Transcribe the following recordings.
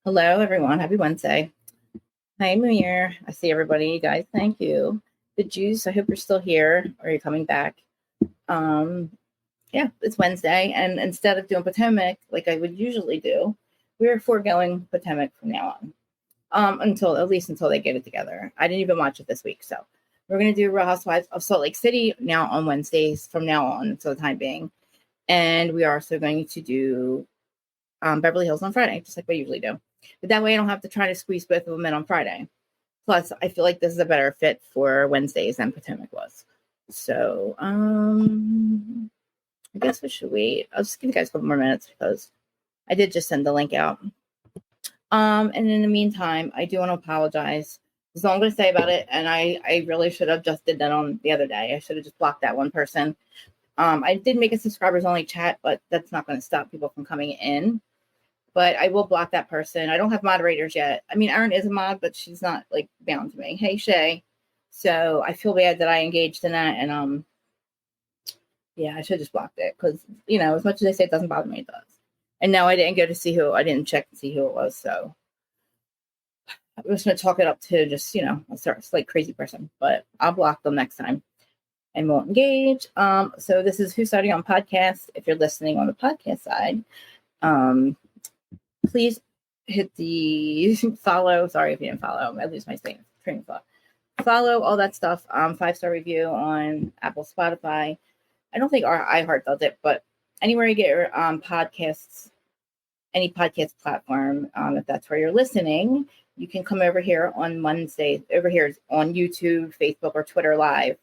Hello, everyone. Happy Wednesday. Hi, Amir. I see everybody. Guys, thank you. The Juice, I hope you're still here or you're coming back. Yeah, it's Wednesday. And instead of doing Potomac like I would usually do, we're foregoing Potomac from now on, until they get it together. I didn't even watch it this week. So we're going to do Real Housewives of Salt Lake City now on Wednesdays from now on for the time being. And we are also going to do Beverly Hills on Friday, just like we usually do. But that way I don't have to try to squeeze both of them in on Friday. Plus, I feel like this is a better fit for Wednesdays than Potomac was. So, I guess we should wait. I'll just give you guys a couple more minutes because I did just send the link out. And in the meantime, I do want to apologize. That's all I'm going to say about it. And I really should have just did that on the other day. I should have just blocked that one person. I did make a subscribers only chat, but that's not going to stop people from coming in. But I will block that person. I don't have moderators yet. I mean, Erin is a mod, but she's not like bound to me. Hey, Shay. So I feel bad that I engaged in that. And yeah, I should have just blocked it because, as much as I say it doesn't bother me, it does. And now I didn't go to see I didn't check to see who it was. So I was going to talk it up to just, a like crazy person, but I'll block them next time and won't engage. So this is Who's Starting on Podcast. If you're listening on the podcast side, please hit the follow. Sorry if you didn't follow. I lose my train of thought. Follow all that stuff. 5-star review on Apple, Spotify. I don't think our iHeart does it, but anywhere you get your podcasts, any podcast platform, if that's where you're listening, you can come over here on Wednesday. Over here on YouTube, Facebook, or Twitter Live,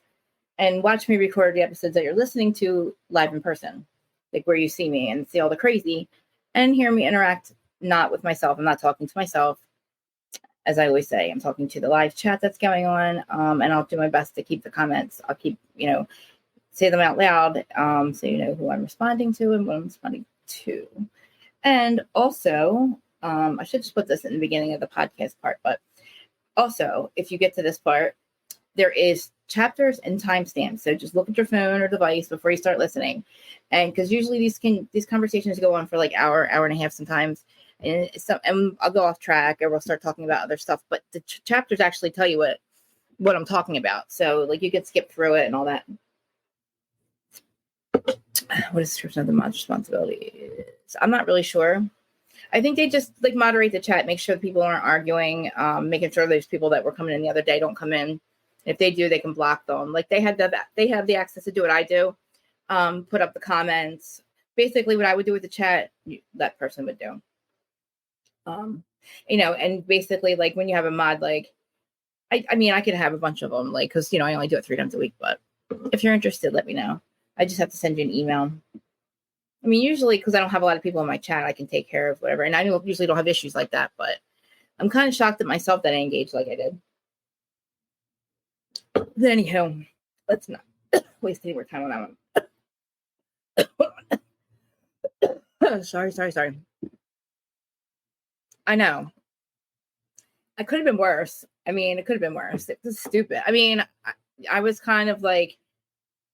and watch me record the episodes that you're listening to live in person, like where you see me and see all the crazy, and hear me interact. Not with myself. I'm not talking to myself. As I always say, I'm talking to the live chat that's going on. And I'll do my best to keep the comments. I'll keep, say them out loud. So you know who I'm responding to and what I'm responding to. And also, I should just put this in the beginning of the podcast part, but also, if you get to this part, there is chapters and timestamps. So just look at your phone or device before you start listening. And because usually these conversations go on for like hour and a half sometimes. And I'll go off track or we'll start talking about other stuff. But the chapters actually tell you what I'm talking about. So like you can skip through it and all that. What is the description of the mod's responsibility? I'm not really sure. I think they just like moderate the chat, make sure people aren't arguing, making sure those people that were coming in the other day don't come in. If they do, they can block them. Like they have the access to do what I do, put up the comments. Basically, what I would do with the chat, that person would do. And basically, like when you have a mod, like I mean, I could have a bunch of them, like because I only do it 3 times a week. But if you're interested, let me know. I just have to send you an email. I mean, usually because I don't have a lot of people in my chat, I can take care of whatever. And I usually don't have issues like that, but I'm kind of shocked at myself that I engaged like I did. But anyhow, let's not waste any more time on that one. Sorry. I know. I could have been worse. I mean, it could have been worse. It was stupid. I mean, I was kind of like,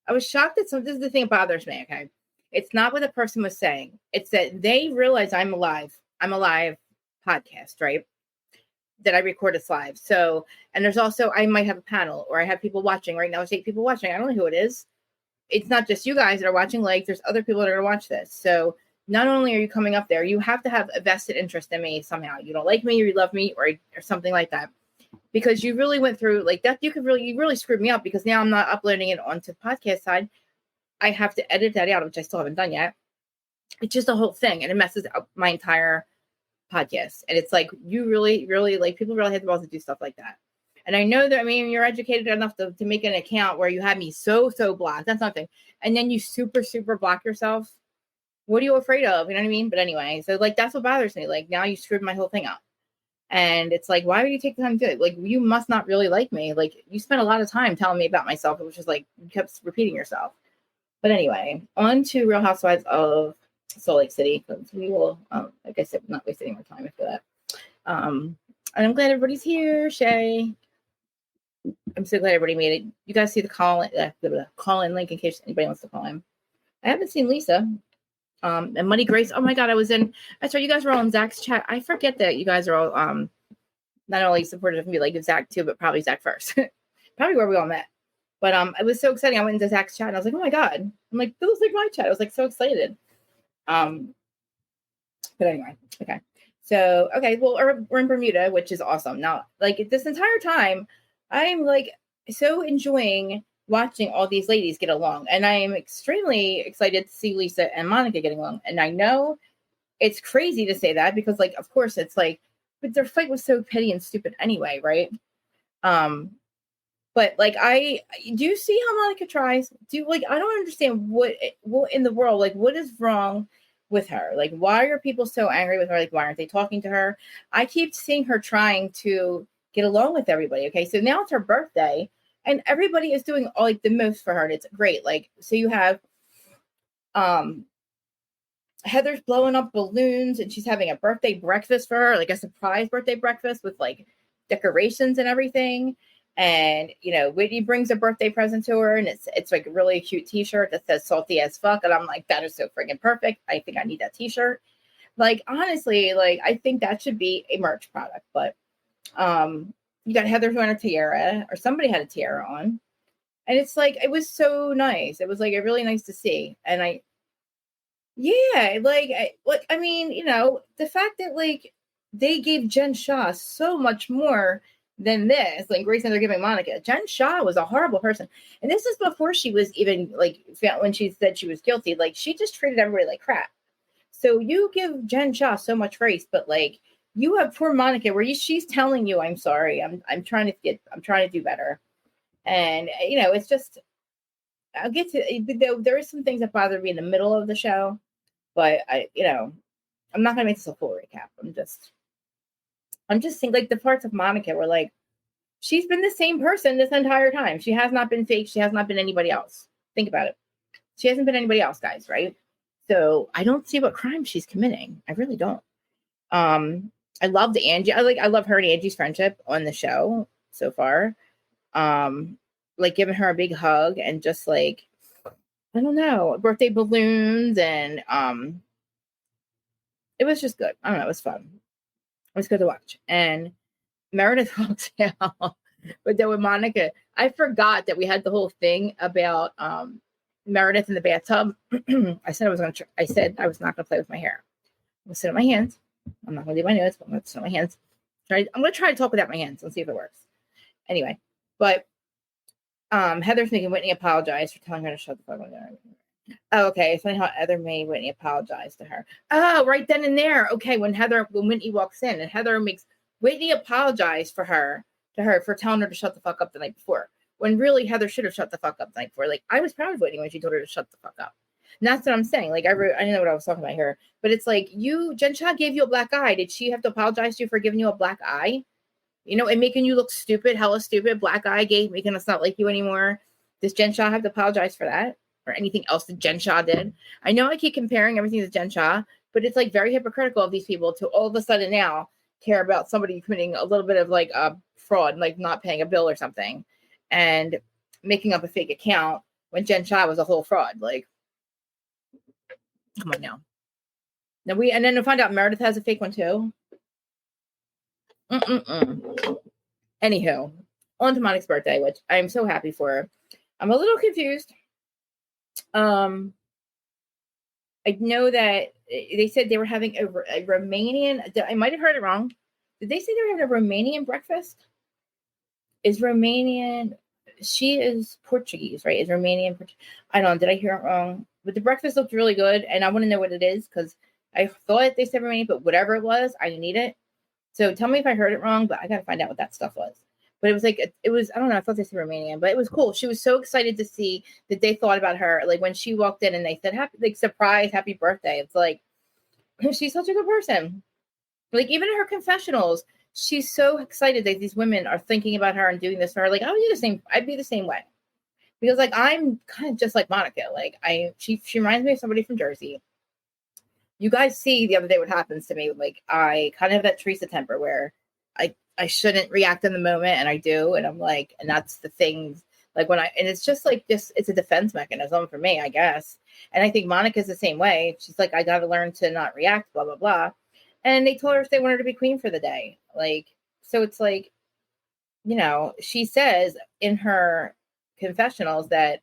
I was shocked that this is the thing that bothers me, okay? It's not what the person was saying. It's that they realize I'm a live podcast, right? That I record this live. So, and there's also, I might have a panel or I have people watching. Right now, there's 8 people watching. I don't know who it is. It's not just you guys that are watching. Like, there's other people that are going to watch this. So, not only are you coming up there, you have to have a vested interest in me somehow. You don't like me or you love me or something like that. Because you really went through like that. You really screwed me up because now I'm not uploading it onto the podcast side. I have to edit that out, which I still haven't done yet. It's just a whole thing. And it messes up my entire podcast. And it's like, you really, really like people really have the balls to do stuff like that. And I know that, I mean, you're educated enough to make an account where you have me so blocked. That's nothing. And then you super block yourself. What are you afraid of? You know what I mean? But anyway, so like, that's what bothers me. Like now you screwed my whole thing up. And it's like, why would you take the time to do it? Like, you must not really like me. Like you spent a lot of time telling me about myself. It was just like, you kept repeating yourself. But anyway, on to Real Housewives of Salt Lake City. We will, like I said, not waste any more time after that. And I'm glad everybody's here, Shay. I'm so glad everybody made it. You guys see the call-in link in case anybody wants to call in. I haven't seen Lisa. And Money Grace. Oh my God, that's right. You guys were all in Zach's chat. I forget that you guys are all not only supportive of me, like Zach too, but probably Zach first. Probably where we all met. But it was so exciting. I went into Zach's chat and I was like, oh my God. I'm like, that was like my chat. I was like so excited. But anyway, okay. So, okay, well, we're in Bermuda, which is awesome. Now, like this entire time, I'm like so enjoying watching all these ladies get along. And I am extremely excited to see Lisa and Monica getting along. And I know it's crazy to say that because, like, of course, it's like, but their fight was so petty and stupid anyway, right? But like, I do you see how Monica tries? I don't understand what in the world, like, what is wrong with her? Like, why are people so angry with her? Like, why aren't they talking to her? I keep seeing her trying to get along with everybody. Okay, so now it's her birthday, and everybody is doing all like the most for her, and it's great. Like, so you have Heather's blowing up balloons, and she's having a birthday breakfast for her, like a surprise birthday breakfast with like decorations and everything. And Whitney brings a birthday present to her, and it's like a really cute T-shirt that says "salty as fuck," and I'm like, that is so freaking perfect. I think I need that T-shirt. Like, honestly, like I think that should be a merch product. But you got Heather wearing a tiara, or somebody had a tiara on, and it's like it was so nice. It was like really nice to see, and I mean, the fact that like they gave Jen Shah so much more than this, like Grace and they're giving Monica. Jen Shah was a horrible person. And this is before she was even like, when she said she was guilty, like she just treated everybody like crap. So you give Jen Shah so much grace, but like you have poor Monica where she's telling you, I'm sorry, I'm trying to do better. And it's just, I'll get to, there is some things that bother me in the middle of the show, but I'm not gonna make this a full recap. I'm just saying, like, the parts of Monica were like, she's been the same person this entire time. She has not been fake. She has not been anybody else. Think about it. She hasn't been anybody else, guys, right? So I don't see what crime she's committing. I really don't. I loved Angie. I love her and Angie's friendship on the show so far. Like giving her a big hug and just like, I don't know, birthday balloons and it was just good. I don't know, it was fun. It was good to watch. And Meredith walks out. But then with Monica, I forgot that we had the whole thing about Meredith in the bathtub. I said I was not gonna play with my hair. I'm gonna sit on my hands. I'm not gonna do my nose, but I'm gonna sit on my hands. I'm gonna try to talk without my hands and see if it works. Anyway, but Heather's making Whitney apologize for telling her to shut the fuck up. Oh, okay. It's funny how Heather made Whitney apologize to her. Oh, right then and there. Okay, when Whitney walks in and Heather makes Whitney apologize to her for telling her to shut the fuck up the night before. When really Heather should have shut the fuck up the night before. Like, I was proud of Whitney when she told her to shut the fuck up. And that's what I'm saying. Like, I didn't know what I was talking about here. But it's like, Jen Shah gave you a black eye. Did she have to apologize to you for giving you a black eye? And making you look stupid, hella stupid, black eye gate, making us not like you anymore. Does Jen Shah have to apologize for that? Or anything else that Jen Shah did? I know I keep comparing everything to Jen Shah, but it's like very hypocritical of these people to all of a sudden now care about somebody committing a little bit of like a fraud, like not paying a bill or something and making up a fake account when Jen Shah was a whole fraud. Like, come on now. And then to find out Meredith has a fake one too. Anywho, on to Monica's birthday, which I'm so happy for her. I'm a little confused. I know that they said they were having a Romanian. I might have heard it wrong. Did they say they were having a Romanian breakfast? Is Romanian? She is Portuguese, right? Is Romanian? I don't know. Did I hear it wrong? But the breakfast looked really good, and I want to know what it is because I thought they said Romanian, but whatever it was, I need it. So tell me if I heard it wrong, but I got to find out what that stuff was. But it was like, I don't know, I thought they said Romanian, but it was cool. She was so excited to see that they thought about her. Like when she walked in and they said, surprise, happy birthday. It's like, she's such a good person. Like even in her confessionals, she's so excited that these women are thinking about her and doing this for her. Like I'd be the same way. Because like, I'm kind of just like Monica. Like she reminds me of somebody from Jersey. You guys see the other day what happens to me. Like I kind of have that Teresa temper where I shouldn't react in the moment and I do. And I'm like, and that's the thing. Like and it's just like this, it's a defense mechanism for me, I guess. And I think Monica's the same way. She's like, I got to learn to not react, blah, blah, blah. And they told her if they want her to be queen for the day. Like, so it's like, she says in her confessionals that,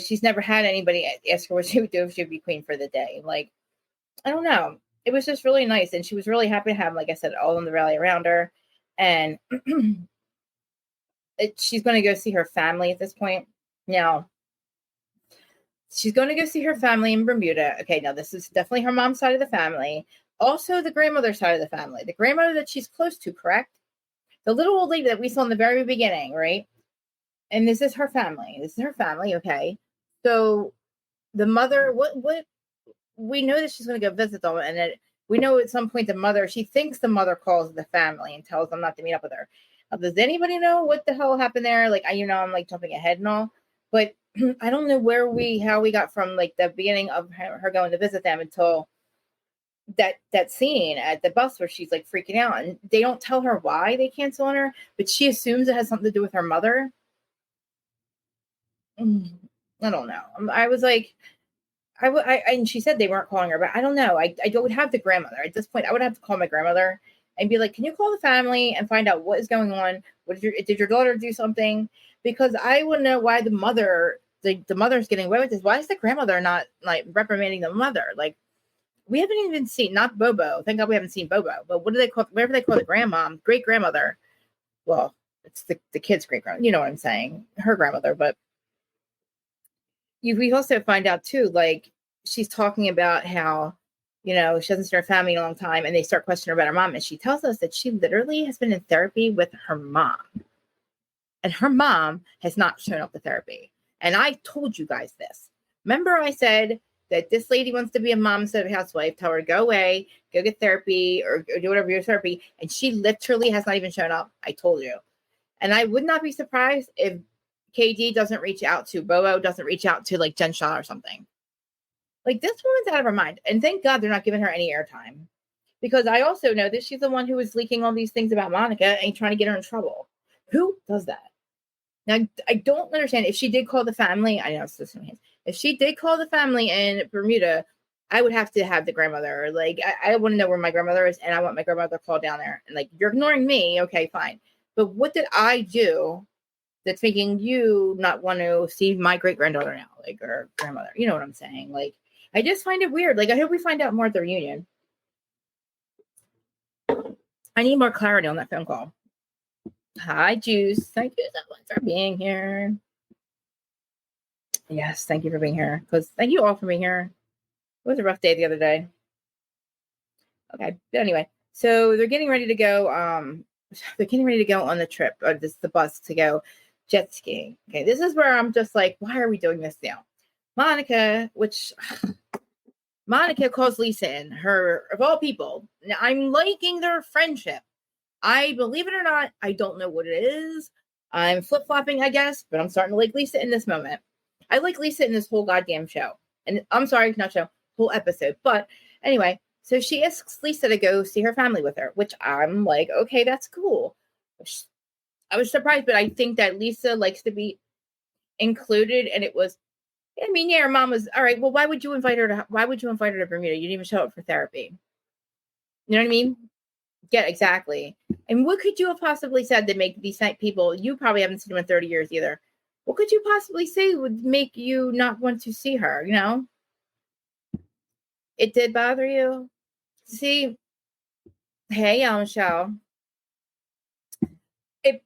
she's never had anybody ask her what she would do if she would be queen for the day. Like, I don't know. It was just really nice. And she was really happy to have, like I said, all in the rally around her. And she's going to go see her family at this point. Now, she's going to go see her family in Bermuda. Okay, now this is definitely her mom's side of the family. Also, the grandmother's side of the family. The grandmother that she's close to, correct? The little old lady that we saw in the very beginning, right? And this is her family. This is her family, okay? So the mother, what we know that she's going to go visit them, and that we know at some point she thinks the mother calls the family and tells them not to meet up with her. Does anybody know what the hell happened there? Like, I'm like jumping ahead and all, but I don't know how we got from like the beginning of her going to visit them until that scene at the bus where she's like freaking out, and they don't tell her why they cancel on her, but she assumes it has something to do with her mother. I don't know. I was like, and she said they weren't calling her, but I don't know. I don't have the grandmother at this point. I would have to call my grandmother and be like, can you call the family and find out what is going on? Did your daughter do something? Because I want to know why the mother's getting away with this. Why is the grandmother not like reprimanding the mother? Like, we haven't even seen, not Bobo. Thank God we haven't seen Bobo. But what do they call, whatever they call the grandmom, great grandmother? Well, it's the kid's great grandmother. You know what I'm saying? Her grandmother. But we also find out too, like, she's talking about how, she hasn't seen her family in a long time, and they start questioning her about her mom. And she tells us that she literally has been in therapy with her mom. And her mom has not shown up to therapy. And I told you guys this. Remember I said that this lady wants to be a mom instead of a housewife. Tell her to go away, go get therapy, or do whatever your therapy. And she literally has not even shown up. I told you. And I would not be surprised if KD doesn't reach out to Bobo, doesn't reach out to like Jen Shaw or something. Like, this woman's out of her mind. And thank God they're not giving her any airtime. Because I also know that she's the one who was leaking all these things about Monica and trying to get her in trouble. Who does that? Now, I don't understand. If she did call the family, I know it's just in hands. If she did call the family in Bermuda, I would have to have the grandmother. Like, I want to know where my grandmother is, and I want my grandmother called down there. And like, you're ignoring me. Okay, fine. But what did I do that's making you not want to see my great granddaughter now, like, or grandmother? You know what I'm saying? Like, I just find it weird. Like, I hope we find out more at the reunion. I need more clarity on that phone call. Hi, Juice. Thank you so much for being here. Yes, thank you for being here. Thank you all for being here. It was a rough day the other day. Okay, but anyway, so they're getting ready to go. They're getting ready to go on the trip, or the bus to go jet skiing. Okay, this is where I'm just like, why are we doing this now? Monica calls Lisa in, her, of all people. Now, I'm liking their friendship. I believe it or not, I don't know what it is. I'm flip-flopping, I guess, but I'm starting to like Lisa in this moment. I like Lisa in this whole goddamn show. And I'm sorry, not show, whole episode. But anyway, so she asks Lisa to go see her family with her, which I'm like, okay, that's cool. I was surprised, but I think that Lisa likes to be included, and it was, I mean, yeah, her mom was, all right, well, why would you invite her to Bermuda? You didn't even show up for therapy. You know what I mean? Yeah, exactly. And what could you have possibly said to make these people, you probably haven't seen them in 30 years either. What could you possibly say would make you not want to see her, It did bother you? See, hey, Michelle. It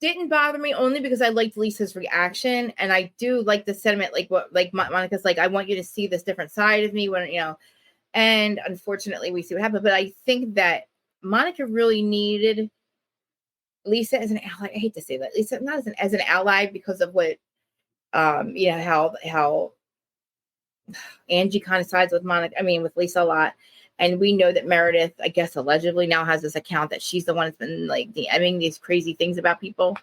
didn't bother me only because I liked Lisa's reaction, and I do like the sentiment, like Monica's like, I want you to see this different side of me when, and unfortunately we see what happened. But I think that Monica really needed Lisa as an ally. I hate to say that. Lisa, not as an ally because of what, how Angie kind of sides with with Lisa a lot. And we know that Meredith, I guess, allegedly now has this account that she's the one that's been like DMing these crazy things about people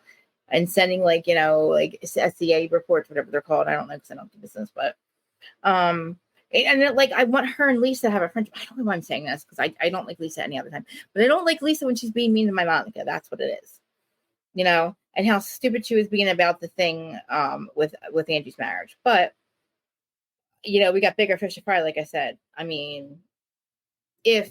and sending like SCA reports, whatever they're called. I don't know because I don't do business, but like I want her and Lisa to have a friendship. I don't know why I'm saying this because I don't like Lisa any other time, but I don't like Lisa when she's being mean to my Monica. That's what it is, and how stupid she was being about the thing with Angie's marriage. But we got bigger fish to fry, like I said. I mean, if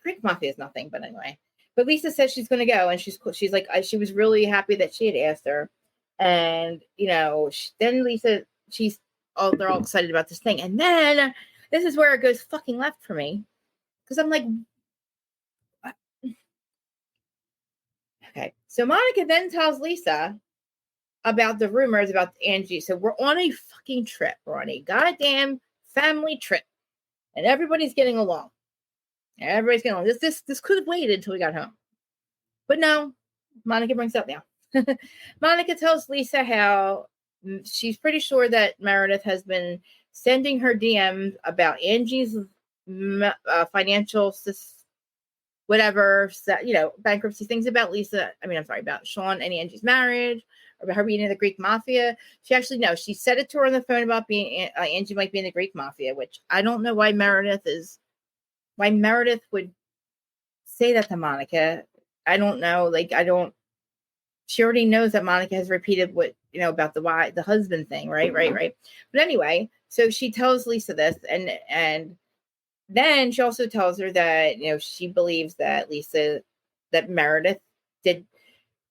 Greek mafia is nothing, but anyway. But Lisa says she's going to go, and she's like, she was really happy that she had asked her, and then Lisa, they're all excited about this thing, and then this is where it goes fucking left for me, because I'm like, what? Okay, so Monica then tells Lisa about the rumors about Angie. So we're on a fucking trip. We're on a goddamn family trip, and everybody's getting along. Everybody's getting along. This could have waited until we got home, but no. Monica brings it up now. Monica tells Lisa how she's pretty sure that Meredith has been sending her DMs about Angie's financial bankruptcy, things about Lisa. I'm sorry, about Sean and Angie's marriage, or about her being in the Greek mafia. She said it to her on the phone about being Angie might be in the Greek mafia, which I don't know why Meredith would say that to Monica. I don't know. She already knows that Monica has repeated what, about the husband thing. Right. But anyway, so she tells Lisa this, and then she also tells her that, she believes that that Meredith did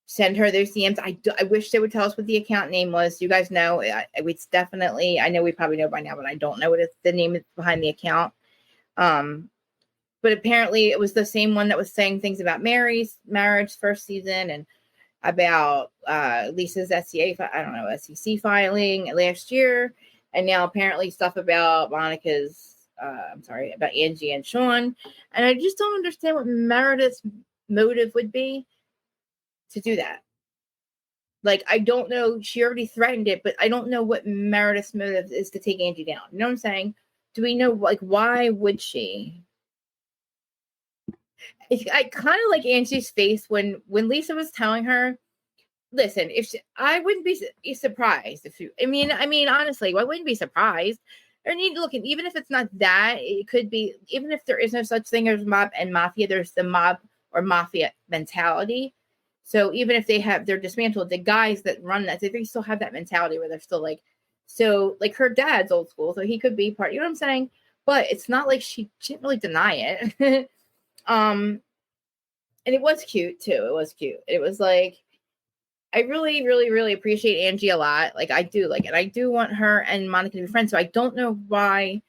send her those DMs. I wish they would tell us what the account name was. You guys know, it's definitely, I know we probably know by now, but I don't know what the name is behind the account. But apparently it was the same one that was saying things about Mary's marriage first season, and about Lisa's SEC filing last year. And now apparently stuff about Monica's, about Angie and Sean. And I just don't understand what Meredith's motive would be to do that. I don't know. She already threatened it, but I don't know what Meredith's motive is to take Angie down. You know what I'm saying? Do we know, why would she? I kind of like Angie's face when Lisa was telling her, listen, I wouldn't be surprised if you, honestly, I wouldn't be surprised. I mean, look, even if it's not that, it could be, even if there is no such thing as mob and mafia, there's the mob or mafia mentality. So even if they're dismantled, the guys that run that, they still have that mentality where they're still her dad's old school, so he could be part, you know what I'm saying? But it's not like she didn't really deny it. And it was cute too. It was cute. It was I really, really, really appreciate Angie a lot. I do and I do want her and Monica to be friends. So I don't know why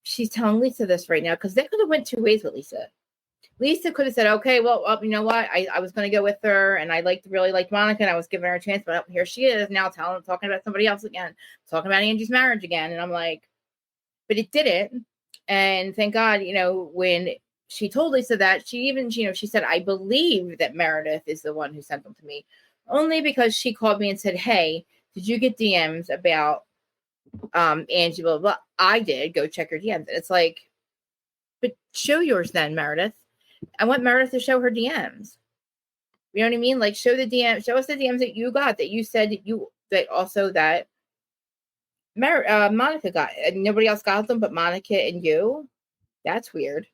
she's telling Lisa this right now, because they could have went two ways with Lisa. Lisa could have said, okay, well, you know what? I was going to go with her, and I really liked Monica, and I was giving her a chance, but here she is now talking about somebody else again, talking about Angie's marriage again. And I'm like, but it didn't. And thank God, when she told Lisa that, she even, she said, I believe that Meredith is the one who sent them to me, only because she called me and said, hey, did you get DMs about Angie, blah, blah, blah. I did. Go check her DMs. And it's but show yours then, Meredith. I want Meredith to show her DMs. You know what I mean? Show the DM, show us the DMs that you got, that you said that Monica got, and nobody else got them but Monica and you. That's weird.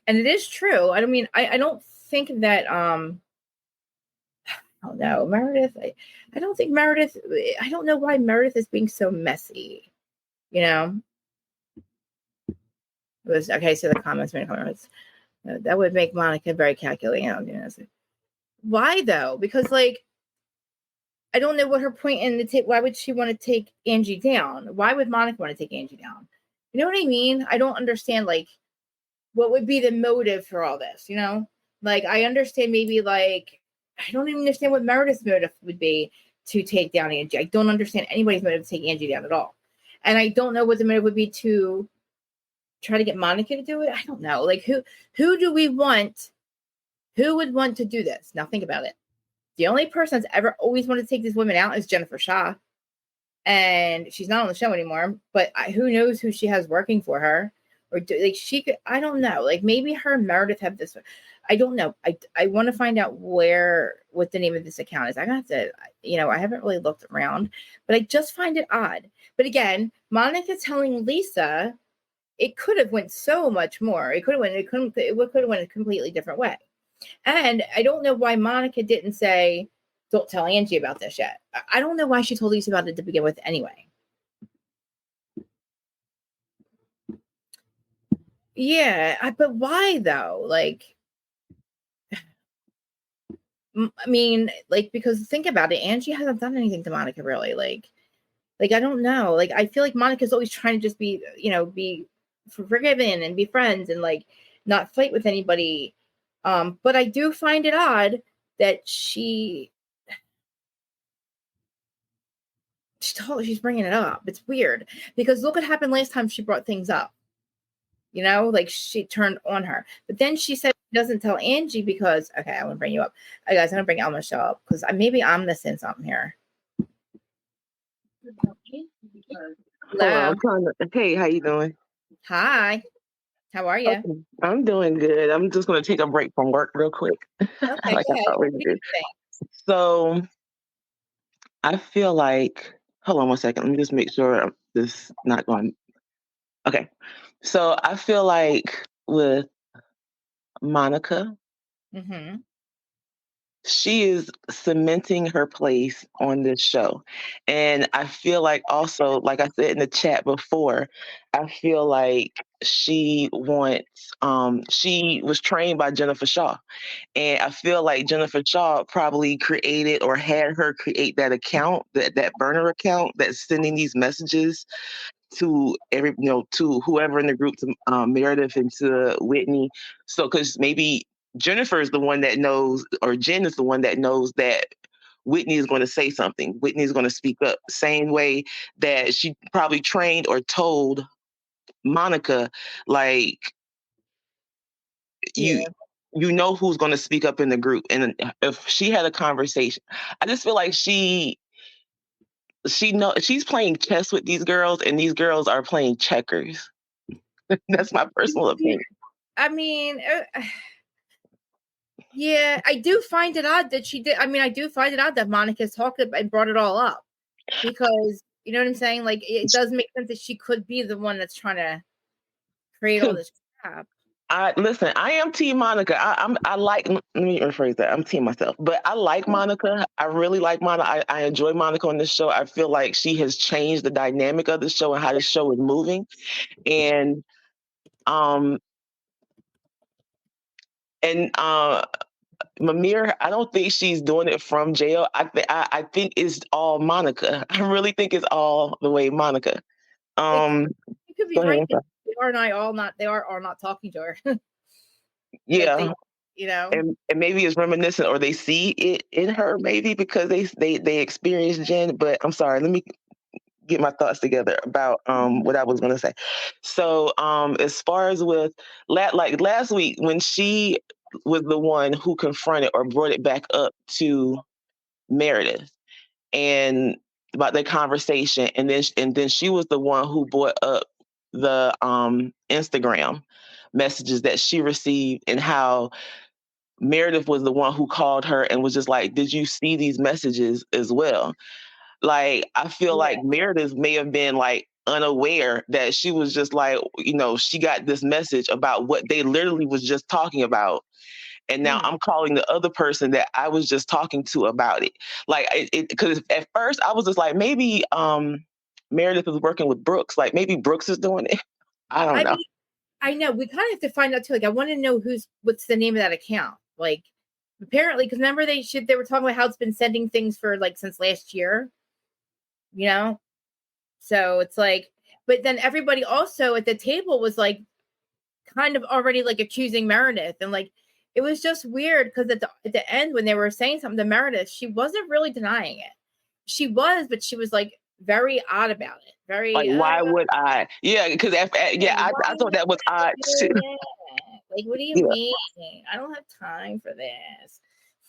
And it is true. I mean, I don't think that I don't know, Meredith. I don't think Meredith. I don't know why Meredith is being so messy. It was okay. So the comments that would make Monica very calculating. Why though? Because I don't know what her point in why would she want to take Angie down? Why would Monica want to take Angie down? You know what I mean? I don't understand. What would be the motive for all this? I understand maybe I don't even understand what Meredith's motive would be to take down Angie. I don't understand anybody's motive to take Angie down at all. And I don't know what the motive would be to try to get Monica to do it. I don't know. Who do we want? Who would want to do this? Now think about it. The only person that's ever always wanted to take these women out is Jennifer Shaw. And she's not on the show anymore, but who knows who she has working for her. Or she could, I don't know. Maybe her and Meredith have this. I don't know. I want to find out what the name of this account is. I got to, I haven't really looked around, but I just find it odd. But again, Monica telling Lisa, it could have went so much more. It could have went a completely different way. And I don't know why Monica didn't say, don't tell Angie about this yet. I don't know why she told Lisa about it to begin with anyway. Yeah, but why though? Like, I mean, like, because think about it, Angie hasn't done anything to Monica really. Like I don't know. Like, I feel like Monica's always trying to just be, be forgiven and be friends and like not fight with anybody. But I do find it odd that she's she's bringing it up. It's weird because look what happened last time she brought things up. Like she turned on her. But then she said she doesn't tell Angie because, okay, I want to bring you up. Hey guys, I'm going to bring Elma show up because maybe I'm missing something here. Hello. Hey, how you doing? Hi. How are you? Okay. I'm doing good. I'm just going to take a break from work real quick. Okay, like go ahead. I always do. So I feel like, hold on one second. Let me just make sure this is not going. Okay. So I feel like with Monica, she is cementing her place on this show. And I feel like also, like I said in the chat before, I feel like she was trained by Jennifer Shaw. And I feel like Jennifer Shaw probably created or had her create that account, that burner account that's sending these messages to to whoever in the group, to Meredith and to Whitney. So, because maybe Jennifer is the one that knows, or Jen is the one that knows that Whitney is going to say something. Whitney is going to speak up. Same way that she probably trained or told Monica, like, you know who's going to speak up in the group. And if she had a conversation, I just feel like she's playing chess with these girls, and these girls are playing checkers. That's my personal opinion. I mean, yeah, I do find it odd that she did. I mean, I do find it odd that Monica's talked and brought it all up because, you know what I'm saying? Like, it does make sense that she could be the one that's trying to create all this crap. Listen, I am Team Monica. I like, let me rephrase that. I'm Team myself, but I like Monica. I really like Monica. I enjoy Monica on this show. I feel like she has changed the dynamic of the show and how the show is moving. And Mamir, I don't think she's doing it from jail. I think it's all Monica. I really think it's all the way Monica. You could be right. They are not talking to her. Yeah. They, and maybe it's reminiscent, or they see it in her, maybe because they experienced Jen. But I'm sorry, let me get my thoughts together about what I was going to say. So as far as with like last week, when she was the one who confronted or brought it back up to Meredith and about their conversation, and then she was the one who brought up the Instagram messages that she received, and how Meredith was the one who called her and was just like, did you see these messages as well? Like, I feel like Meredith may have been like unaware that she was just like, she got this message about what they literally was just talking about. And now I'm calling the other person that I was just talking to about it. Like, because at first I was just like, maybe Meredith is working with Brooks. Like, maybe Brooks is doing it. I don't know. I know. We kind of have to find out too. Like, I want to know what's the name of that account. Like, apparently, because remember they were talking about how it's been sending things for like since last year. So it's like, but then everybody also at the table was like, kind of already like accusing Meredith, and like it was just weird because at the end when they were saying something to Meredith, she wasn't really denying it. She was, but she was like very odd about it. Very like, why would I? Yeah, because I thought that was odd too. Like, what do you mean? I don't have time for this.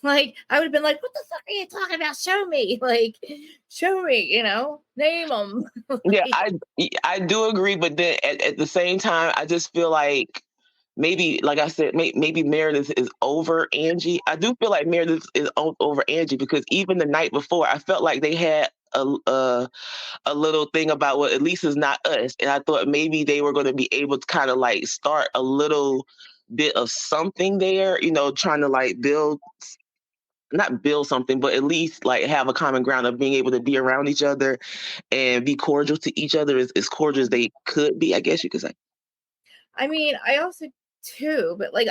Like, I would have been like, what the fuck are you talking about? Show me. Like, show me, name them. Yeah, I do agree. But then at the same time, I just feel like maybe, like I said, maybe Meredith is over Angie. I do feel like Meredith is over Angie because even the night before, I felt like they had a little thing about, well, at least it's not us. And I thought maybe they were going to be able to kind of like start a little bit of something there, trying to like not build something, but at least like have a common ground of being able to be around each other and be cordial to each other as cordial as they could be, I guess you could say. I mean, I also too, but like,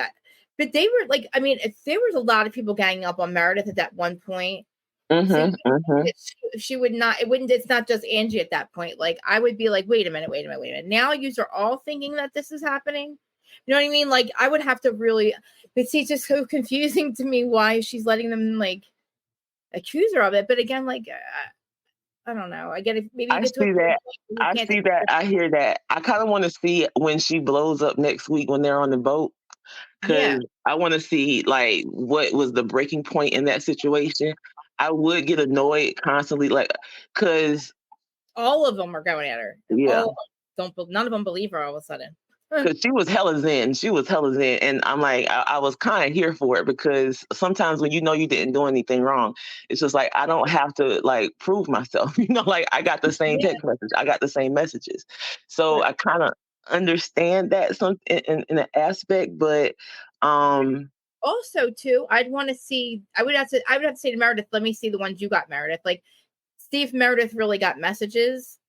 but they were like, I mean, if there was a lot of people ganging up on Meredith at that one point, so Mm-hmm, mm-hmm. she would not, it wouldn't, it's not just Angie at that point. Like, I would be like, wait a minute, wait a minute, wait a minute. Now you are all thinking that this is happening. You know what I mean? Like, I would have to really, but see, it's just so confusing to me why she's letting them like accuse her of it. But again, like, I don't know. I get it. Maybe you I get to a see point that. where you I can't see take that. it. I hear that. I kind of want to see when she blows up next week when they're on the boat, Yeah. because I want to see like what was the breaking point in that situation. I would get annoyed constantly, like, because All of them are going at her. yeah, All of them don't. None of them believe her. All of a sudden. because she was hella zen. She was hella zen. And I'm like, I was kind of here for it, because sometimes when you didn't do anything wrong, it's just like, I don't have to like prove myself. Like I got the same Yeah. text message, I got the same messages. So Right. I kind of understand that in an aspect, but Also, too, I'd want to see. I would have to say to Meredith, let me see the ones you got, Meredith. Like, see if Meredith really got messages,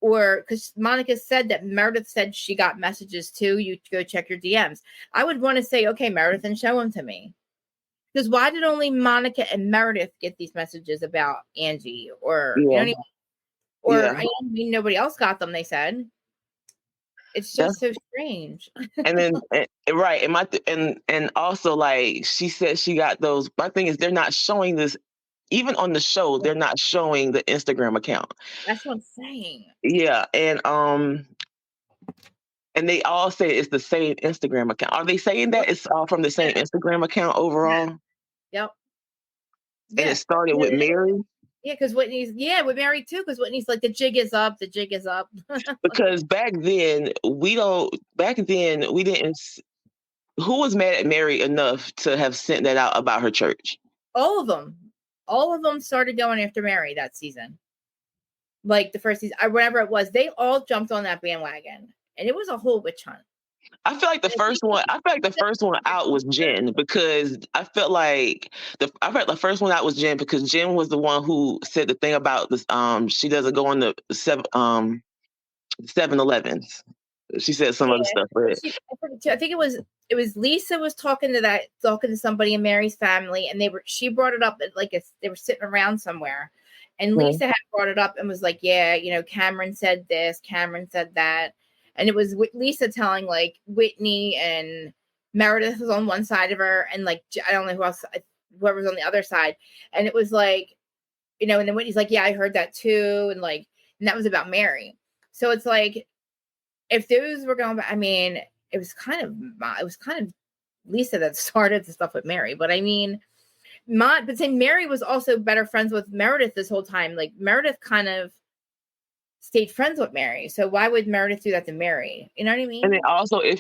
or because Monica said that Meredith said she got messages too. You go check your DMs. I would want to say, okay, Meredith, and show them to me. Because why did only Monica and Meredith get these messages about Angie, or you know, yeah, what I mean? yeah, Or I mean, nobody else got them. They said it's that's just so strange. and then right, and also like she said she got those. My thing is they're not showing this. Even on the show, they're not showing the Instagram account. That's what I'm saying. Yeah, and they all say it's the same Instagram account. Are they saying that it's all from the same Instagram account Yeah. overall? Yep. And it Yeah. started with Mary? Yeah, because Whitney's we're married too. Because Whitney's like the jig is up, the jig is up. Because back then we didn't. Who was mad at Mary enough to have sent that out about her church? All of them started going after Mary that season. Like the first season, whatever it was, they all jumped on that bandwagon, and it was a whole witch hunt. I feel like the first one. I feel like the first one out was Jen, because I felt the first one out was Jen, because Jen was the one who said the thing about this. She doesn't go on the 7-Elevens. She said some other stuff, but I think it was Lisa was talking to somebody in Mary's family, and she brought it up like they were sitting around somewhere, and Lisa had brought it up and was like, yeah, Cameron said this, Cameron said that, and it was Lisa telling like Whitney and Meredith was on one side of her, and like I don't know who else, whoever was on the other side, and it was like, and then Whitney's like, yeah, I heard that too, and that was about Mary. So it's like, if those were going back, I mean, it was kind of Lisa that started the stuff with Mary, but I mean, but saying Mary was also better friends with Meredith this whole time. Like Meredith kind of stayed friends with Mary, so why would Meredith do that to Mary? You know what I mean? and then also and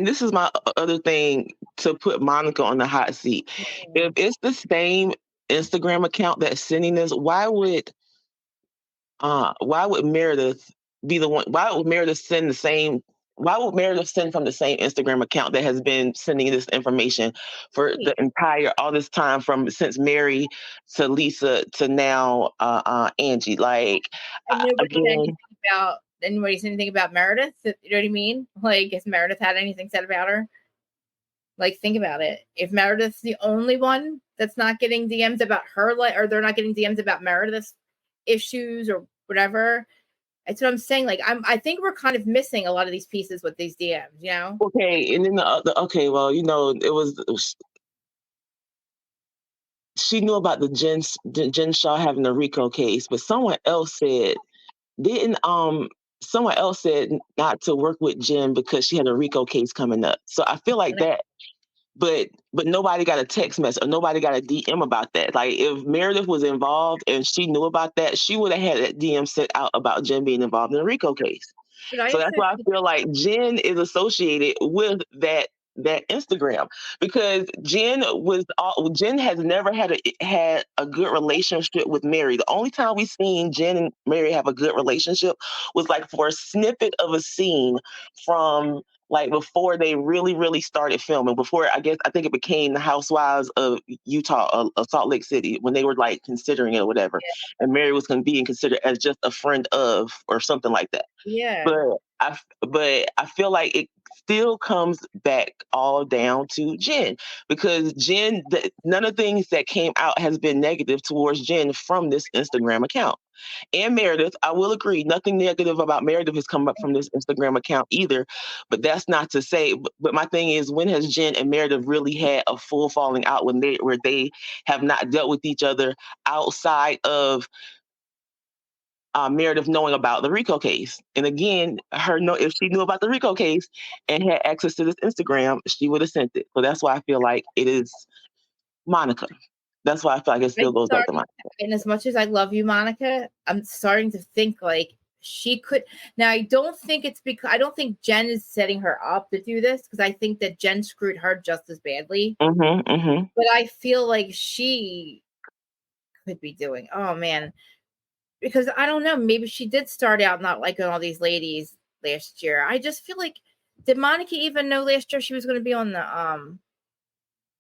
this is my other thing to put Monica on the hot seat. If it's the same Instagram account that's sending this, why would Meredith be the one? Why would Meredith send the same? Why would Meredith send from the same Instagram account that has been sending this information for the entire all this time, from since Mary to Lisa to now Angie? Like And nobody said again, anything about Meredith. You know what I mean? Like, has Meredith had anything said about her? Like, think about it. If Meredith's the only one that's not getting DMs about her, or they're not getting DMs about Meredith's issues or whatever, that's what I'm saying. Like, I think we're kind of missing a lot of these pieces with these DMs. okay, and then okay, well, she knew about the Jen Shaw having the RICO case, but didn't someone else said not to work with Jen because she had a RICO case coming up. So I feel like that, but nobody got a text message or nobody got a DM about that. Like if Meredith was involved and she knew about that, she would have had that DM sent out about Jen being involved in a RICO case. So that's why I feel like Jen is associated with that Instagram, because Jen has never had a good relationship with Mary. The only time we've seen Jen and Mary have a good relationship was like for a snippet of a scene from like before they really started filming, before I think it became the Housewives of Utah, of Salt Lake City, when they were like considering it or whatever, and Mary was being considered as just a friend of or something like that. Yeah. But I feel like it still comes back all down to Jen, because none of the things that came out has been negative towards Jen from this Instagram account. And Meredith, I will agree, nothing negative about Meredith has come up from this Instagram account either. But that's not to say. But my thing is, when has Jen and Meredith really had a full falling out where they have not dealt with each other outside of Meredith knowing about the RICO case? And again, if she knew about the RICO case and had access to this Instagram, she would have sent it. So that's why I feel like it is Monica. That's why I feel like it still goes back to Monica. And as much as I love you, Monica, I'm starting to think like she could. Now, I don't think Jen is setting her up to do this, because I think that Jen screwed her just as badly. But I feel like she could be doing, oh man, because I don't know, maybe she did start out not liking all these ladies last year. I just feel like, did Monica even know last year she was going to be on the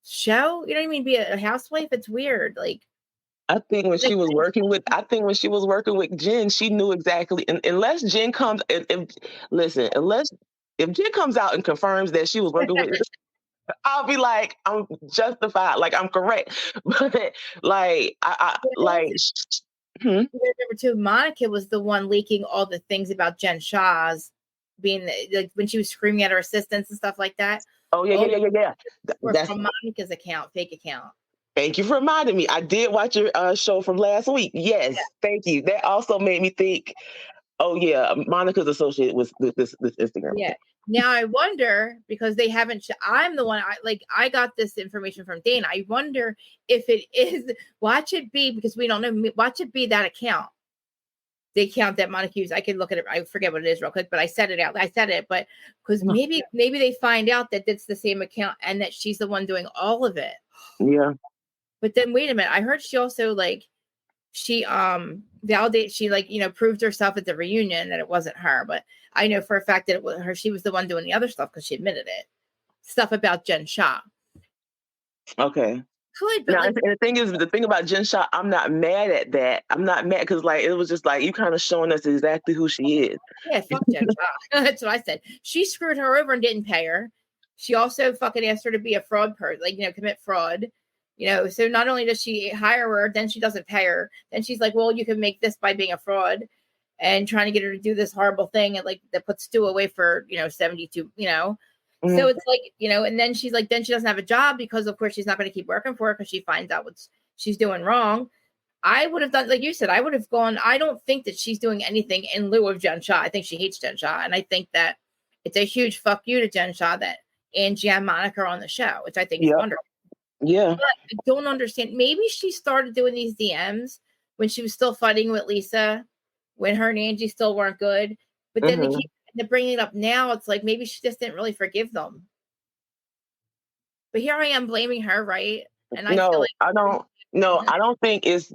show? You know what I mean? Be a housewife? It's weird. Like, I think when she was working with Jen, she knew exactly. Unless Jen comes, unless if Jen comes out and confirms that she was working with, I'll be like, I'm justified, like I'm correct. But like, Remember too, Monica was the one leaking all the things about Jen Shah's being, like, when she was screaming at her assistants and stuff like that. Oh yeah. That's from Monica's account, fake account. Thank you for reminding me. I did watch your show from last week. Yes, yeah. Thank you. That also made me think, oh yeah, Monica's associated with this Instagram. Yeah. Now I wonder, because they haven't. I'm the one. I got this information from Dana. I wonder if it is. Watch it be, because we don't know. Watch it be that account. The account that Monica used. I can look at it. I forget what it is real quick, but I said it out. But because maybe they find out that it's the same account and that she's the one doing all of it. Yeah. But then wait a minute. I heard she also she validated, she proved herself at the reunion that it wasn't her, but I know for a fact that it was her. She was the one doing the other stuff because she admitted it. Stuff about Jen Shah. Okay. Could, but now, and the thing about Jen Shah, I'm not mad at that. I'm not mad because it was just like you kind of showing us exactly who she is. Yeah, fuck Jen Shah. That's what I said. She screwed her over and didn't pay her. She also fucking asked her to be a fraud person, commit fraud. So not only does she hire her, then she doesn't pay her. Then she's like, well, you can make this by being a fraud, and trying to get her to do this horrible thing and that puts Stu away for, 72, Mm-hmm. So it's like, and then she's like, then she doesn't have a job because of course she's not going to keep working for her because she finds out what she's doing wrong. I would have done, like you said, I would have gone. I don't think that she's doing anything in lieu of Jen Shah. I think she hates Jen Shah. And I think that it's a huge fuck you to Jen Shah that Angie and Monica are on the show, which I think is wonderful. Yeah. But I don't understand. Maybe she started doing these DMs when she was still fighting with Lisa, when her and Angie still weren't good. But then they're bringing it up now. It's like maybe she just didn't really forgive them. But here I am blaming her, right? And I feel like I don't think it's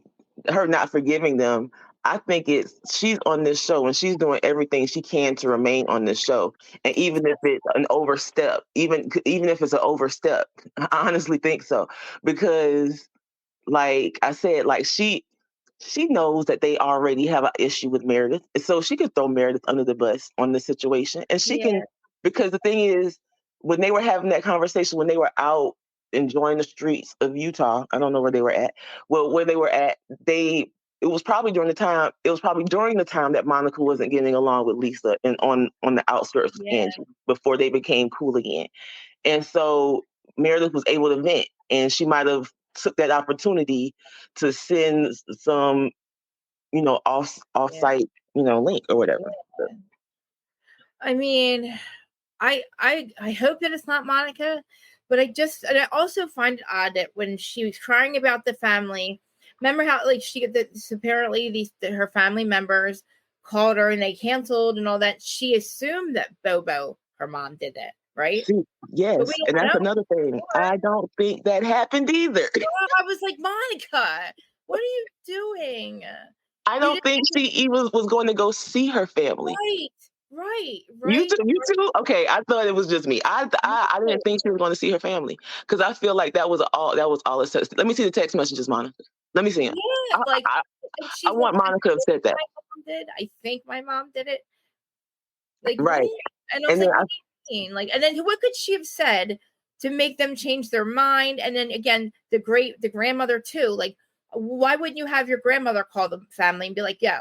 her not forgiving them. I think she's on this show and she's doing everything she can to remain on this show. And even if it's an overstep, even if it's an overstep, I honestly think so. Because like I said, she knows that they already have an issue with Meredith. So she could throw Meredith under the bus on the situation. And she can, because the thing is, when they were having that conversation, when they were out enjoying the streets of Utah, I don't know where they were at. Well, where they were at, it was probably during the time that Monica wasn't getting along with Lisa and on the outskirts of Angie before they became cool again. And so Meredith was able to vent, and she might have took that opportunity to send some, off-site, link or whatever. Yeah. I mean, I hope that it's not Monica, but I also find it odd that when she was crying about the family, remember how apparently her family members called her and they canceled and all that. She assumed that Bobo, her mom, did it, right? Yes, and that's another thing. I don't think that happened either. I was like, Monica, what are you doing? I don't think she even was going to go see her family. Right, You right. too? You too? Okay, I thought it was just me. I didn't think she was going to see her family because I feel like that was all it says. Let me see the text messages, Monica. Let me see them. Yeah, I, like, I, and I she's like, want "I Monica to have think said that. my mom did. I think my mom did it." Like, what? Right. And I was And then like, "What do you mean?" Like, and then what could she have said to make them change their mind? And then again, the grandmother too. Like, why wouldn't you have your grandmother call the family and be like, "Yo,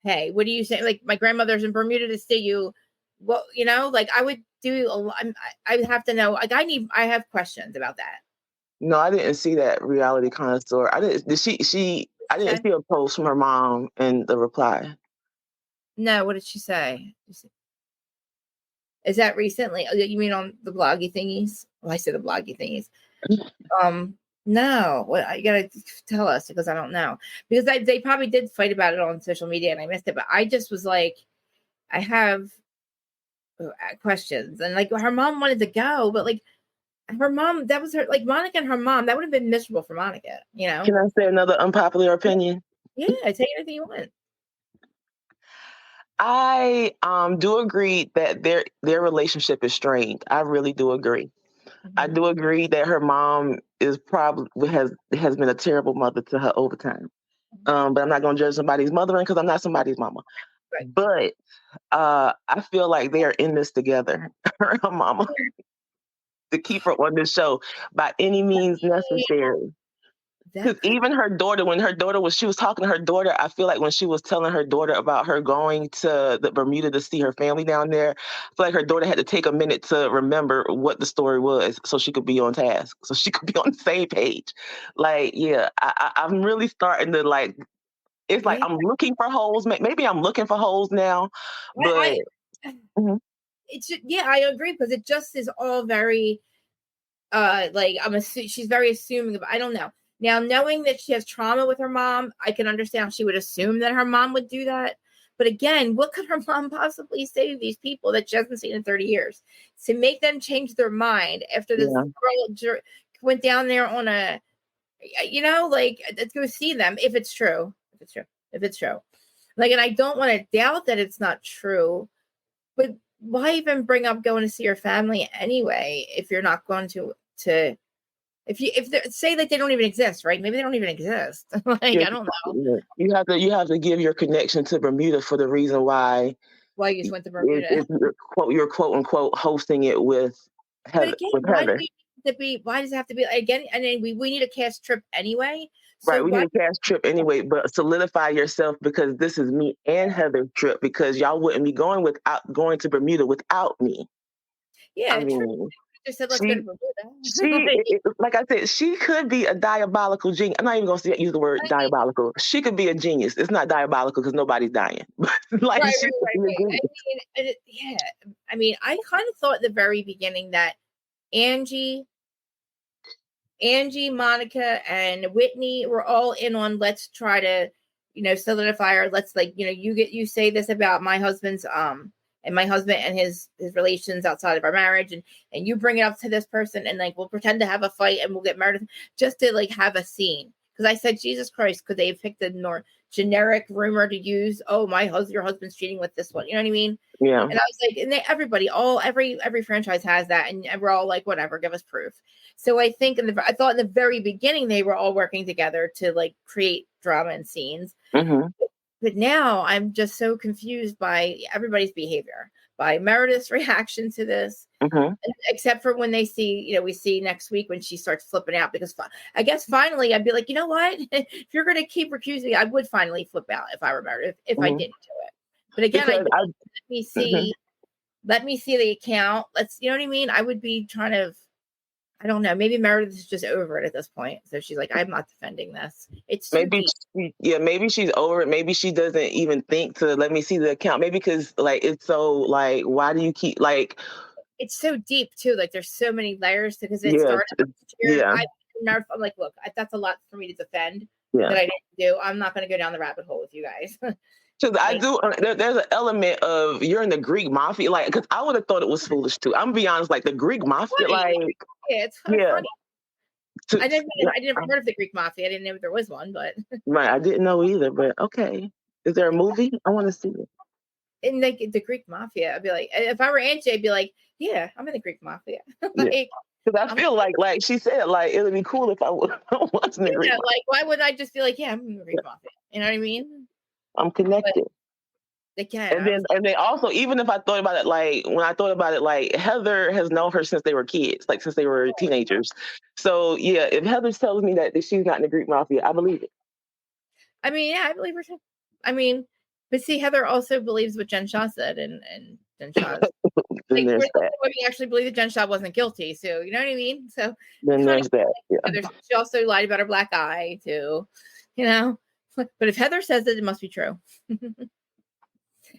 hey, what do you say?" Like, my grandmother's in Bermuda to see you. Well, like I would do a lot. I would have to know. Like, I have questions about that. no, I didn't see that reality connoisseur. I didn't. Did she? I didn't Okay. see a post from her mom and the reply. No, what did she say? Is that recently? Oh, you mean on the bloggy thingies? Well, I said the bloggy thingies. Um, no. What you gotta tell us because I don't know because they probably did fight about it on social media and I missed it, but I just was like, I have questions and like her mom wanted to go, but like her mom, that was her like Monica and her mom. That would have been miserable for Monica. Can I say another unpopular opinion? Yeah, take anything you want. I do agree that their relationship is strained. I really do agree. I Mm-hmm. do agree that her mom is probably has been a terrible mother to her over time. But I'm not gonna judge somebody's mothering because I'm not somebody's mama. Right. But I feel like they are in this together. Her and her mama to keep her on this show by any means necessary. That Because could even her daughter, when her daughter she was talking to her daughter, I feel like when she was telling her daughter about her going to the Bermuda to see her family down there, I feel like her daughter had to take a minute to remember what the story was so she could be on task, so she could be on the same page. Like, yeah, I'm really starting to like, it's like yeah. I'm looking for holes. Maybe I'm looking for holes now, but I mhm, it's yeah, I agree because it just is all very like she's very assuming of I don't know. Now knowing that she has trauma with her mom, I can understand she would assume that her mom would do that. But again, what could her mom possibly say to these people that she hasn't seen in 30 years to make them change their mind after this yeah, girl went down there on a, like, let's go see them if it's true. If it's true. If it's true. Like, and I don't want to doubt that it's not true, but why even bring up going to see your family anyway if you're not going to if they say that they don't even exist, right? Maybe they don't even exist. Like yeah, I don't know you have to give your connection to Bermuda for the reason why why you just went to Bermuda. you're quote unquote hosting it with But Heather. again, With why do Heather, we need to be? Why does it have to be again? And then we need a cast trip anyway. right? So We why? need a cash trip anyway, but solidify yourself because this is me and Heather's trip because y'all wouldn't be going to Bermuda without me. I Yeah, true. mean, Just said let's go to she Bermuda. she like I said, she could be a diabolical genius. I'm not even gonna use the word diabolical. She could be a genius. It's not diabolical because nobody's dying, but like Right, she right, could right, be a right. I genius. mean, yeah. I mean, I kind of thought at the very beginning that Angie Angie, Monica, and Whitney were all in on let's try to, solidify or let's like, you say this about my husband's and my husband and his relations outside of our marriage and you bring it up to this person and like we'll pretend to have a fight and we'll get married just to like have a scene. Because I said, Jesus Christ, could they have picked a more generic rumor to use? Oh, your husband's cheating with this one. You know what I mean? Yeah. And I was like, and everybody, every franchise has that, and we're all like, whatever, give us proof. So I think I thought in the very beginning they were all working together to like create drama and scenes. Hmm. But now I'm just so confused by everybody's behavior, by Meredith's reaction to this, Hmm. except for when they see, we see next week when she starts flipping out because I guess finally I'd be like, you know what? If you're going to keep recusing, I would finally flip out if I were Meredith, if I Hmm. didn't do it. But again, I Because don't. I. Let me Mhm. see. Let me see the account. You know what I mean? I would be trying to, I don't know. Maybe Meredith is just over it at this point. So she's like, I'm not defending this. It's too Maybe deep. maybe she's over it. Maybe she doesn't even think to let me see the account. Maybe because like it's so like why do you keep like It's so deep too. Like there's so many layers because it yeah started here. yeah I'm like, look, that's a lot for me to defend yeah. that I didn't do. I'm not going to go down the rabbit hole with you guys. Because I Like, do, there's an element of you're in the Greek mafia, like because I would have thought it was foolish too. I'm gonna be honest, like the Greek it's mafia, funny. like Yeah, it's kind of yeah, funny. to, I never heard of the Greek mafia. I didn't know there was one, but right. I didn't know either, but okay. Is there a movie? I want to see it. in like the Greek mafia. I'd be like, if I were Angie, I'd be like, yeah, I'm in the Greek mafia. Yeah. Like, Because I I'm feel like she said, like it would be cool if I wasn't a Greek. like, why would I just be like, yeah, I'm in the Greek mafia? You know what I mean? I'm But connected. again, And then also, even if I thought about it, like when I thought about it, like Heather has known her since they were kids, like since they were teenagers. So yeah, if Heather tells me that she's not in the Greek mafia, I believe it. I mean, yeah, I believe her too. I mean, but see, Heather also believes what Jen Shaw said, and Jen Shaw's Then like, there's that. we actually believe that Jen Shaw wasn't guilty. So you know what I mean? So Then kind of there's that. Yeah. she also lied about her black eye too, you know. But if Heather says it must be true.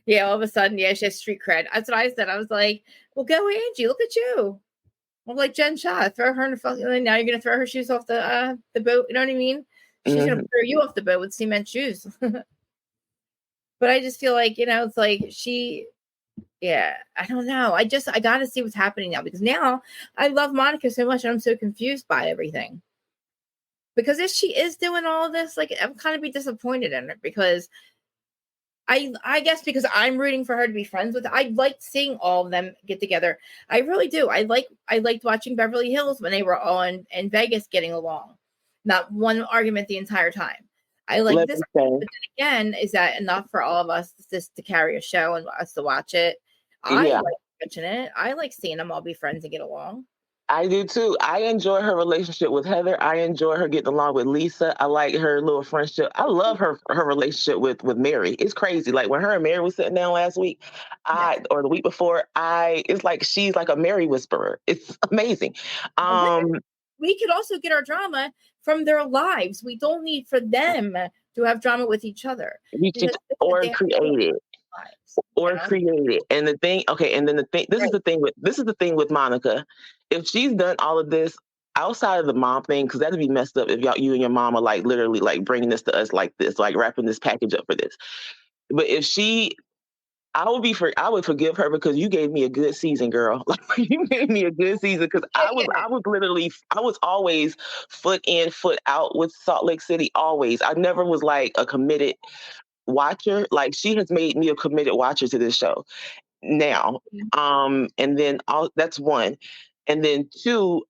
Yeah, all of a sudden, yeah, she has street cred. That's what I said. I was like, well, go Angie, look at you. Well, like Jen Shaw, throw her in the fucking. Now you're gonna throw her shoes off the boat. You know what I mean? She's gonna throw you off the boat with cement shoes. But I just feel like, it's like yeah, I don't know. I got to see what's happening now, because now I love Monica so much and I'm so confused by everything. Because if she is doing all of this, like, I'm kind of be disappointed in her, because I guess because I'm rooting for her to be friends with. I liked seeing all of them get together. I really do. I liked watching Beverly Hills when they were all in Vegas getting along. Not one argument the entire time. I like this. But then again, is that enough for all of us just to carry a show and us to watch it? I like watching it. I like seeing them all be friends and get along. I do too. I enjoy her relationship with Heather. I enjoy her getting along with Lisa. I like her little friendship. I love her relationship with Mary. It's crazy. Like when her and Mary was sitting down last week, or the week before, it's like she's like a Mary whisperer. It's amazing. We could also get our drama from their lives. We don't need for them to have drama with each other. Or create it. And the thing, okay, and then this is the thing with Monica. If she's done all of this outside of the mom thing, because that'd be messed up if you and your mom are like literally like bringing this to us like this, like wrapping this package up for this. But if I would forgive her, because you gave me a good season, girl. Like you gave me a good season, because I was always foot in, foot out with Salt Lake City. Always. I never was like a committed watcher. Like she has made me a committed watcher to this show now. And then that's one. And then two,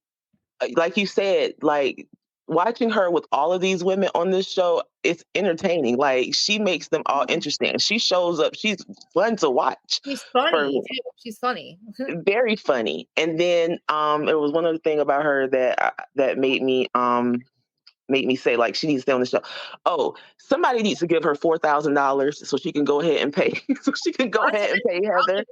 like you said, like watching her with all of these women on this show, it's entertaining. Like she makes them all interesting. She shows up. She's fun to watch. She's funny too. She's funny. Very funny. And then there was one other thing about her that made me say like she needs to stay on the show. Oh, somebody needs to give her $4,000 so she can go ahead and pay. Heather.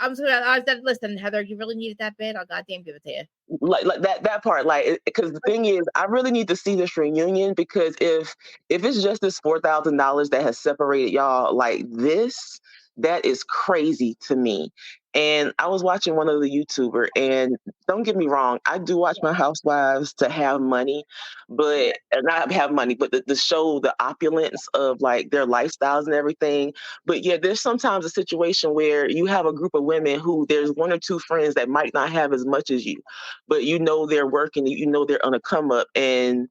I said, listen, Heather, you really needed that bad? I'll goddamn give it to you. Like that part, like, because the thing is, I really need to see this reunion, because if it's just this $4,000 that has separated y'all like this, that is crazy to me. And I was watching one of the YouTuber, and don't get me wrong, I do watch my housewives to have money, but not have money, but to show the opulence of like their lifestyles and everything. But yeah, there's sometimes a situation where you have a group of women who there's one or two friends that might not have as much as you, but they're working, they're on a come up. And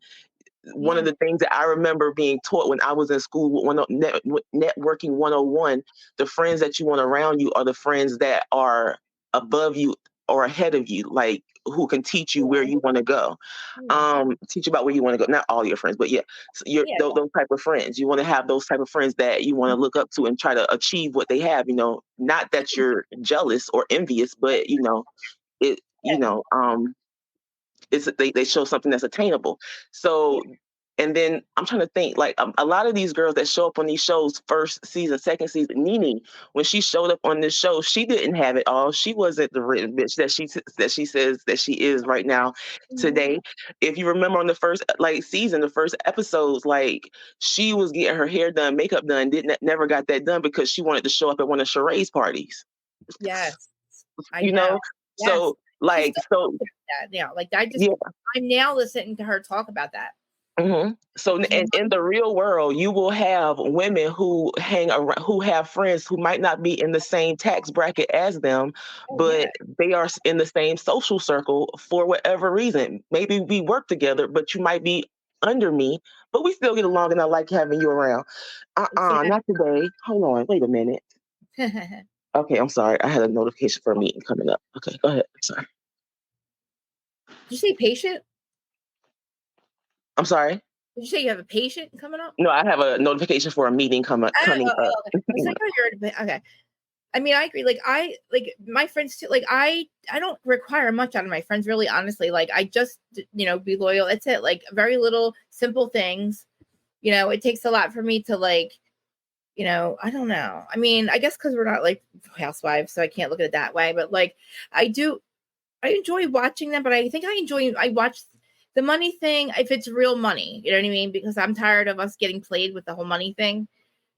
one of the things that I remember being taught when I was in school with networking 101, the friends that you want around you are the friends that are above you or ahead of you, like who can teach you where you want to go, teach you about where you want to go. Not all your friends, but those type of friends. You want to have those type of friends that you want to look up to and try to achieve what they have. Not that you're jealous or envious, but they show something that's attainable. So, and then I'm trying to think, like a lot of these girls that show up on these shows, first season, second season, Nene, when she showed up on this show, she didn't have it all. She wasn't the written bitch that she says that she is right now today. If you remember on the first season, the first episodes, like she was getting her hair done, makeup done, never got that done because she wanted to show up at one of Sheree's parties. Yes, I know. Yes. So I'm now listening to her talk about that. So in the real world, you will have women who hang around, who have friends who might not be in the same tax bracket as them, but they are in the same social circle for whatever reason. Maybe we work together, but you might be under me, but we still get along and I like having you around. Not today. Hold on, wait a minute. Did Okay, I'm sorry. I had a notification for a meeting coming up. Okay, go ahead. I'm sorry. you say patient? I'm sorry. Did you say you have a patient coming up? No, I have a notification for a meeting coming up. Okay. I was like, oh, okay. I mean, I agree. Like, I like my friends too. Like, I don't require much out of my friends, really. Honestly, like, I just be loyal. That's it. Like, very little simple things. It takes a lot for me to like. I don't know. I mean, I guess because we're not like housewives, so I can't look at it that way. But like, I do. I enjoy watching them, but I think I watch the money thing if it's real money. You know what I mean? Because I'm tired of us getting played with the whole money thing.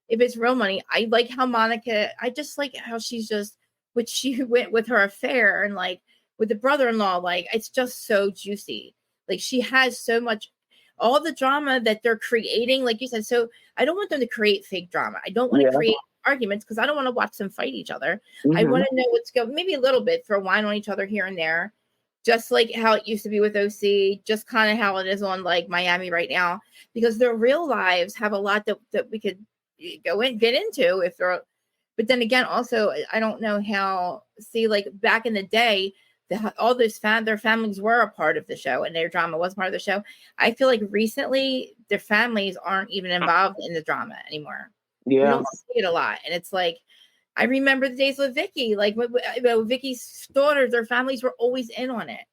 If it's real money, I like how I just like how she's just, which she went with her affair and like with the brother-in-law, like it's just so juicy. Like she has so much, all the drama that they're creating, like you said. So I don't want them to create fake drama. I don't want to Yeah. create arguments because I don't want to watch them fight each other. I Mm-hmm. want to know what's going, maybe a little bit, throw wine on each other here and there, just like how it used to be with OC, just kind of how it is on like Miami right now, because their real lives have a lot that we could get into if they're, but then again, also I don't know how, see, like back in the day, all those their families were a part of the show and their drama was part of the show. I feel like recently their families aren't even involved in the drama anymore. We Yeah. don't see it a lot, and it's like I remember the days with Vicky, like Vicky's daughters, their families were always in on it.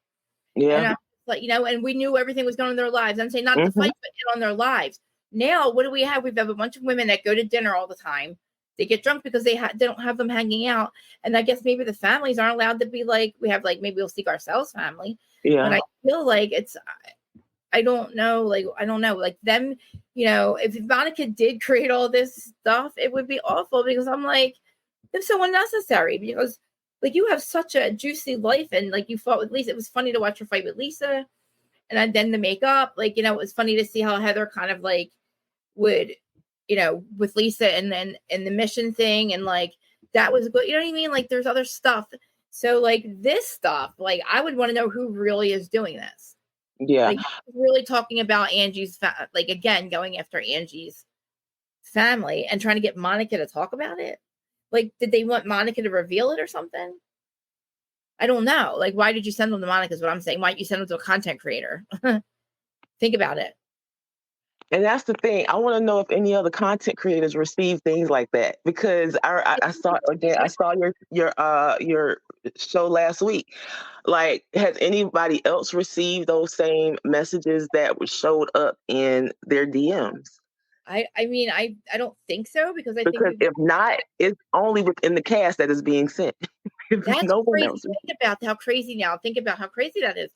Yeah. And I was like, and we knew everything was going on in their lives. I'm saying not the Mm-hmm. fight, but in on their lives. Now, what do we have? We have a bunch of women that go to dinner all the time. They get drunk because they don't have them hanging out. And I guess maybe the families aren't allowed to be like, we have like, maybe we'll seek ourselves family. Yeah. But I feel like I don't know. Like them, if Monica did create all this stuff, it would be awful because I'm like, it's so unnecessary because like you have such a juicy life and like you fought with Lisa. It was funny to watch her fight with Lisa. And then the makeup, like, it was funny to see how Heather kind of like would, with Lisa and then in the mission thing. And like, that was good. You know what I mean? Like there's other stuff. So like this stuff, like I would want to know who really is doing this. Yeah. Like really talking about Angie's, like again, going after Angie's family and trying to get Monica to talk about it. Like, did they want Monica to reveal it or something? I don't know. Like, why did you send them to Monica is what I'm saying. Why didn't you send them to a content creator? Think about it. And that's the thing. I want to know if any other content creators receive things like that because I saw again. I saw your show last week. Like, has anybody else received those same messages that showed up in their DMs? I mean, I don't think so because I Because think if not, it's only within the cast that is being sent. that's No one crazy. else. Think about how crazy now. Think about how crazy that is.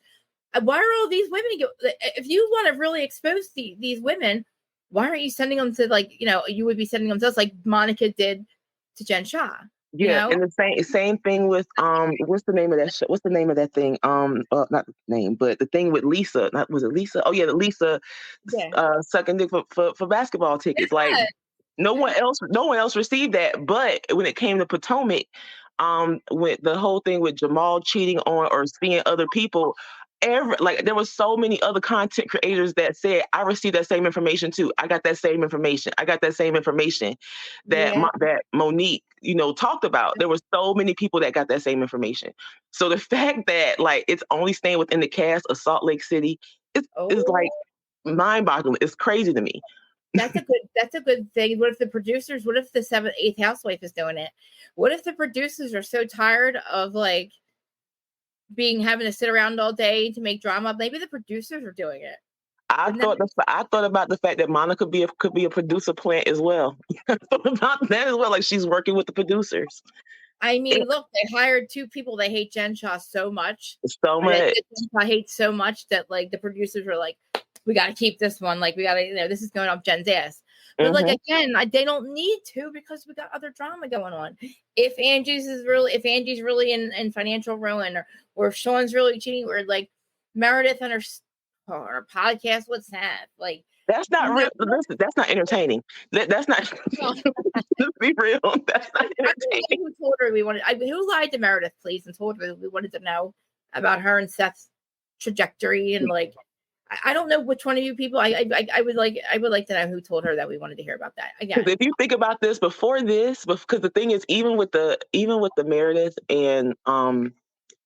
Why are all these women? If you want to really expose these women, why aren't you sending them to like you would be sending them to us like Monica did to Jen Shah? Yeah, and the same thing with what's the name of that show? What's the name of that thing? Not the name, but the thing with Lisa. Not was it Lisa? Oh yeah, the Lisa sucking dick for basketball tickets. Like no one else received that. But when it came to Potomac, with the whole thing with Jamal cheating on or seeing other people, there was so many other content creators that said, I received that same information too. I got that same information. I got that same information that that Monique, talked about. There were so many people that got that same information. So the fact that like it's only staying within the cast of Salt Lake City is like mind-boggling. It's crazy to me. That's a good thing. What if the 7th, 8th housewife is doing it? What if the producers are so tired of like having to sit around all day to make drama? Maybe the producers are doing it. I thought about the fact that Monica could be a producer plant as well. I thought about that as well. Like she's working with the producers. I mean, look, they hired 2 people. They hate Jen Shah so much. So much. Jen Shah hates so much that like the producers were like, we got to keep this one. Like we got to, this is going off Jen's ass. But like again, they don't need to because we got other drama going on. If Angie's really in financial ruin, or if Sean's really cheating, or like Meredith and her podcast, what's that? Like that's not real. Listen, that's not entertaining. That's not. Let's be real. That's not entertaining. Who told her who lied to Meredith, please, and told her we wanted to know about her and Seth's trajectory and like. I don't know which one of you people. I would like to know who told her that we wanted to hear about that again. Because if you think about this before this, because the thing is, even with the Meredith and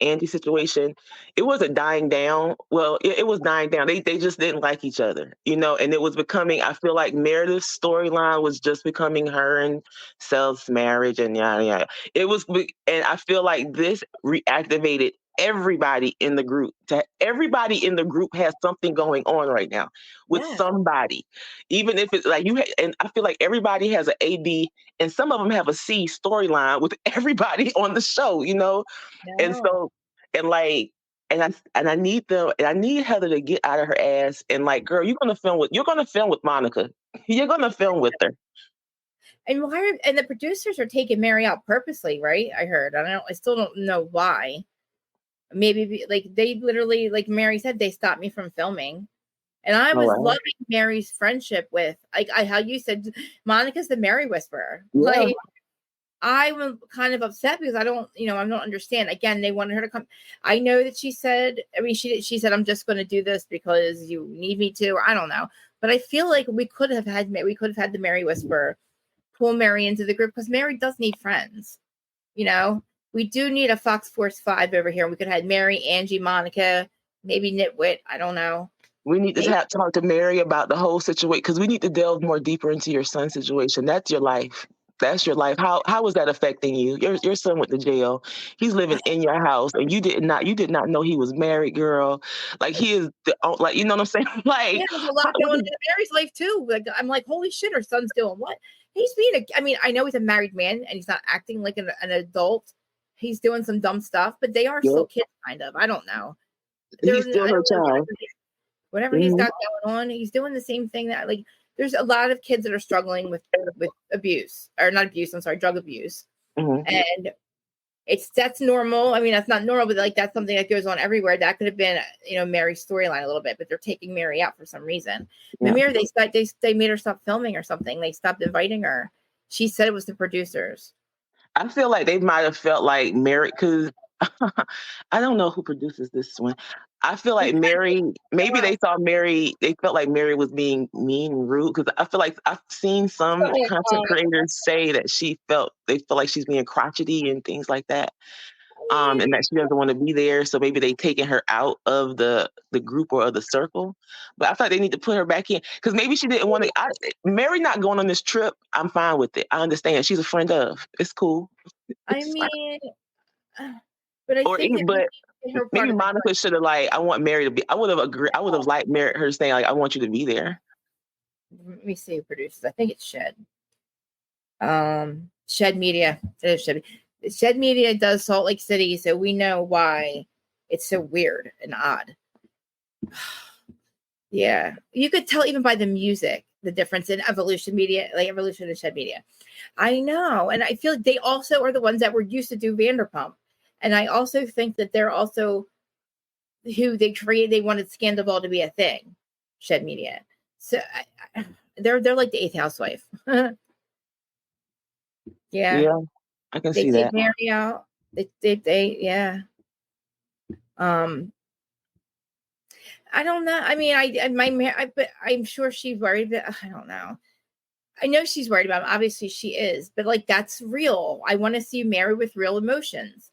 Andy situation, it wasn't dying down. Well, it was dying down. They just didn't like each other, and it was becoming, I feel like Meredith's storyline was just becoming her and Sel's marriage and yada yada. And I feel like this reactivated everybody in the group. Everybody in the group has something going on right now with somebody, even if it's like and I feel like everybody has an A, B, and some of them have a C storyline with everybody on the show, and so, and like, I need Heather to get out of her ass and like, girl, you're gonna film with Monica. You're gonna film with her. And the producers are taking Mary out purposely, right? I heard. I still don't know why. Maybe like they literally, like Mary said, they stopped me from filming. And I was loving Mary's friendship with, like how you said, Monica's the Mary whisperer. Yeah. Like, I was kind of upset because I don't understand. Again, they wanted her to come. I know that she said, she said, I'm just going to do this because you need me to, or I don't know. But I feel like we could have had the Mary whisperer pull Mary into the group because Mary does need friends. We do need a Fox Force 5 over here. We could have had Mary, Angie, Monica, maybe Nitwit. I don't know. We need to talk to Mary about the whole situation because we need to delve more deeper into your son's situation. That's your life. That's your life. How is that affecting you? Your son went to jail. He's living in your house, and you did not know he was married, girl. Like he is, like, you know what I'm saying? Like, yeah, there's a lot going on in Mary's life too. Like, I'm like, holy shit, her son's doing what? He's being I know he's a married man and he's not acting like an adult. He's doing some dumb stuff, but they are still kids, kind of. I don't know. He's still her child. Whatever he's got going on, he's doing the same thing that, like, there's a lot of kids that are struggling with abuse, or not abuse, I'm sorry, drug abuse. Mm-hmm. And that's normal. I mean, that's not normal, but like that's something that goes on everywhere. That could have been, Mary's storyline a little bit, but they're taking Mary out for some reason. Yeah. Mary, they made her stop filming or something. They stopped inviting her. She said it was the producers. I feel like they might have felt like Mary, because I don't know who produces this one. I feel like Mary, maybe they felt like Mary was being mean and rude, because I feel like I've seen some content creators say that they feel like she's being crotchety and things like that. And that she doesn't want to be there. So maybe they taking her out of the group or of the circle. But I feel like they need to put her back in, because maybe she didn't want to. Mary not going on this trip, I'm fine with it. I understand. She's a friend of. It's cool. But I think maybe Monica should have, like, I want Mary to be. I would have agreed. I would have liked her saying, like, I want you to be there. Let me see who produces. I think it's Shed. Shed Media. It is Shed. Shed Media does Salt Lake City, so we know why it's so weird and odd. Yeah, you could tell even by the music the difference in Evolution Media, like Evolution and Shed Media. I know, and I feel like they also are the ones that were used to do Vanderpump, and I also think that they're also who they created. They wanted Scandal to be a thing, Shed Media. So they're like the 8th housewife. Yeah. I can see that. They take Mary out. They yeah. I don't know. I mean, but I'm sure she's worried. But I don't know. I know she's worried about him. Obviously, she is. But like, that's real. I want to see Mary with real emotions.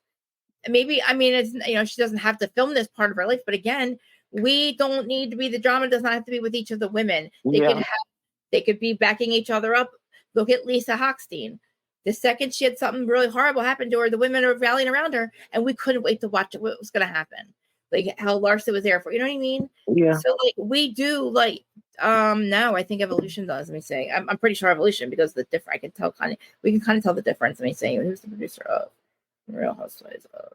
Maybe, I mean, it's she doesn't have to film this part of her life. But again, we don't need to be, the drama does not have to be with each of the women. They could be backing each other up. Look at Lisa Hochstein. The second she had something really horrible happen to her, the women are rallying around her, and we couldn't wait to watch what was going to happen. Like how Larsa was there for, you know what I mean? Yeah. So like we do, like, now I think Evolution does. Let me say, I'm pretty sure Evolution, because I can tell we can kind of tell the difference. Let me say, who's the producer of Real Housewives of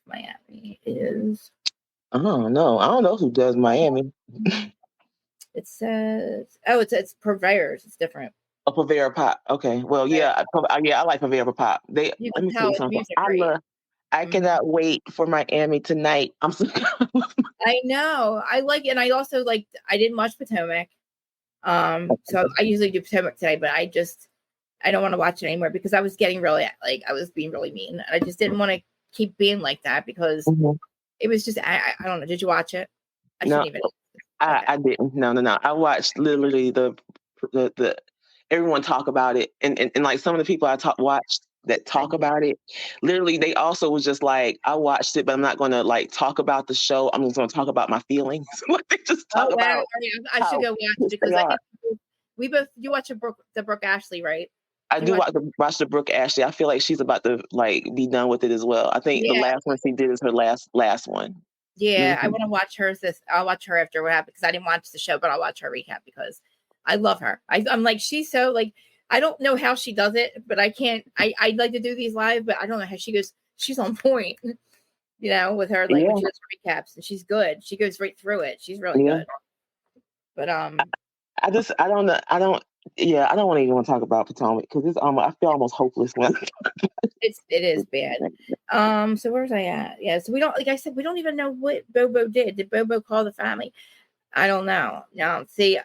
Miami is. Oh no, I don't know who does Miami. It says, it's Purveyors. It's different. A Purveyor Pop. Okay. Well, yeah, I like Purveyor Pop. Let me tell you something. I cannot wait for Miami tonight. I'm so I know. I like it, and I also like. I didn't watch Potomac. So I usually do Potomac today, but I don't want to watch it anymore because I was getting really, like, I was being really mean. I just didn't want to keep being like that because it was just I don't know. Did you watch it? I shouldn't even. Okay. I didn't. No, no, no. I watched literally the everyone talk about it, and like some of the people watched that talk about it. Literally, they also was just like, I watched it, but I'm not going to like talk about the show. I'm just going to talk about my feelings. Like they just Oh talk wow! about I should how go watch pissed because they I are. think we both. You watch the Brooke Ashley, right? I You do watch? watch the Brooke Ashley. I feel like she's about to like be done with it as well. I think the Yeah, last one she did is her last one. yeah. I Mhm. want to watch hers. I'll watch her after what happened because I didn't watch the show, but I'll watch her recap because I love her. I'm like she's so like I don't know how she does it, but I can't. I'd like to do these live, but I don't know how she goes. She's on point, with her like when Yeah, she does recaps, and she's good. She goes right through it. She's really yeah. good. But I don't know. Yeah, I don't want to even want to talk about Potomac because it's I feel almost hopeless when. it is bad. So where was I at? Yeah, so we don't like I said, we don't even know what Bobo did. Did Bobo call the family? I don't know. No, see,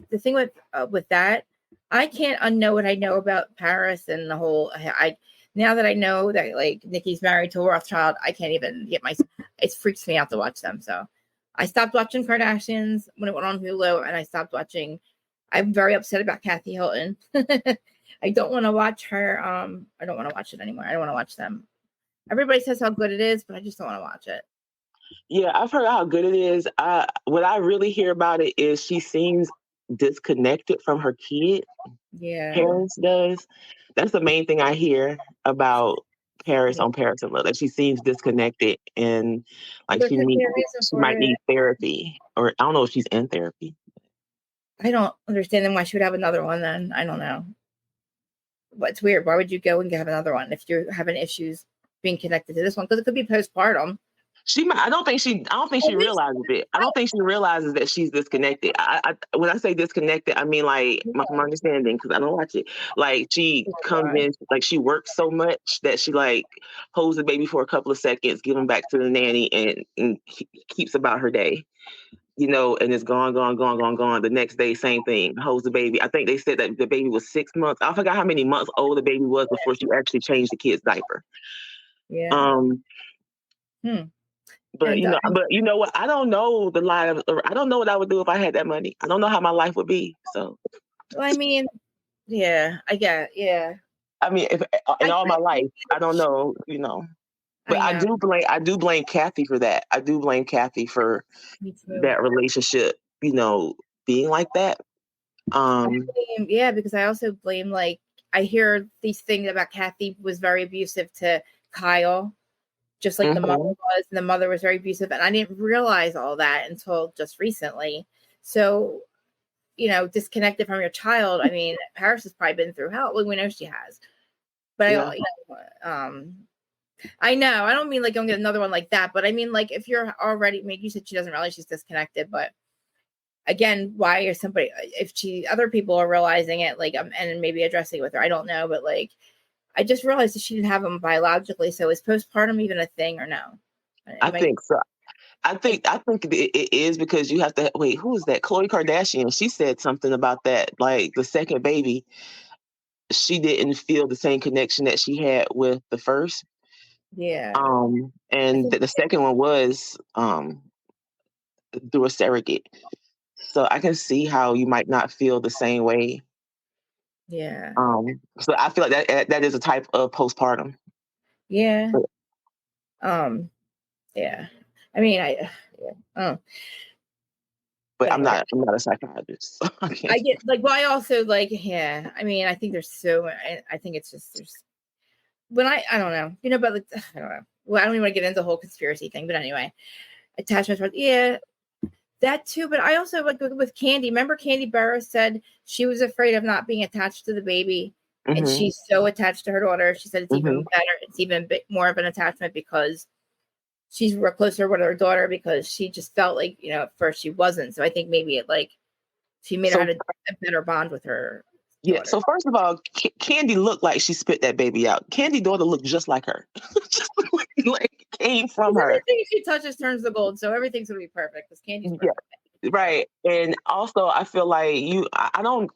the thing with that, I can't unknow what I know about Paris and the whole. I now that I know that like Nikki's married to a Rothschild, I can't even get my. It freaks me out to watch them. So I stopped watching Kardashians when it went on Hulu, and I stopped watching. I'm very upset about Kathy Hilton. I don't want to watch her. I don't want to watch it anymore. I don't want to watch them. Everybody says how good it is, but I just don't want to watch it. Yeah, I've heard how good it is. What I really hear about it is she seems disconnected from her kid. Yeah. Paris does. That's the main thing I hear about Paris Yeah. on Paris and Love. That she seems disconnected and Well, like there could be a reason she for might it. need therapy, or I don't know if she's in therapy. I don't understand then why she would have another one then. I don't know. But it's weird. Why would you go and have another one if you're having issues being connected to this one? Because it could be postpartum. She might. I don't think she At least realizes it. I don't think she realizes that she's disconnected. When I say disconnected, I mean like my understanding because I don't watch it. Like she comes in, like she works so much that she like holds the baby for a couple of seconds, give him back to the nanny, and keeps about her day. And it's gone, gone, gone, gone, gone. The next day, same thing. Holds the baby. I think they said that the baby was 6 months. I forgot how many months old the baby was before she actually changed the kid's diaper. Yeah. Um, Hmm. but And you know what? I don't know the line. I don't know what I would do if I had that money. I don't know how my life would be. So, well, I mean, yeah, I get, yeah. I mean, if in I all my think life, I don't she, know. But I know. I do blame Kathy for that. I do blame Kathy for Me too. that relationship. Being like that. Um, Yeah, because I also blame like I hear these things about Kathy was very abusive to Kyle, just like the mother mhm. was, and the mother was very abusive, and I didn't realize all that until just recently. So, disconnected from your child. I mean, Paris has probably been through hell. Well, we know she has, but Yeah, I know I don't mean like don't get another one like that, but I mean like if you're already, maybe you said she doesn't realize she's disconnected, but again, why is somebody if other people are realizing it like and maybe addressing it with her, I don't know, but like I just realized that she didn't have them biologically. So is postpartum even a thing or no? I Am I think so. I think it is because you have to wait. Who is that? Khloe Kardashian. She said something about that. Like the second baby, she didn't feel the same connection that she had with the first. Yeah. I And think the second one was through a surrogate. So I can see how you might not feel the same way. yeah. So I feel like that is a type of postpartum. Yeah. But, Um, yeah. I mean yeah. Oh. but Anyway. I'm not a psychiatrist. So I I can't. get like well I also like yeah. I mean I think there's so I think it's just there's when I don't know. But like I don't know. Well, I don't even want to get into the whole conspiracy thing, but anyway, attachment. Yeah, that too, but I also like with Candy. Remember, Candy Burris said she was afraid of not being attached to the baby, and Hmm. she's so attached to her daughter. She said it's even Hmm. better. It's even a bit more of an attachment because she's closer with her daughter because she just felt like at first she wasn't. So I think maybe it like she made her So had a better bond with her yeah. daughter. So first of all, Candy looked like she spit that baby out. Candy daughter looked just like her, just like came from her. Everything she touches turns to gold, so everything's gonna be perfect because Candy's Yeah. perfect. Right. And also I feel like I don't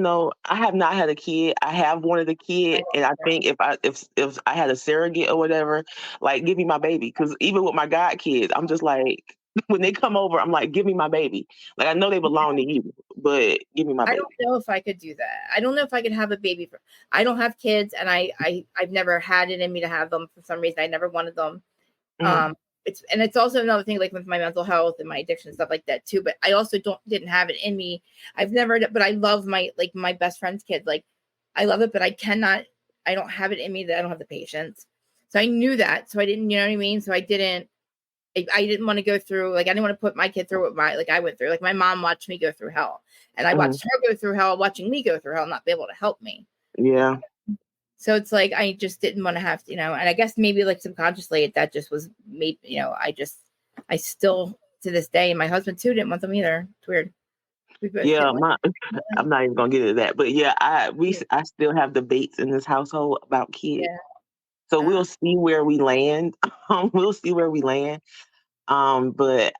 know. I have not had a kid. I have wanted a I kid. And I think if I had a surrogate or whatever, like give me my baby. Cause even with my god kids, I'm just like, when they come over, I'm like, give me my baby. Like, I know they belong to you, but give me my I baby. don't know if I could do that. I don't know if I could have a baby. I don't have kids, and I've never had it in me to have them for some reason. I never wanted them. Mhm. It's also another thing, like with my mental health and my addiction and stuff like that too. But I also didn't have it in me. I've never, but I love my best friend's kid. Like, I love it, but I cannot. I don't have it in me that I don't have the patience. So I knew that. So I didn't. You know what I mean? So I didn't. I didn't want to go through, like, I didn't want to put my kid through what I went through. Like, my mom watched me go through hell, and I Mhm. watched her go through hell, watching me go through hell, and not be able to help me. Yeah. So it's like, I just didn't want to have to, and I guess maybe like subconsciously that just was made, I still to this day, and my husband too didn't want them either. It's weird. We both Yeah, didn't want I'm not even gonna get into that. But yeah, them. I still have debates in this household about kids. Yeah. So we'll see where we land. We'll see where we land. But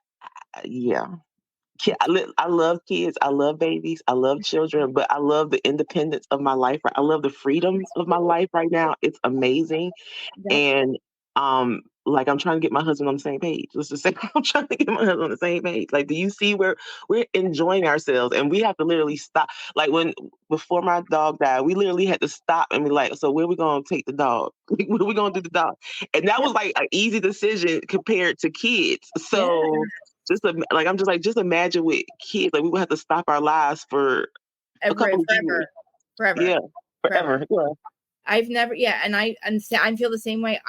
yeah. I love kids. I love babies. I love children, but I love the independence of my life. I love the freedom of my life right now. It's amazing. That's And like, I'm trying to get my husband on the same page. Let's just say I'm trying to get my husband on the same page. Like, do you see where we're enjoying ourselves, and we have to literally stop? Like, when before my dog died, we literally had to stop and be like, so where we gonna take the dog? Like, what are we gonna do the dog? And that yeah, was like an easy decision compared to kids. yeah, So like, I'm just like, just imagine with kids, like, we would have to stop our lives for a couple of forever, years. forever, Yeah, forever. forever. Yeah. I've never, yeah, and I feel the same way.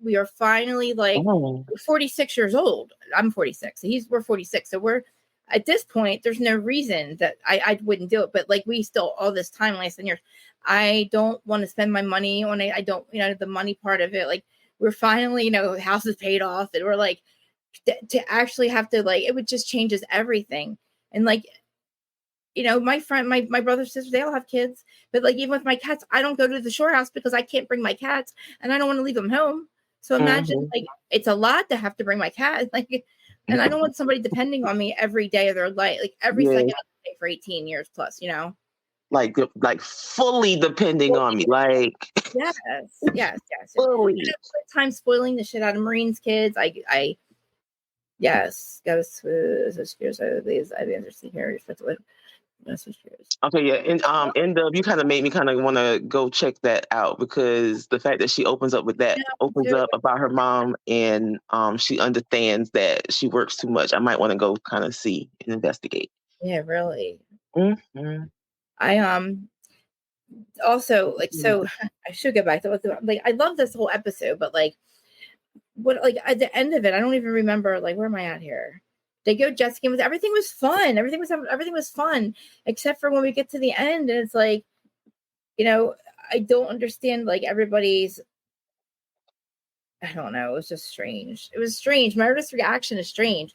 We are finally like Oh. 46 years old. I'm 46. We're 46. So we're at this point, there's no reason that I wouldn't do it. But like, we still, all this time, last 10 years, I don't want to spend my money on it. I don't, the money part of it. Like, we're finally, the house is paid off, and we're like, to actually have to, like, it would just changes everything. And like, my friend, my brother, sister, they all have kids. But like, even with my cats, I don't go to the shore house because I can't bring my cats, and I don't want to leave them home. So imagine, Mhm. like, it's a lot to have to bring my cat. Like, and I don't want somebody depending on me every day of their life, like every Yeah. second of the day for 18 years plus. Like fully depending on me, like Yes, yes, yes. And fully. time spoiling the shit out of Marines kids. Yes, gotta switch gears. I'd be interested here. Switch gears. Okay, yeah, and end up, you kind of made me kind of want to go check that out, because the fact that she opens up with that Yeah, me opens too. up about her mom, and she understands that she works too much. I might want to go kind of see and investigate. Yeah, really. Mhm. I also, like, so I should get back to like, I love this whole episode, but like, what, like, at the end of it, I don't even remember, like, where am I at here? They go jet skiing. Everything was fun. Everything was fun, except for when we get to the end, and it's like, I don't understand, like, everybody's. I don't know. It was just strange. It was strange. Meredith's reaction is strange.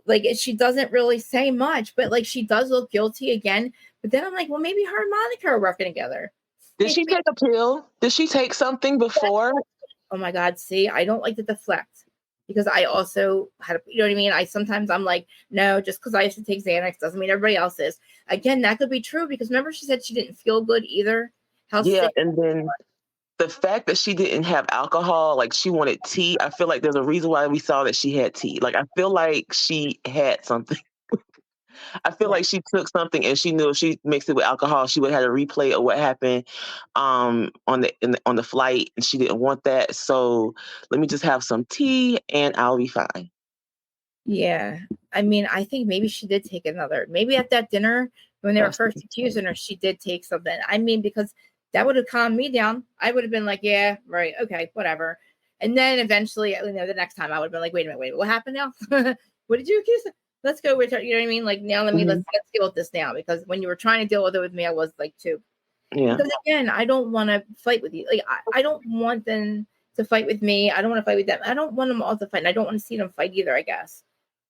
Like, she doesn't really say much, but like, she does look guilty again. But then I'm like, well, maybe her and Monica are working together. Did Maybe, she take a pill? Did she take something before? oh my God, see, I don't like to deflect, because I also had, you know what I mean? I'm like, no, just because I used to take Xanax doesn't mean everybody else is. Again, that could be true, because remember, she said she didn't feel good either. How Yeah, sick. and then the fact that she didn't have alcohol, like, she wanted tea. I feel like there's a reason why we saw that she had tea. Like, I feel like she had something. I feel Yeah. like she took something, and she knew if she mixed it with alcohol, she would have had a replay of what happened on the flight, and she didn't want that. So let me just have some tea, and I'll be fine. Yeah. I mean, I think maybe she did take another. Maybe at that dinner when they were That's first accusing her, she did take something. I mean, because that would have calmed me down. I would have been like, yeah, right, okay, whatever. And then eventually, the next time I would have been like, wait a minute, what happened now? What did you accuse? Let's go with her. You know what I mean? Like, now Mhm. let's deal with this now, because when you were trying to deal with it with me, I was like too. Yeah. Because again, I don't want to fight with you. Like, I don't want them to fight with me. I don't want to fight with them. I don't want them all to fight. And I don't want to see them fight either, I guess.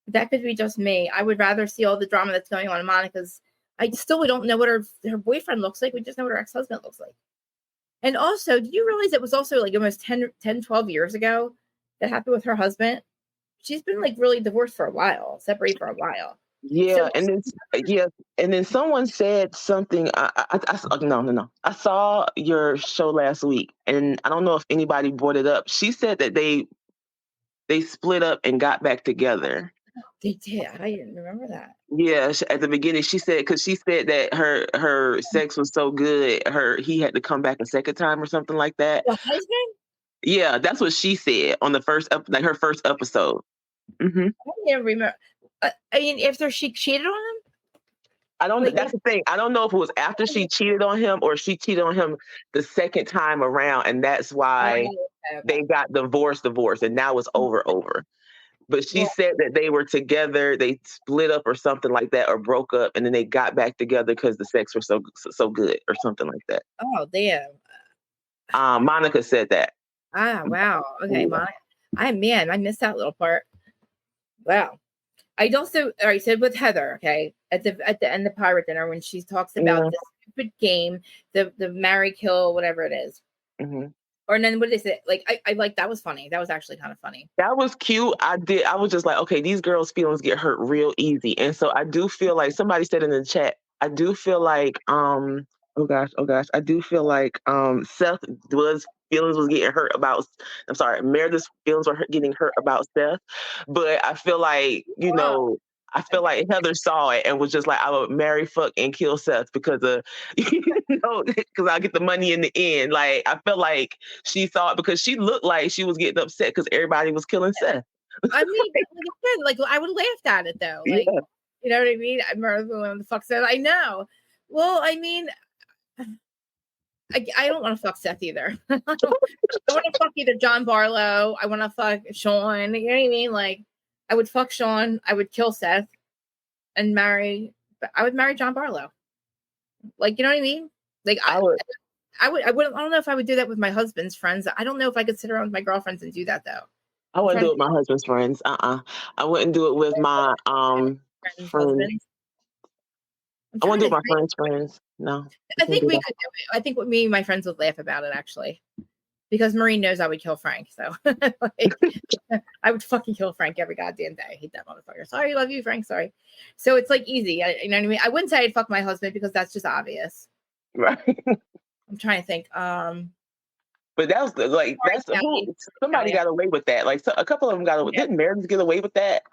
That could be just me. I would rather see all the drama that's going on in Monica's. We don't know what her boyfriend looks like. We just know what her ex-husband looks like. And also, do you realize it was also like almost 12 years ago that happened with her husband? She's been like really divorced for a while, separated for a while. So Yeah, and then yeah, and then someone said something. No. I saw your show last week, and I don't know if anybody brought it up. She said that they split up and got back together. They did. I didn't remember that. Yeah, at the beginning she said, because she said that her sex was so good, he had to come back a second time or something like that. The husband? Yeah, that's what she said on the like her first episode. Hmm. I didn't remember. I mean, after she cheated on him, I don't. like, That's the thing. I don't know if it was after she cheated on him or she cheated on him the second time around, and that's why okay. they got divorced, and now it's over. But she Well, said that they were together, they split up or something like that, or broke up, and then they got back together because the sex was so good or something like that. oh damn. Monica said that. Ah, wow. Okay, I missed that little part. Wow. I also, all right, so with Heather, okay, at the end of Pirate Dinner, when she talks about this stupid game, the marry, kill, whatever it is. Mm-hmm. Or then what did they say? Like, I like, that was funny. That was actually kind of funny. That was cute. I was just like, okay, these girls' feelings get hurt real easy. And so I do feel like somebody said in the chat, I do feel like, oh gosh, I do feel like Seth feelings was getting hurt about, I'm sorry, Meredith's feelings were getting hurt about Seth. But I feel like, Wow. I feel like Heather saw it and was just like, I would marry, fuck, and kill Seth because of, because I'll get the money in the end. Like, I feel like she saw it because she looked like she was getting upset because everybody was killing Seth. I mean, like I would laugh at it though. Like, Yeah. you know what I mean? I remember when the fuck said, I know. Well, I mean, I don't want to fuck Seth either. I want to fuck either John Barlow. I want to fuck Sean. You know what I mean? Like, I would fuck Sean. I would kill Seth and I would marry John Barlow. Like, you know what I mean? Like, I wouldn't. I don't know if I would do that with my husband's friends. I don't know if I could sit around with my girlfriends and do that though. I wouldn't do it with my husband's friends. I wouldn't do it with my friends' husbands. I wouldn't do it with my friends. No. I think we could do it. I think me and my friends would laugh about it actually. Because Marie knows I would kill Frank. So like, I would fucking kill Frank every goddamn day. I hate that motherfucker. Sorry, love you, Frank. Sorry. So it's like easy. You know what I mean? I wouldn't say I'd fuck my husband because that's just obvious. Right. I'm trying to think. But that was like, somebody got away with that. Like, so a couple of them got away. Yeah. Didn't Meredith get away with that?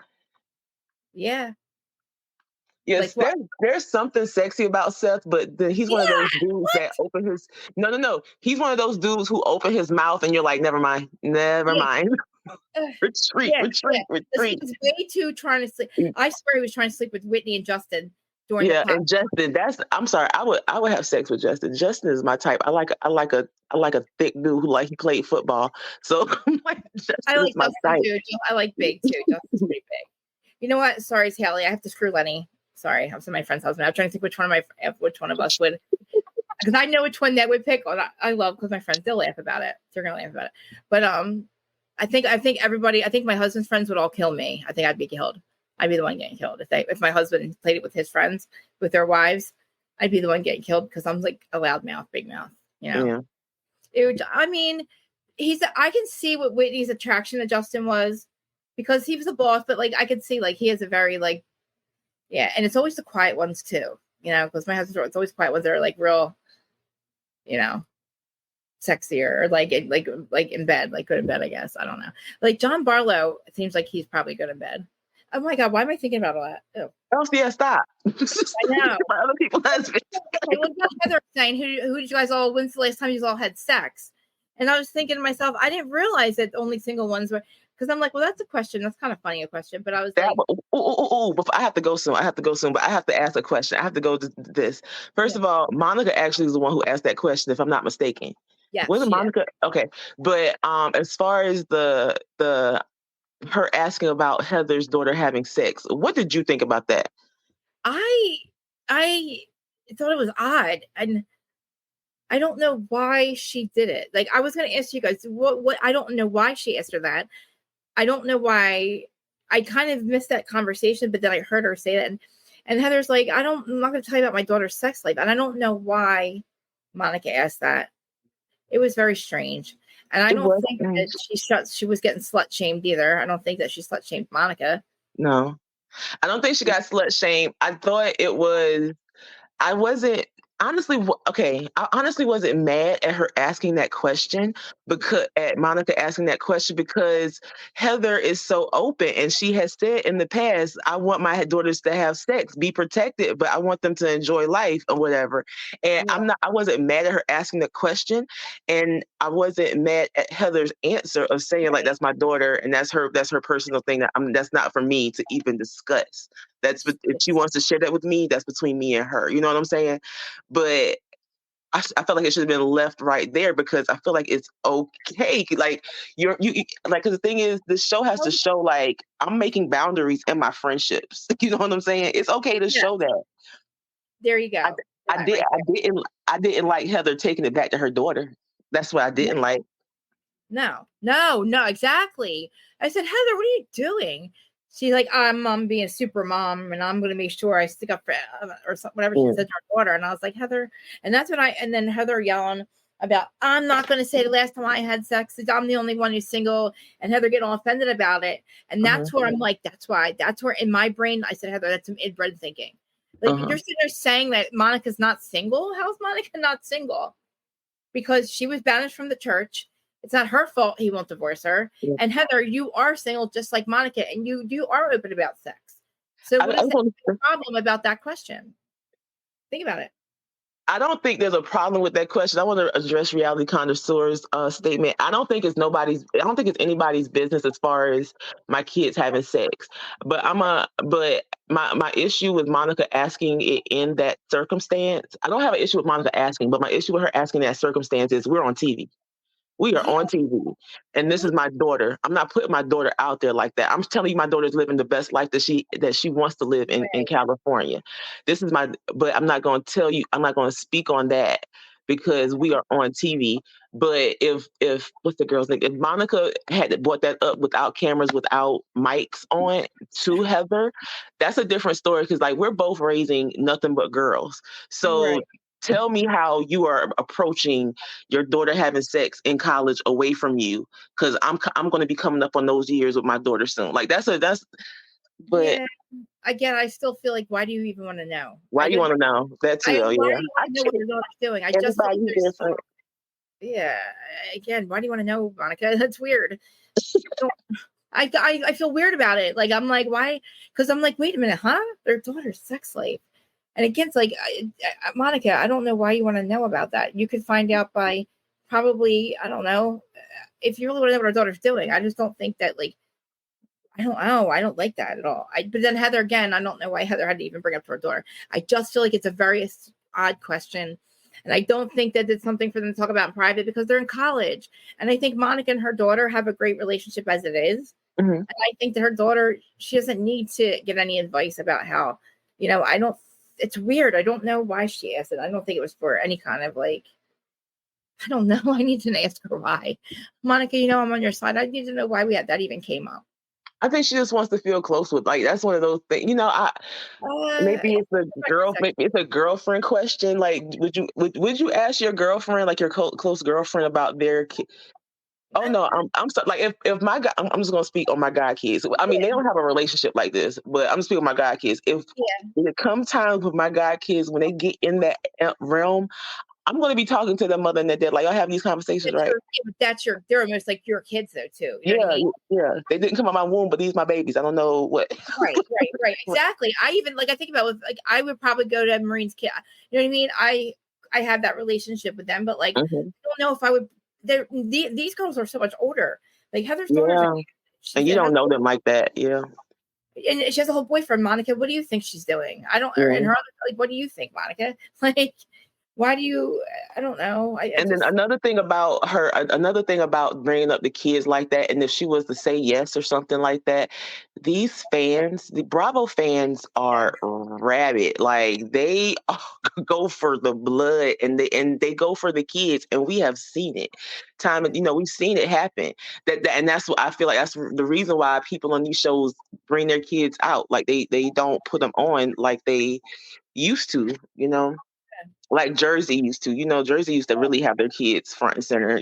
Yeah. Yes, like, there's something sexy about Seth, but he's one of those dudes that open his no. He's one of those dudes who open his mouth and you're like, never mind. Retreat. He was way too trying to sleep. I swear he was trying to sleep with Whitney and Justin during the and Justin. I'm sorry. I would have sex with Justin. Justin is my type. I like a thick dude who he played football. So Justin is my type. Too. I like big too. Justin's pretty big. You know what? Sorry, Haley. I have to screw Lenny. Sorry, I'm my friend's husband. I'm trying to think which one of us would, because I know which one that would pick. I love because my friends, they'll laugh about it. They're gonna laugh about it. But I think everybody. I think my husband's friends would all kill me. I think I'd be killed. I'd be the one getting killed if my husband played it with his friends, with their wives. I'd be the one getting killed because I'm like a loud mouth, big mouth. You know. Yeah. I mean, I can see what Whitney's attraction to Justin was because he was a boss, but like I could see like he has a very like. Yeah, and it's always the quiet ones too, you know, because my husband, it's always quiet ones that are like real, you know, sexier or like in bed, like good in bed, I guess. I don't know. Like John Barlow, it seems like he's probably good in bed. Oh my God, why am I thinking about all that? Ew. Oh, yeah, stop. I know. Other people's husbands. Okay, look at Heather saying, who did you guys all, when's the last time you all had sex? And I was thinking to myself, I didn't realize that only single ones were. Because I'm like, well, that's a question. That's kind of funny, a question. But I was like, before I have to go soon. But I have to ask a question. I have to go to this. First of all, Monica actually is the one who asked that question, if I'm not mistaken. Yeah. Was it Monica? Okay. But as far as the her asking about Heather's daughter having sex, what did you think about that? I thought it was odd. And I don't know why she did it. Like, I was going to ask you guys, what I don't know why she asked her that. I don't know why. I kind of missed that conversation, but then I heard her say that. And Heather's like, I'm not going to tell you about my daughter's sex life. And I don't know why Monica asked that. It was very strange. And I don't think that she was getting slut shamed either. I don't think that she slut shamed Monica. No, I don't think she got slut shamed. I thought it was, I honestly, okay, I honestly wasn't mad at her asking that question, because at Monica asking that question, because Heather is so open and she has said in the past, I want my daughters to have sex, be protected, but I want them to enjoy life or whatever. And Yeah. I wasn't mad at her asking the question, and I wasn't mad at Heather's answer of saying like, Right. that's my daughter and that's her personal thing, that's not for me to even discuss. If she wants to share that with me, that's between me and her. You know what I'm saying? But I felt like it should have been left right there, because I feel like it's okay. Like like, because the thing is, the show has to show like I'm making boundaries in my friendships. You know what I'm saying? It's okay to Yeah. show that. There you I, go. I That did. right I didn't like Heather taking it back to her daughter. That's what I there. didn't like. No, exactly. I said, Heather, what are you doing? She's like, I'm being a super mom, and I'm going to make sure I stick up for or whatever she Mm, said to her daughter. And I was like, Heather, and that's when and then Heather yelling about, I'm not going to say the last time I had sex, I'm the only one who's single, and Heather getting all offended about it. And that's where I'm like, that's where in my brain I said, Heather, that's some inbred thinking. Like, you're sitting there saying that Monica's not single. How's Monica not single? Because she was banished from the church. It's not her fault he won't divorce her. yeah. And Heather, you are single just like Monica, and you are open about sex. So what I is the problem about that question? Think about it. I don't think there's a problem with that question. I want to address Reality Connoisseur's statement. I don't think it's anybody's business as far as my kids having sex. But my issue with Monica asking it in that circumstance, I don't have an issue with Monica asking, but my issue with her asking that circumstance is we're on TV. We are Yeah. on TV, and this is my daughter. I'm not putting my daughter out there like that. I'm telling you, my daughter's living the best life that she wants to live in California. But I'm not going to tell you. I'm not going to speak on that because we are on TV. But if what's the girl's name? If Monica had brought that up without cameras, without mics on to Heather, that's a different story. Because like, we're both raising nothing but girls, so. Right. Tell me how you are approaching your daughter having sex in college away from you, because I'm going to be coming up on those years with my daughter soon. Like that's. But Yeah. Again, I still feel like, why do you even want to know? why you want to know that too? Why Though, do yeah, you want to know what your daughter's doing? I just feel like everybody's there's different. yeah. Again, why do you want to know, Monica? That's weird. I feel weird about it. Like, I'm like, why? Because I'm like, wait a minute, huh? Their daughter's sex slave. And again, it's like, Monica, I don't know why you want to know about that. You could find out by probably, I don't know, if you really want to know what our daughter's doing. I just don't think that, like, I don't know. I don't like that at all. But then Heather, again, I don't know why Heather had to even bring up to her daughter. I just feel like it's a very odd question. And I don't think that it's something for them to talk about in private because they're in college. And I think Monica and her daughter have a great relationship as it is. Mm-hmm. And I think that her daughter, she doesn't need to get any advice about how, I don't, it's weird. I don't know why she asked it. I don't think it was for any kind of like, I don't know. I need to ask her why. Monica, I'm on your side. I need to know why that even came up. I think she just wants to feel close with, like, that's one of those things. Maybe it's maybe it's a girlfriend question. Like, would you ask your girlfriend, like your close girlfriend, about their kid? Oh no, I'm sorry. Like if my God, I'm just gonna speak on my god kids. I mean, they don't have a relationship like this, but I'm speaking on my god kids. If it comes times with my god kids when they get in that realm, I'm gonna be talking to their mother and their dad. Like, I have these conversations, right? They're almost like your kids though too. You know Yeah, what I mean? yeah. They didn't come out my womb, but these my babies. I don't know what. Right. Exactly. I even I think about with I would probably go to Marine's kid. You know what I mean? I have that relationship with them, but I don't know if I would. These girls are so much older. Like Heather's daughter's. Yeah, and you don't know them like that. Yeah. And she has a whole boyfriend, Monica. What do you think she's doing? I don't. And her other, what do you think, Monica? Like, why do you? I don't know. Then another thing about bringing up the kids like that, and if she was to say yes or something like that, these fans, the Bravo fans, are rabid. Like, they go for the blood, and they go for the kids, and we have seen it we've seen it happen. And that's what I feel like. That's the reason why people on these shows bring their kids out. Like, they don't put them on like they used to. Like Jersey used to. Jersey used to really have their kids front and center,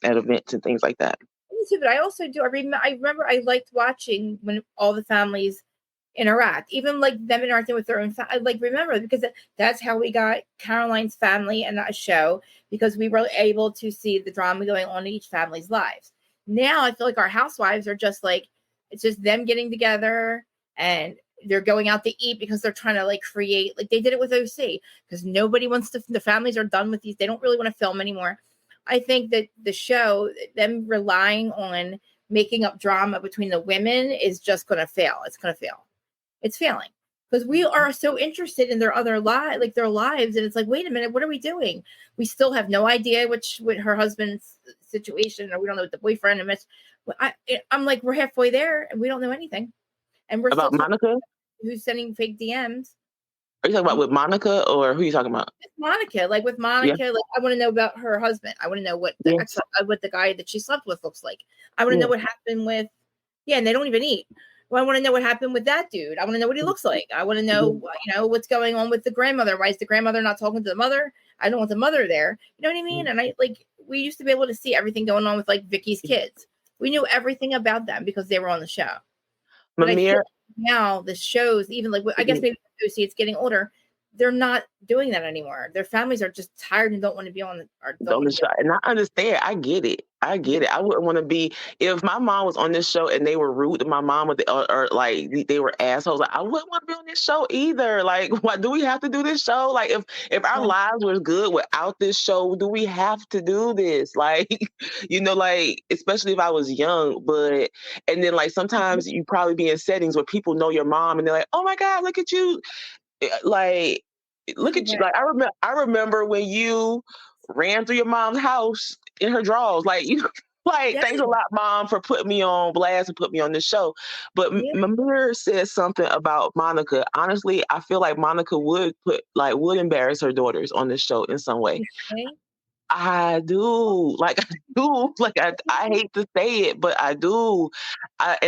at events and things like that. Me too, but I also do. I remember I liked watching when all the families interact, even like them interacting with their own like, remember, because that's how we got Caroline's family and that show, because we were able to see the drama going on in each family's lives. Now I feel like our housewives are just like, it's just them getting together and they're going out to eat because they're trying to like create, like they did it with OC, because nobody wants to, the families are done with these, they don't really want to film anymore. I think that the show, them relying on making up drama between the women, is just going to fail. It's going to fail. It's failing, because we are so interested in their other lives, like their lives, and it's like, wait a minute, what are we doing? We still have no idea what her husband's situation, or we don't know what the boyfriend and I'm like, we're halfway there and we don't know anything, and we're About still Monica. who's sending fake DMs. Are you talking about with Monica, or who are you talking about? It's Monica, like with Monica, Yeah. like I want to know about her husband. I want to know what Yes. what the guy that she slept with looks like. I want to know what happened with, and they don't even eat. Well, I want to know what happened with that dude. I want to know what he looks like. I want to know, what's going on with the grandmother. Why is the grandmother not talking to the mother? I don't want the mother there. You know what I mean? And we used to be able to see everything going on with like Vicky's kids. We knew everything about them because they were on the show. But I feel like now the shows, even like, I guess maybe it's getting older, they're not doing that anymore. Their families are just tired and don't want to be on the show. And I understand. I get it. I wouldn't want to be, if my mom was on this show and they were rude to my mom, or like they were assholes, like, I wouldn't want to be on this show either. Like, why do we have to do this show? Like, if our lives were good without this show, do we have to do this? Like, like, especially if I was young. But and then like sometimes you probably be in settings where people know your mom and they're like, oh my God, look at you. Like, look at you. Like, I remember when you ran through your mom's house in her drawers. Like, thanks a lot, Mom, for putting me on blast and put me on this show. But Mamir said something about Monica. Honestly, I feel like Monica would embarrass her daughters on this show in some way. Okay. I do. Like, I do. Like, I hate to say it, but I do. I'm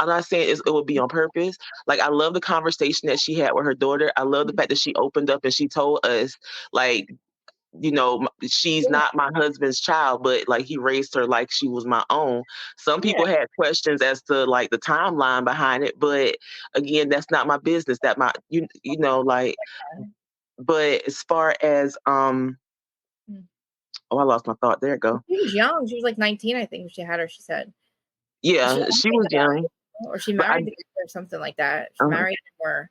not saying it would be on purpose. Like, I love the conversation that she had with her daughter. I love the fact that she opened up and she told us, like, she's not my husband's child, but like he raised her like she was my own. Some people had questions as to like the timeline behind it, but again, that's not my business. But as far as I lost my thought. There it go. She was young. She was like 19, I think. She had her. She said. Yeah, she was young. Or she married or something like that. She married or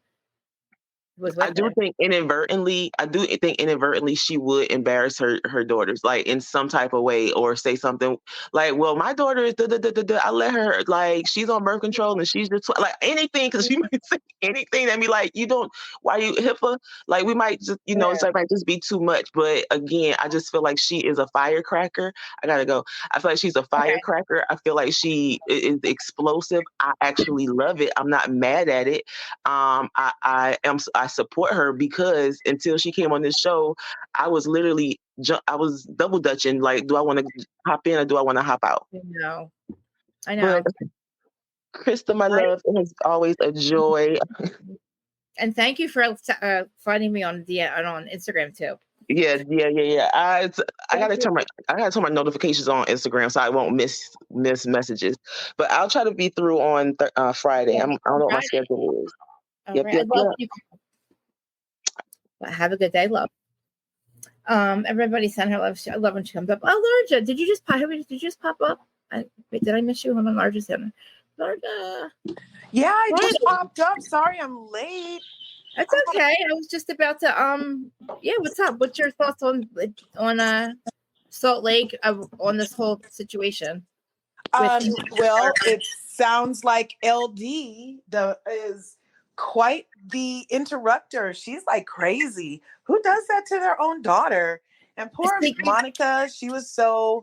was with I do think inadvertently she would embarrass her daughters, like in some type of way, or say something like, well, my daughter is I let her, like, she's on birth control and she's just like anything, because she might say anything that be like, why you HIPAA? Like, we might just, so it might just be too much. But again, I just feel like she is a firecracker. I gotta go. I feel like she's a firecracker. I feel like she is explosive. I actually love it. I'm not mad at it. I support her, because until she came on this show, I was literally I was double dutching. Like, do I want to hop in or do I want to hop out? I know. But Krista, my love, it is always a joy. And thank you for finding me on Instagram too. Yeah. I gotta turn my notifications on Instagram so I won't miss messages. But I'll try to be through on Friday. I don't know what my schedule is. Yep. Have a good day, love. Everybody send her love. I love when she comes up. Oh, Larja, did you just pop up? Wait, did I miss you? Hold on, Larja's in. Larja. Yeah, I just popped up. Sorry, I'm late. That's okay. I was just about to what's up? What's your thoughts on Salt Lake on this whole situation? Well, it sounds like LD is quite the interrupter. She's like crazy. Who does that to their own daughter? And poor Monica, she was I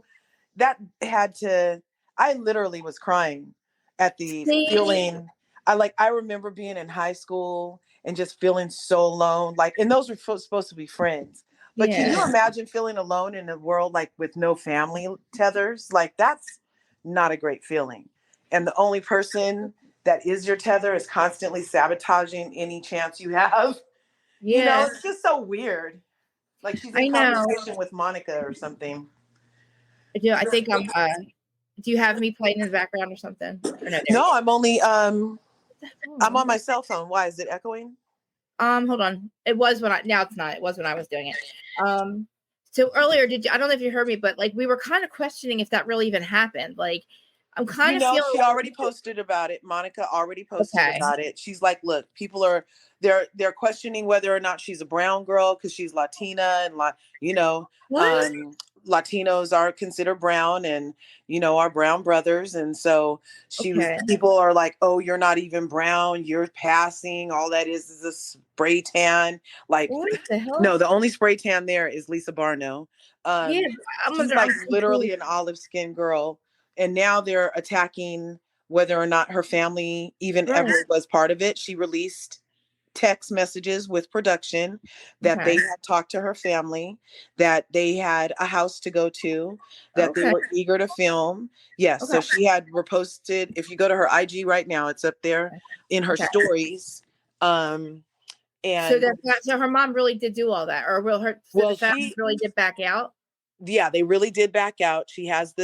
literally was crying at the feeling. I remember being in high school and just feeling so alone. Like, and those were supposed to be friends. But can you imagine feeling alone in a world like with no family tethers? Like, that's not a great feeling. And the only person that is your tether is constantly sabotaging any chance you have. Yeah. It's just so weird. Like, she's in conversation with Monica or something. I think do you have me playing in the background or something? Or no, I'm only I'm on my cell phone. Why is it echoing? Hold on. It was now it's not. It was when I was doing it. So earlier, I don't know if you heard me, but like we were kind of questioning if that really even happened. Like, I'm kind of feeling she already posted about it. Monica already posted okay. about it. She's like, look, people are they're questioning whether or not she's a brown girl because she's Latina and Latinos are considered brown and our brown brothers. And so people are like, oh, you're not even brown, you're passing. All that is a spray tan. Like, what the hell? No, the only spray tan there is Lisa Barno. She's like literally an olive skinned girl. And now they're attacking whether or not her family even ever was part of it. She released text messages with production that they had talked to her family, that they had a house to go to, that they were eager to film. Yes. So she had reposted, if you go to her IG right now, it's up there in her stories. And so her mom really did do all that, or the family really did back out? Yeah, they really did back out. She has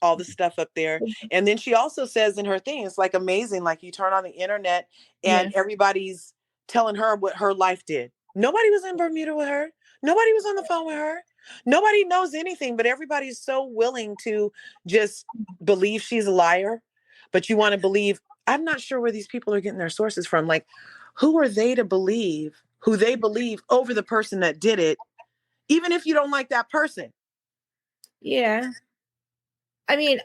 all the stuff up there. And then she also says in her thing, it's like amazing. Like you turn on the internet and everybody's telling her what her life did. Nobody was in Bermuda with her. Nobody was on the phone with her. Nobody knows anything, but everybody's so willing to just believe she's a liar. But you want to believe, I'm not sure where these people are getting their sources from. Like, who are they to believe who they believe over the person that did it, even if you don't like that person? Yeah. I mean,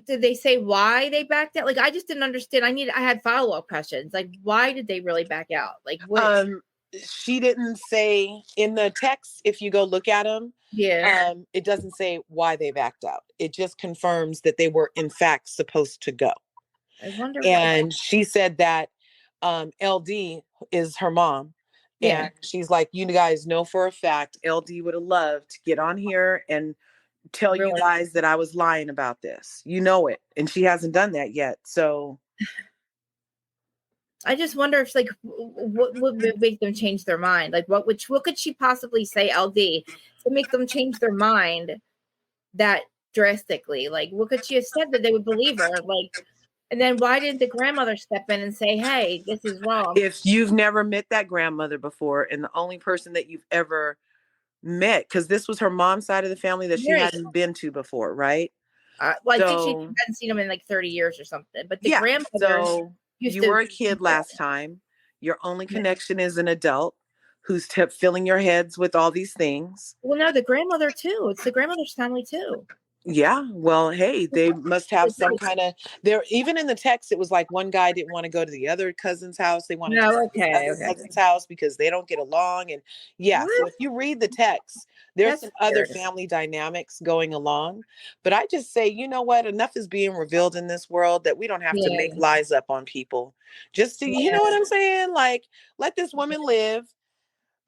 did they say why they backed out? Like, I just didn't understand. I had follow-up questions. Like, why did they really back out? Like, what? She didn't say in the text, if you go look at them, it doesn't say why they backed out. It just confirms that they were in fact supposed to go. I wonder. And she said that LD is her mom. And she's like, you guys know for a fact, LD would have loved to get on here and tell you guys that I was lying about this. You know it. And she hasn't done that yet. So I just wonder if like what would make them change their mind? Like what could she possibly say, LD, to make them change their mind that drastically? Like what could she have said that they would believe her? Like, and then why didn't the grandmother step in and say, hey, this is wrong? If you've never met that grandmother before, and the only person that you've ever met, because this was her mom's side of the family that she hadn't been to before, right? I think she hadn't seen them in like 30 years or something. But the grandmother. So you were a kid last time. Your only connection is an adult who's filling your heads with all these things. Well, no, the grandmother too. It's the grandmother's family too. Yeah, well, hey, they must have some kind of there. Even in the text, it was like one guy didn't want to go to the other cousin's house. They wanted to go to the other cousin's house because they don't get along. And so if you read the text, there's some other family dynamics going along. But I just say, you know what? Enough is being revealed in this world that we don't have to make lies up on people. Just to, you know what I'm saying? Like, let this woman live.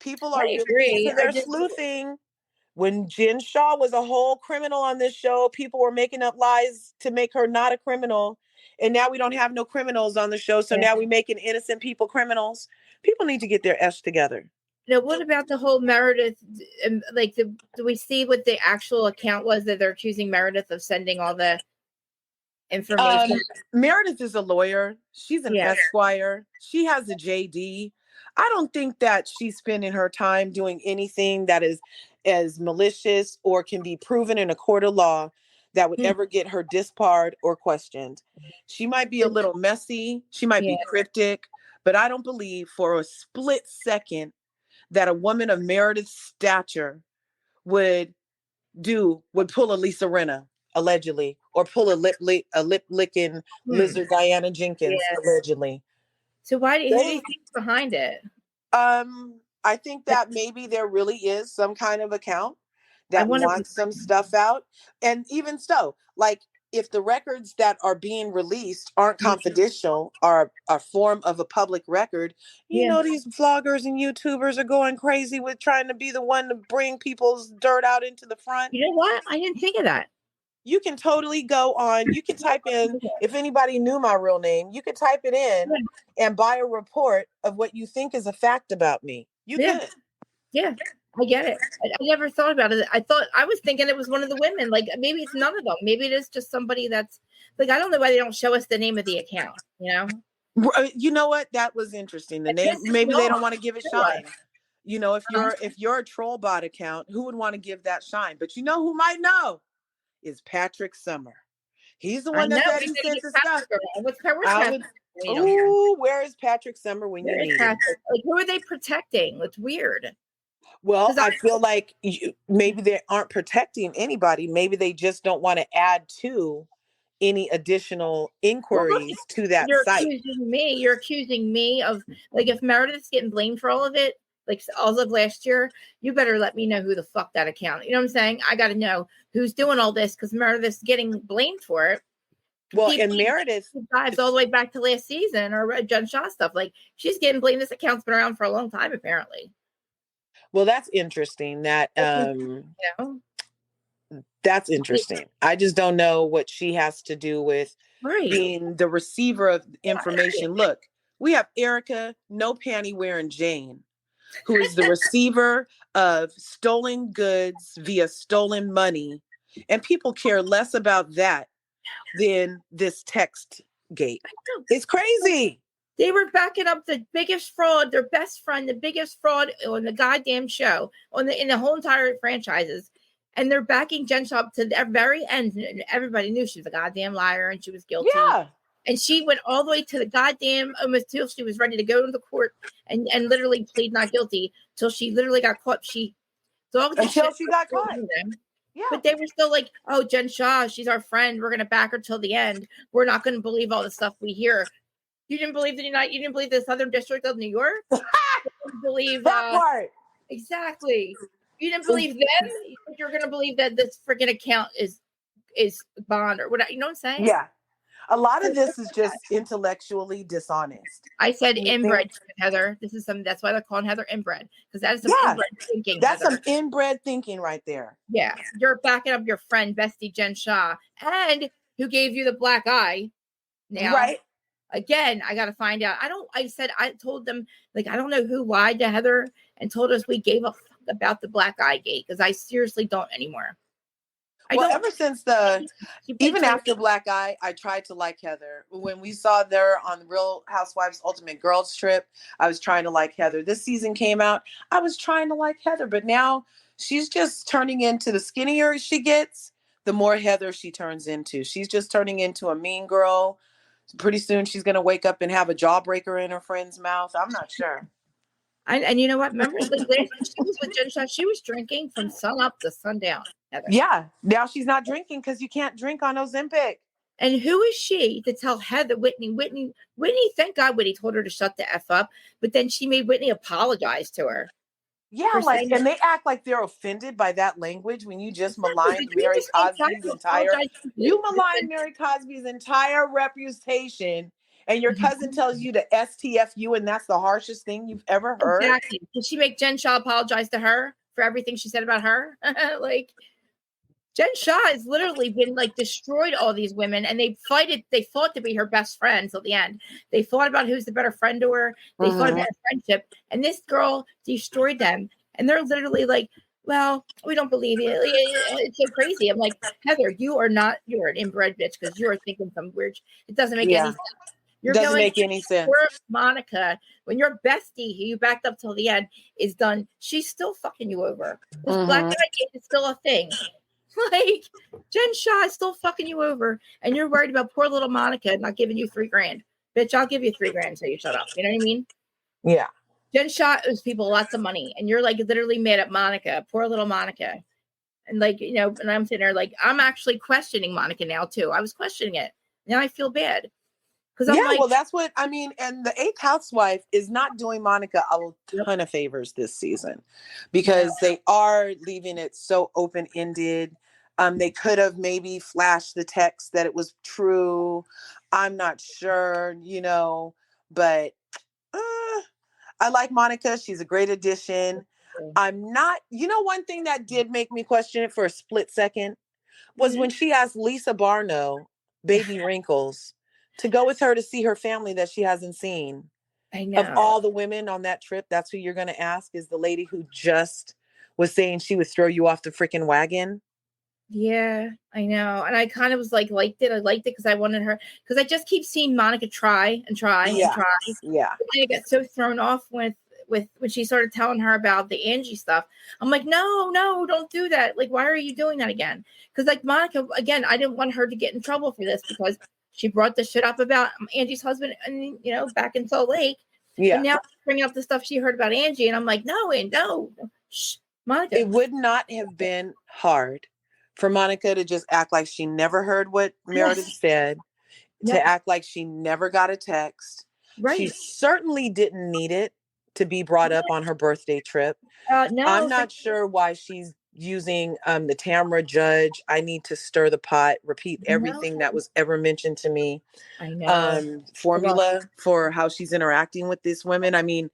People are really into their sleuthing. When Jen Shaw was a whole criminal on this show, people were making up lies to make her not a criminal. And now we don't have no criminals on the show. So now we're making innocent people criminals. People need to get their S together. Now, what about the whole Meredith? Like, do we see what the actual account was that they're accusing Meredith of sending all the information? Meredith is a lawyer. She's an Esquire. She has a JD. I don't think that she's spending her time doing anything that is as malicious or can be proven in a court of law that would ever get her disbarred or questioned. She might be a little messy. She might be cryptic, but I don't believe for a split second that a woman of Meredith's stature would pull a Lisa Rinna, allegedly, or pull a lip licking lizard Diana Jenkins, allegedly. So who do you think's behind it? I think that maybe there really is some kind of account that wants some stuff out. And even so, like if the records that are being released aren't confidential, are a form of a public record, you know, these vloggers and YouTubers are going crazy with trying to be the one to bring people's dirt out into the front. You know what? I didn't think of that. You can totally go on. You can type in, if anybody knew my real name, you could type it in and buy a report of what you think is a fact about me. You could. Yeah, I get it. I never thought about it. I was thinking it was one of the women. Like maybe it's none of them. Maybe it is just somebody that's like, I don't know why they don't show us the name of the account, you know? You know what? That was interesting. The It name, pisses maybe me they don't off. want to give it Sure. shine. You know, if you're a troll bot account, who would want to give that shine? But you know who might know is Patrick Summer. He's the I one know. that said We he gotta sent get the stuff. Patrick around. Where's I Patrick? would. We don't care. Ooh, where is Patrick Summer when you Where is need him? Patrick? Like, who are they protecting? It's weird. Well, I feel like maybe they aren't protecting anybody. Maybe they just don't want to add to any additional inquiries to that site. You're accusing me of, like, if Meredith's getting blamed for all of it, like all of last year, you better let me know who the fuck that account. You know what I'm saying? I got to know who's doing all this because Meredith's getting blamed for it. Well, and Meredith dives all the way back to last season or Jen Shaw stuff. Like, she's getting blamed. This account's been around for a long time, apparently. Well, that's interesting. That's interesting. I just don't know what she has to do with being the receiver of information. Look, we have Erica, no panty wearing Jane, who is the receiver of stolen goods via stolen money. And people care less about that than this text gate. It's crazy. They were backing up the biggest fraud, their best friend, the biggest fraud on the goddamn show, in the whole entire franchises. And they're backing Jen Shaw up to the very end. And everybody knew she was a goddamn liar and she was guilty. Yeah. And she went all the way to the goddamn, almost till she was ready to go to the court and literally plead not guilty till she literally got caught. Until she got caught. Yeah. But they were still like, oh, Jen Shaw, she's our friend. We're going to back her till the end. We're not going to believe all the stuff we hear. You didn't believe you didn't believe the Southern District of New York? You didn't believe that part. Exactly. You didn't believe them, but you're gonna believe that this freaking account is bond or whatever. You know what I'm saying? Yeah. A lot of this is just intellectually dishonest. I said inbred, Heather. This is that's why they're calling Heather inbred, because that is some inbred thinking. That's Heather. some inbred thinking right there. Yeah. You're backing up your friend, bestie Jen Shaw, and who gave you the black eye. Now, right. Again, I got to find out. I told them, like, I don't know who lied to Heather and told us we gave a fuck about the black eye gate, because I seriously don't anymore. Ever since even after Black Eye, I tried to like Heather. When we saw her on the Real Housewives Ultimate Girls Trip, I was trying to like Heather. This season came out, I was trying to like Heather, but now she's just turning into, the skinnier she gets, the more Heather she turns into. She's just turning into a mean girl. Pretty soon she's going to wake up and have a jawbreaker in her friend's mouth. I'm not sure. And you know what? Remember, like, last time she was with Jen Shaw, she was drinking from sun up to sundown. Heather. Yeah. Now she's not drinking because you can't drink on Ozempic. And who is she to tell Heather, Whitney, thank God Whitney told her to shut the F up, but then she made Whitney apologize to her. Yeah, and they act like they're offended by that language when you just maligned Mary Cosby's entire reputation, and your cousin tells you to STFU, and that's the harshest thing you've ever heard. Exactly. Did she make Jen Shaw apologize to her for everything she said about her? Like, Jen Shaw has literally been, like, destroyed all these women, and they fought to be her best friend till the end. They fought about who's the better friend to her. They fought about friendship, and this girl destroyed them. And they're literally like, well, we don't believe you. It's so crazy. I'm like, Heather, you're an inbred bitch, because you are thinking some weird. It doesn't make any sense. It doesn't make any sense. Monica, when your bestie, who you backed up till the end, is done, she's still fucking you over. This black guy is still a thing. Like, Jen Shaw is still fucking you over, and you're worried about poor little Monica not giving you $3,000. Bitch, I'll give you $3,000 until you shut up. You know what I mean? Yeah. Jen Shaw owes people lots of money, and you're, like, literally mad at Monica, poor little Monica. And, like, you know, and I'm sitting there like, I'm actually questioning Monica now too. I was questioning it. Now I feel bad. Well, that's what I mean. And the 8th housewife is not doing Monica a ton of favors this season, because they are leaving it so open-ended. They could have maybe flashed the text that it was true. I'm not sure, you know, but I like Monica. She's a great addition. I'm not, one thing that did make me question it for a split second was when she asked Lisa Barlow, Baby Wrinkles, to go with her to see her family that she hasn't seen. I know. Of all the women on that trip, that's who you're going to ask, is the lady who just was saying she would throw you off the freaking wagon. Yeah, I know. And I kind of was like, liked it. I liked it because I wanted her, because I just keep seeing Monica try and try and try. Yeah. And I got so thrown off with when she started telling her about the Angie stuff. I'm like, no, don't do that. Like, why are you doing that again? Because like Monica, again, I didn't want her to get in trouble for this because she brought the shit up about Angie's husband and back in Salt Lake. Yeah. And now she's bringing up the stuff she heard about Angie, and I'm like, no, shh, Monica. It would not have been hard for Monica to just act like she never heard what Meredith said, to act like she never got a text. Right. She certainly didn't need it to be brought up on her birthday trip. No, I'm not sure why she's using the Tamra judge. I need to stir the pot, repeat everything that was ever mentioned to me. I know. Formula for how she's interacting with these women. I mean,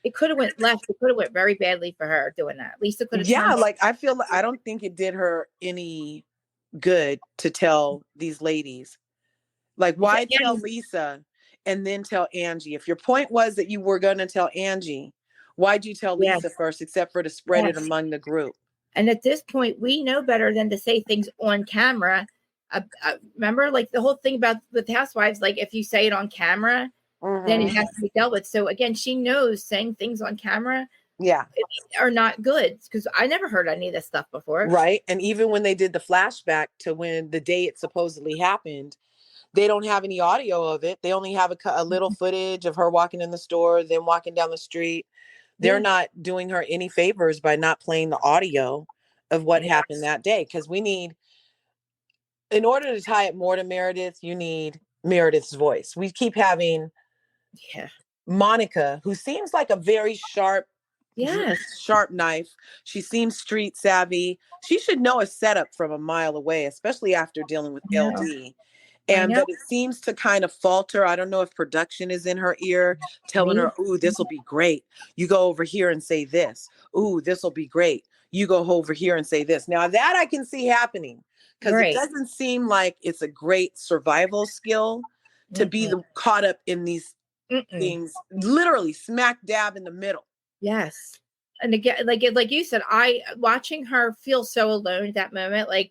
it could have went left. It could have went very badly for her doing that. Lisa could have. Yeah, like I feel like I don't think it did her any good to tell these ladies. Like, why tell Lisa and then tell Angie? If your point was that you were going to tell Angie, why'd you tell Lisa first, except for to spread it among the group? And at this point, we know better than to say things on camera. Remember, like the whole thing about the Housewives, like if you say it on camera, then it has to be dealt with. So again, she knows saying things on camera are not good, because I never heard any of this stuff before. Right. And even when they did the flashback to when the day it supposedly happened, they don't have any audio of it. They only have a little footage of her walking in the store, then walking down the street. They're not doing her any favors by not playing the audio of what happened that day. Because in order to tie it more to Meredith, you need Meredith's voice. We keep having Monica, who seems like a very sharp knife. She seems street savvy. She should know a setup from a mile away, especially after dealing with LD. But it seems to kind of falter. I don't know if production is in her ear telling her, ooh, this will be great. You go over here and say this. Ooh, this will be great. You go over here and say this. Now that I can see happening, because it doesn't seem like it's a great survival skill to be caught up in these things, literally smack dab in the middle. Yes. And again, like you said, watching her feel so alone at that moment, like,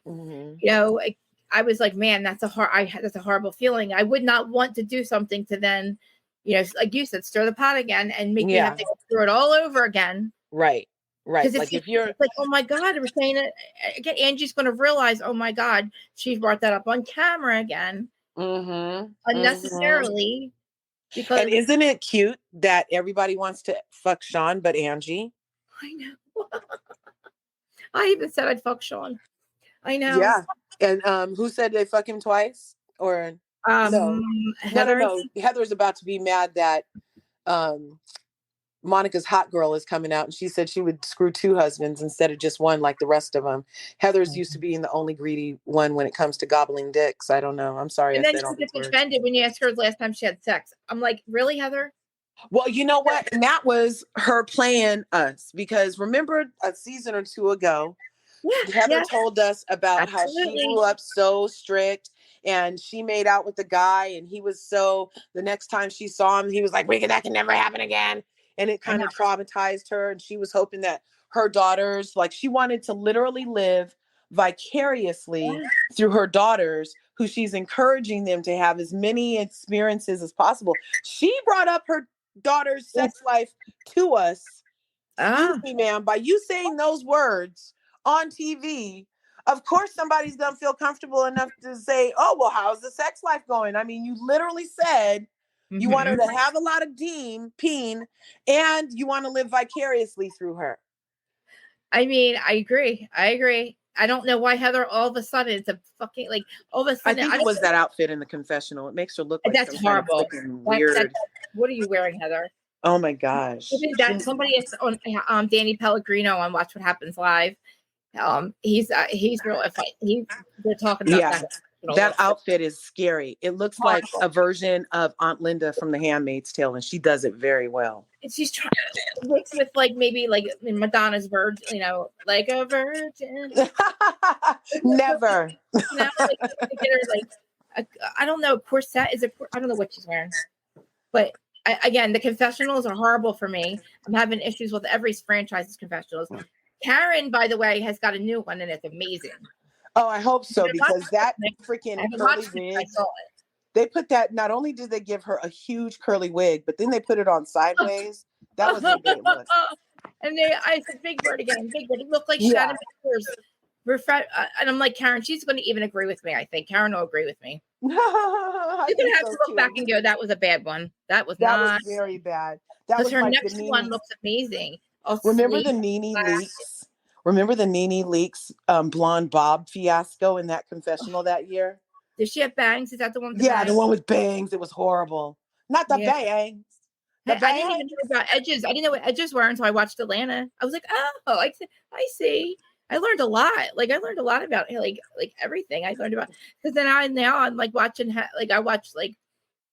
I was like, man, that's a horrible feeling. I would not want to do something to then, like you said, stir the pot again and make me have to go through it all over again. Right. Right. Like if you're like, oh my God, we're saying it again, Angie's going to realize, oh my God, she brought that up on camera again. Unnecessarily. Because and isn't it cute that everybody wants to fuck Sean but Angie? I know. I even said I'd fuck Sean. I know. Yeah. And who said they fuck him twice? Or no. Heather. No. Heather's about to be mad that Monica's hot girl is coming out, and she said she would screw 2 husbands instead of just one like the rest of them. Heather's used to being the only greedy one when it comes to gobbling dicks. I don't know. I'm sorry. And then she gets offended when you ask her the last time she had sex. I'm like, really, Heather? Well, you know what? And that was her playing us, because remember a season or 2 ago, Heather told us about how she grew up so strict, and she made out with the guy, and he was the next time she saw him, he was like, that can never happen again. And it kind of traumatized her. And she was hoping that her daughters, like she wanted to literally live vicariously through her daughters, who she's encouraging them to have as many experiences as possible. She brought up her daughter's sex life to us. Excuse me, ma'am, by you saying those words on TV, of course somebody's gonna feel comfortable enough to say, oh, well, how's the sex life going? I mean, you literally said you want her to have a lot of peen, and you want to live vicariously through her. I mean, I agree. I don't know why Heather all of a sudden it's a fucking like all of a sudden. I think it was that outfit in the confessional. It makes her look like that's horrible. Weird. What are you wearing, Heather? Oh my gosh! Somebody is on Danny Pellegrino on Watch What Happens Live. He's real. They're talking about that. That outfit is scary. It looks like a version of Aunt Linda from The Handmaid's Tale, and she does it very well. And she's trying to mix with maybe Madonna's virgin, like a virgin. Never. I don't know. Corset is it? I don't know what she's wearing. But again, the confessionals are horrible for me. I'm having issues with every franchise's confessionals. Karen, by the way, has got a new one, and it's amazing. Oh, I hope so, But not- because that I freaking haven't curly watched it, wig, I saw it. they put that, not only did they give her a huge curly wig, but then they put it on sideways. That was a great look. And I said, Big Bird again. Big Bird. It looked like Yeah. Shannon Masters. And I'm like, Karen, she's going to even agree with me. I think Karen will agree with me. I She's going think to have so to look too. back and go, that was a bad one. That was That not. was very bad. That Because was her like next the one Nene. looks amazing. Remember the Nene Leakes? Remember the Nene Leakes blonde bob fiasco in that confessional that year? Does she have bangs? Is that the one with the Yeah, bangs? the one with bangs. It was horrible. Not the bangs. The I didn't even bangs. know about edges. I didn't know what edges were until I watched Atlanta. I was like, oh, I see. I learned a lot. Like I learned a lot about like everything I learned about. Because then I'm like watching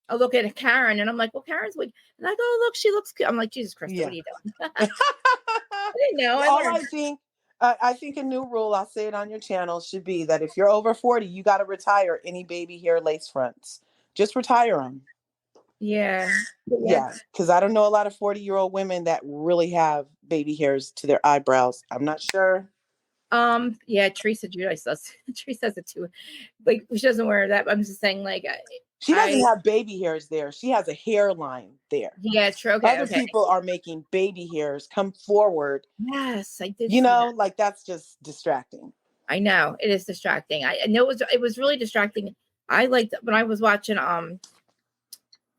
I look at Karen and I'm like, well, Karen's like, and I go, oh, look, she looks good. I'm like, Jesus Christ, Yeah. what are you doing? I didn't know. I think a new rule, I'll say it on your channel, should be that if you're over 40, you got to retire any baby hair lace fronts. Just retire them. Yeah. Yeah, because I don't know a lot of 40-year-old women that really have baby hairs to their eyebrows. I'm not sure. Yeah, Teresa Judice does. Teresa does it too. Like she doesn't wear that. I'm just saying, like she doesn't have baby hairs there. She has a hairline there. Yeah, true. Okay. Other people are making baby hairs come forward. Yes, I did. You know, like that's just distracting. I know it is distracting. I know it was really distracting. I liked when I was watching I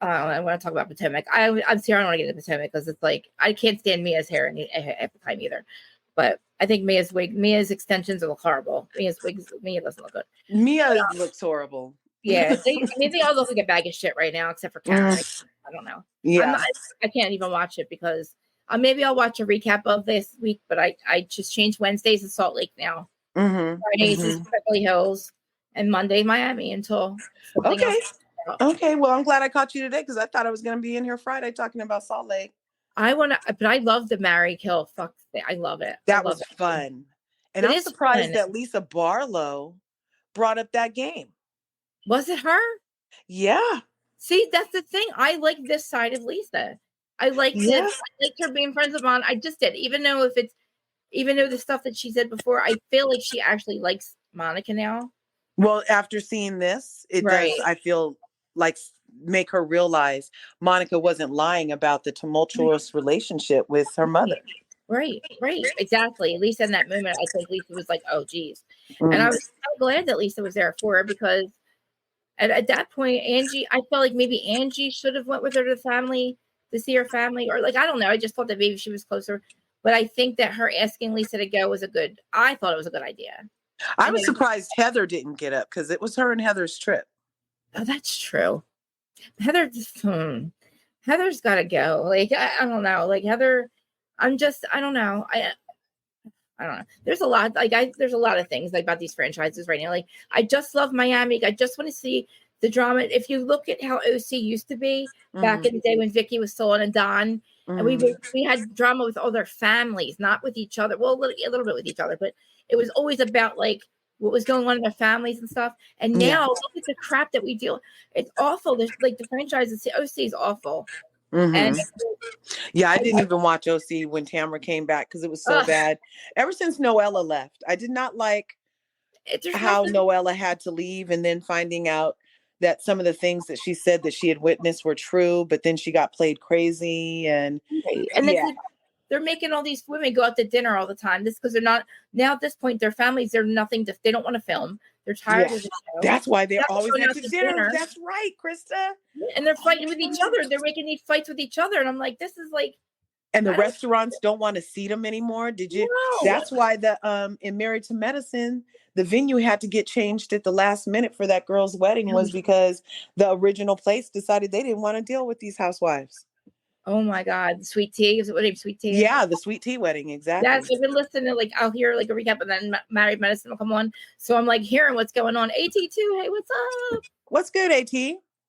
want to talk about Potomac. I'm sorry, I don't want to get into Potomac because it's like I can't stand Mia's hair at the time either. But I think Mia's extensions look horrible. Mia doesn't look good. Mia looks horrible. Yeah, they all look like a bag of shit right now, except for Karen. I don't know. Yeah, I can't even watch it because maybe I'll watch a recap of this week. But I just changed Wednesdays to Salt Lake now. Fridays is Beverly Hills, and Monday Miami until something else. Okay, well, I'm glad I caught you today because I thought I was going to be in here Friday talking about Salt Lake. But I love the Marry Kill Fuck thing. I love it. That was fun. And I'm surprised that Lisa Barlow brought up that game. Was it her? Yeah. See, that's the thing. I like this side of Lisa. I liked it. I liked her being friends with Monica. I just did. Even though the stuff that she said before, I feel like she actually likes Monica now. Well, after seeing this, it does, I feel like, make her realize Monica wasn't lying about the tumultuous relationship with her mother. Right, exactly. At least in that moment, I think Lisa was like, "Oh, geez," and I was so glad that Lisa was there for her because at that point, Angie, I felt like maybe Angie should have went with her to see her family, or like I don't know. I just thought that maybe she was closer, but I think that her asking Lisa to go was I thought it was a good idea. I was surprised Heather didn't get up because it was her and Heather's trip. Oh, that's true. Heather's got to go. Like I don't know. Like Heather, I don't know. I don't know. There's a lot. There's a lot of things about these franchises right now. Like I just love Miami. I just want to see the drama. If you look at how OC used to be back in the day when Vicky was still on and Don, and we had drama with all their families, not with each other. Well, a little bit with each other, but it was always about like what was going on in their families and stuff. And now look at the crap that we deal. It's awful. There's like the franchises. OC is awful. And I didn't even watch OC when Tamara came back because it was so bad. Ever since Noella left, I did not like how Noella had to leave, and then finding out that some of the things that she said that she had witnessed were true, but then she got played crazy and they're making all these women go out to dinner all the time. This because they're not now at this point. Their families, they don't want to film. They're tired of the show. That's why they're always out to dinner. That's right, Krista. And they're fighting with each other. They're making these fights with each other, and I'm like, this is like. And the restaurants don't want to seat them anymore. Did you? No. That's why in Married to Medicine, the venue had to get changed at the last minute for that girl's wedding was because the original place decided they didn't want to deal with these housewives. Oh my God, Sweet Tea is it? What name? Sweet Tea? Yeah, the Sweet Tea wedding, exactly. Yes, I've been listening. Like I'll hear like a recap, and then Married Medicine will come on. So I'm like hearing what's going on. AT2, hey, what's up? What's good, AT?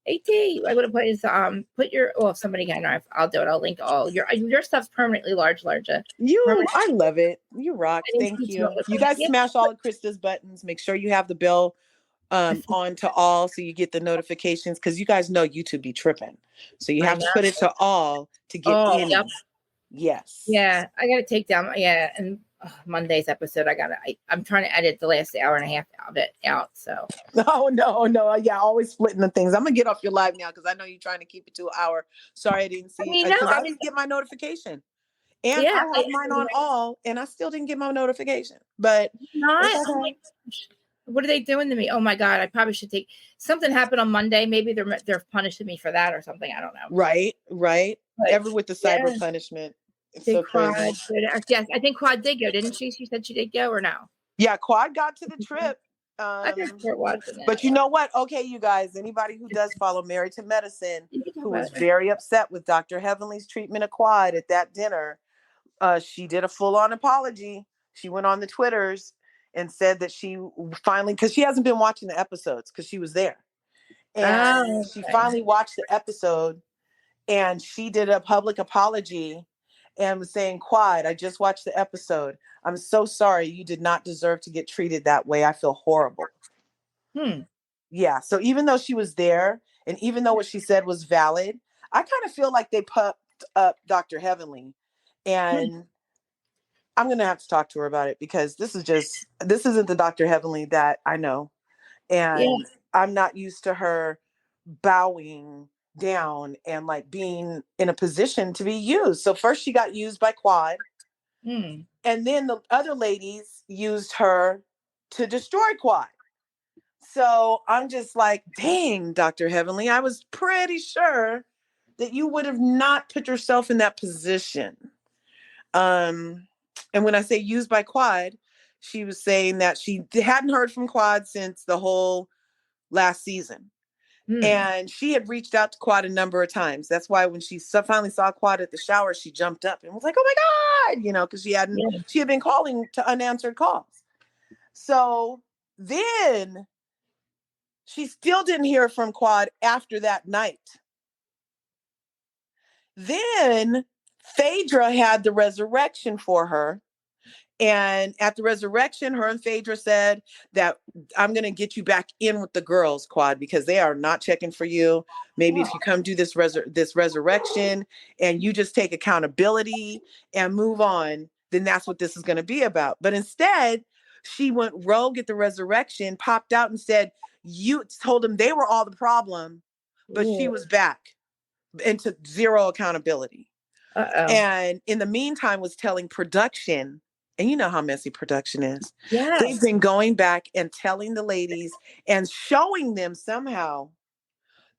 AT, I would have put your somebody can. I'll do it. I'll link all your stuff's permanently large. I love it. You rock. Thank you. You guys smash all of Krista's buttons. Make sure you have the bell on to all so you get the notifications because you guys know YouTube be tripping. So you have to put it to all to get in. Yep. Yes. Yeah, I got to take down. Yeah, and Monday's episode. I'm trying to edit the last hour and a half of it out. So No. Yeah, always splitting the things. I'm gonna get off your live now because I know you're trying to keep it to an hour. Sorry, I didn't see because I didn't get my notification, and yeah, I have mine on all, and I still didn't get my notification. But not. it's okay. Oh my gosh. What are they doing to me? Oh my God! I probably should take something happened on Monday. Maybe they're punishing me for that or something. I don't know. Right. But, Ever with the cyber punishment. It's so crazy. Yes, I think Quad did go, didn't she? She said she did go, or no? Yeah, Quad got to the trip. I just watching it. But you know what? Okay, you guys, anybody who does follow Married to Medicine, who was very upset with Dr. Heavenly's treatment of Quad at that dinner, she did a full-on apology. She went on the Twitters and said that she finally, because she hasn't been watching the episodes because she was there. And she finally watched the episode and she did a public apology and was saying, Quad, I just watched the episode. I'm so sorry. You did not deserve to get treated that way. I feel horrible. Yeah. So even though she was there and even though what she said was valid, I kind of feel like they pumped up Dr. Heavenly. And I'm going to have to talk to her about it because this isn't the Dr. Heavenly that I know. And I'm not used to her bowing down and like being in a position to be used. So first she got used by Quad. And then the other ladies used her to destroy Quad. So I'm just like, dang, Dr. Heavenly, I was pretty sure that you would have not put yourself in that position. And when I say used by Quad, she was saying that she hadn't heard from Quad since the whole last season. And she had reached out to Quad a number of times. That's why when she finally saw Quad at the shower, she jumped up and was like, oh my God, because she had been calling to unanswered calls. So then she still didn't hear from Quad after that night. Then Phaedra had the resurrection for her. And at the resurrection, her and Phaedra said that I'm going to get you back in with the girls, Quad, because they are not checking for you. Maybe if you come do this resurrection and you just take accountability and move on, then that's what this is going to be about. But instead, she went rogue at the resurrection, popped out and said, you told them they were all the problem, but she was back and took zero accountability. And in the meantime was telling production, and you know how messy production is. Yes. They've been going back and telling the ladies and showing them somehow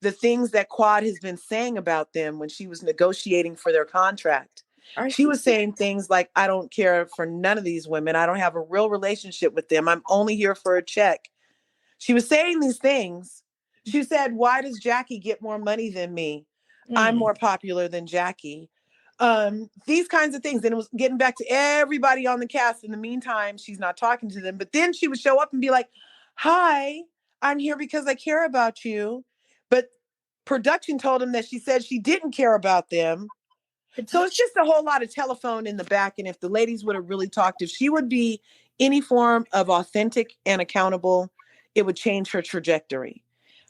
the things that Quad has been saying about them when she was negotiating for their contract. She was saying things like, I don't care for none of these women. I don't have a real relationship with them. I'm only here for a check. She was saying these things. She said, why does Jackie get more money than me? I'm more popular than Jackie. These kinds of things. And it was getting back to everybody on the cast. In the meantime, she's not talking to them. But then she would show up and be like, hi, I'm here because I care about you. But production told him that she said she didn't care about them. So it's just a whole lot of telephone in the back. And if the ladies would have really talked, if she would be any form of authentic and accountable, it would change her trajectory.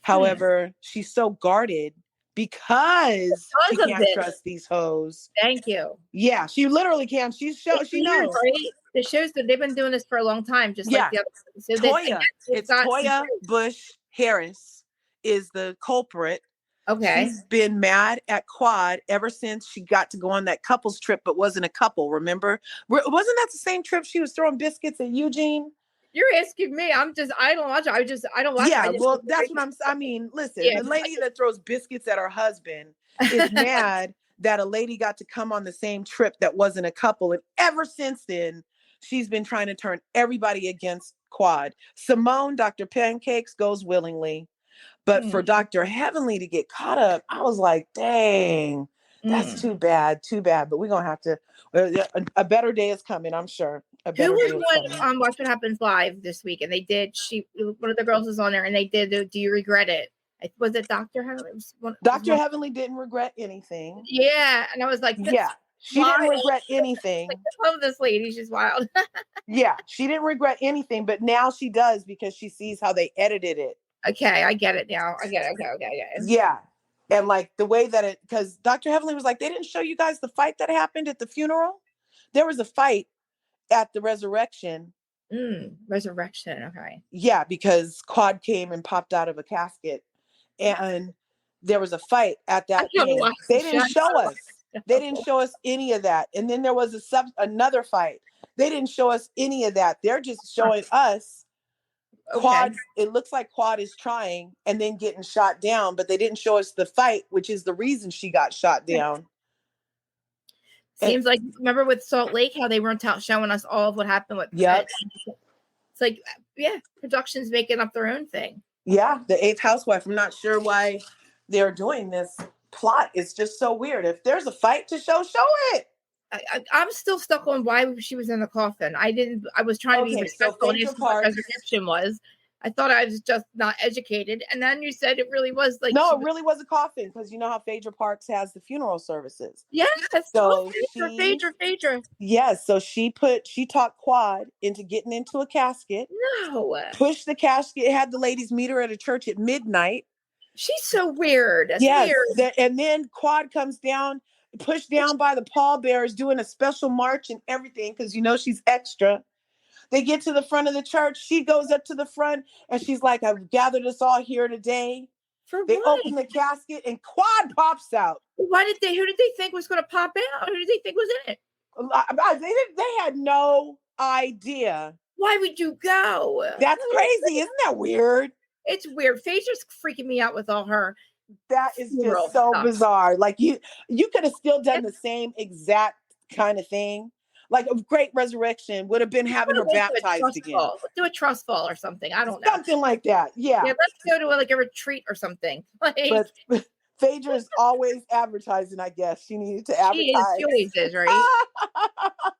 However, she's so guarded because she can't trust these hoes. Thank you. Yeah, she literally can. She knows. Right? The shows that they've been doing this for a long time, just like the other. So Toya. It's Toya Bush Harris is the culprit. Okay. She's been mad at Quad ever since she got to go on that couples trip, but wasn't a couple. Remember? Wasn't that the same trip she was throwing biscuits at Eugene? You're asking me. I don't watch it. I don't watch it. Yeah, well, that's what I mean, listen, the lady that throws biscuits at her husband is mad that a lady got to come on the same trip that wasn't a couple. And ever since then, she's been trying to turn everybody against Quad. Simone, Dr. Pancakes, goes willingly. But for Dr. Heavenly to get caught up, I was like, dang, that's too bad. But we're going to have to, a better day is coming, I'm sure. Who was on Watch What Happens Live this week? And they did, one of the girls was on there and they did, Do You Regret It? Was it Dr. Heavenly? Dr. Heavenly didn't regret anything. Yeah. And I was like, yeah, she didn't regret anything. Like, I love this lady. She's wild. Yeah, she didn't regret anything, but now she does because she sees how they edited it. Okay, I get it now. I get it. Okay. Yeah. And like the way that because Dr. Heavenly was like, they didn't show you guys the fight that happened at the funeral. There was a fight at the resurrection. Resurrection. Okay. Yeah, because Quad came and popped out of a casket, and there was a fight at I that gotta thing. watch the They show. didn't show us. They didn't show us any of that. And then there was another fight. They didn't show us any of that. They're just showing us Quad. It looks like Quad is trying and then getting shot down, but they didn't show us the fight, which is the reason she got shot down. Seems like, remember with Salt Lake, how they weren't showing us all of what happened with Yep. It's like, yeah, production's making up their own thing. Yeah, the eighth housewife. I'm not sure why they're doing this plot. It's just so weird. If there's a fight to show it. I'm still stuck on why she was in the coffin. I was trying to be respectful and ask what resurrection was. I thought I was just not educated. And then you said it really was like... No, it really was a coffin, because you know how Phaedra Parks has the funeral services. Yes. So Phaedra. Yes. So she talked Quad into getting into a casket. No. Pushed the casket, had the ladies meet her at a church at midnight. She's so weird. That's yes. weird. And then Quad comes down, pushed down by the pallbearers, doing a special march and everything, because you know she's extra. They get to the front of the church. She goes up to the front and she's like, I've gathered us all here today. They open the casket and Quad pops out. Who did they think was going to pop out? Who did they think was in it? They had no idea. Why would you go? That's crazy. Isn't that weird? It's weird. Phaedra's freaking me out with all her... That is just so bizarre. Like you could have still done the same exact kind of thing. Like a great resurrection would have been having her baptized again. Do a trust fall or something. I don't know. Something like that. Yeah. Yeah, let's go to like a retreat or something. But Phaedra is always advertising, I guess. She needed to advertise. She always is, right?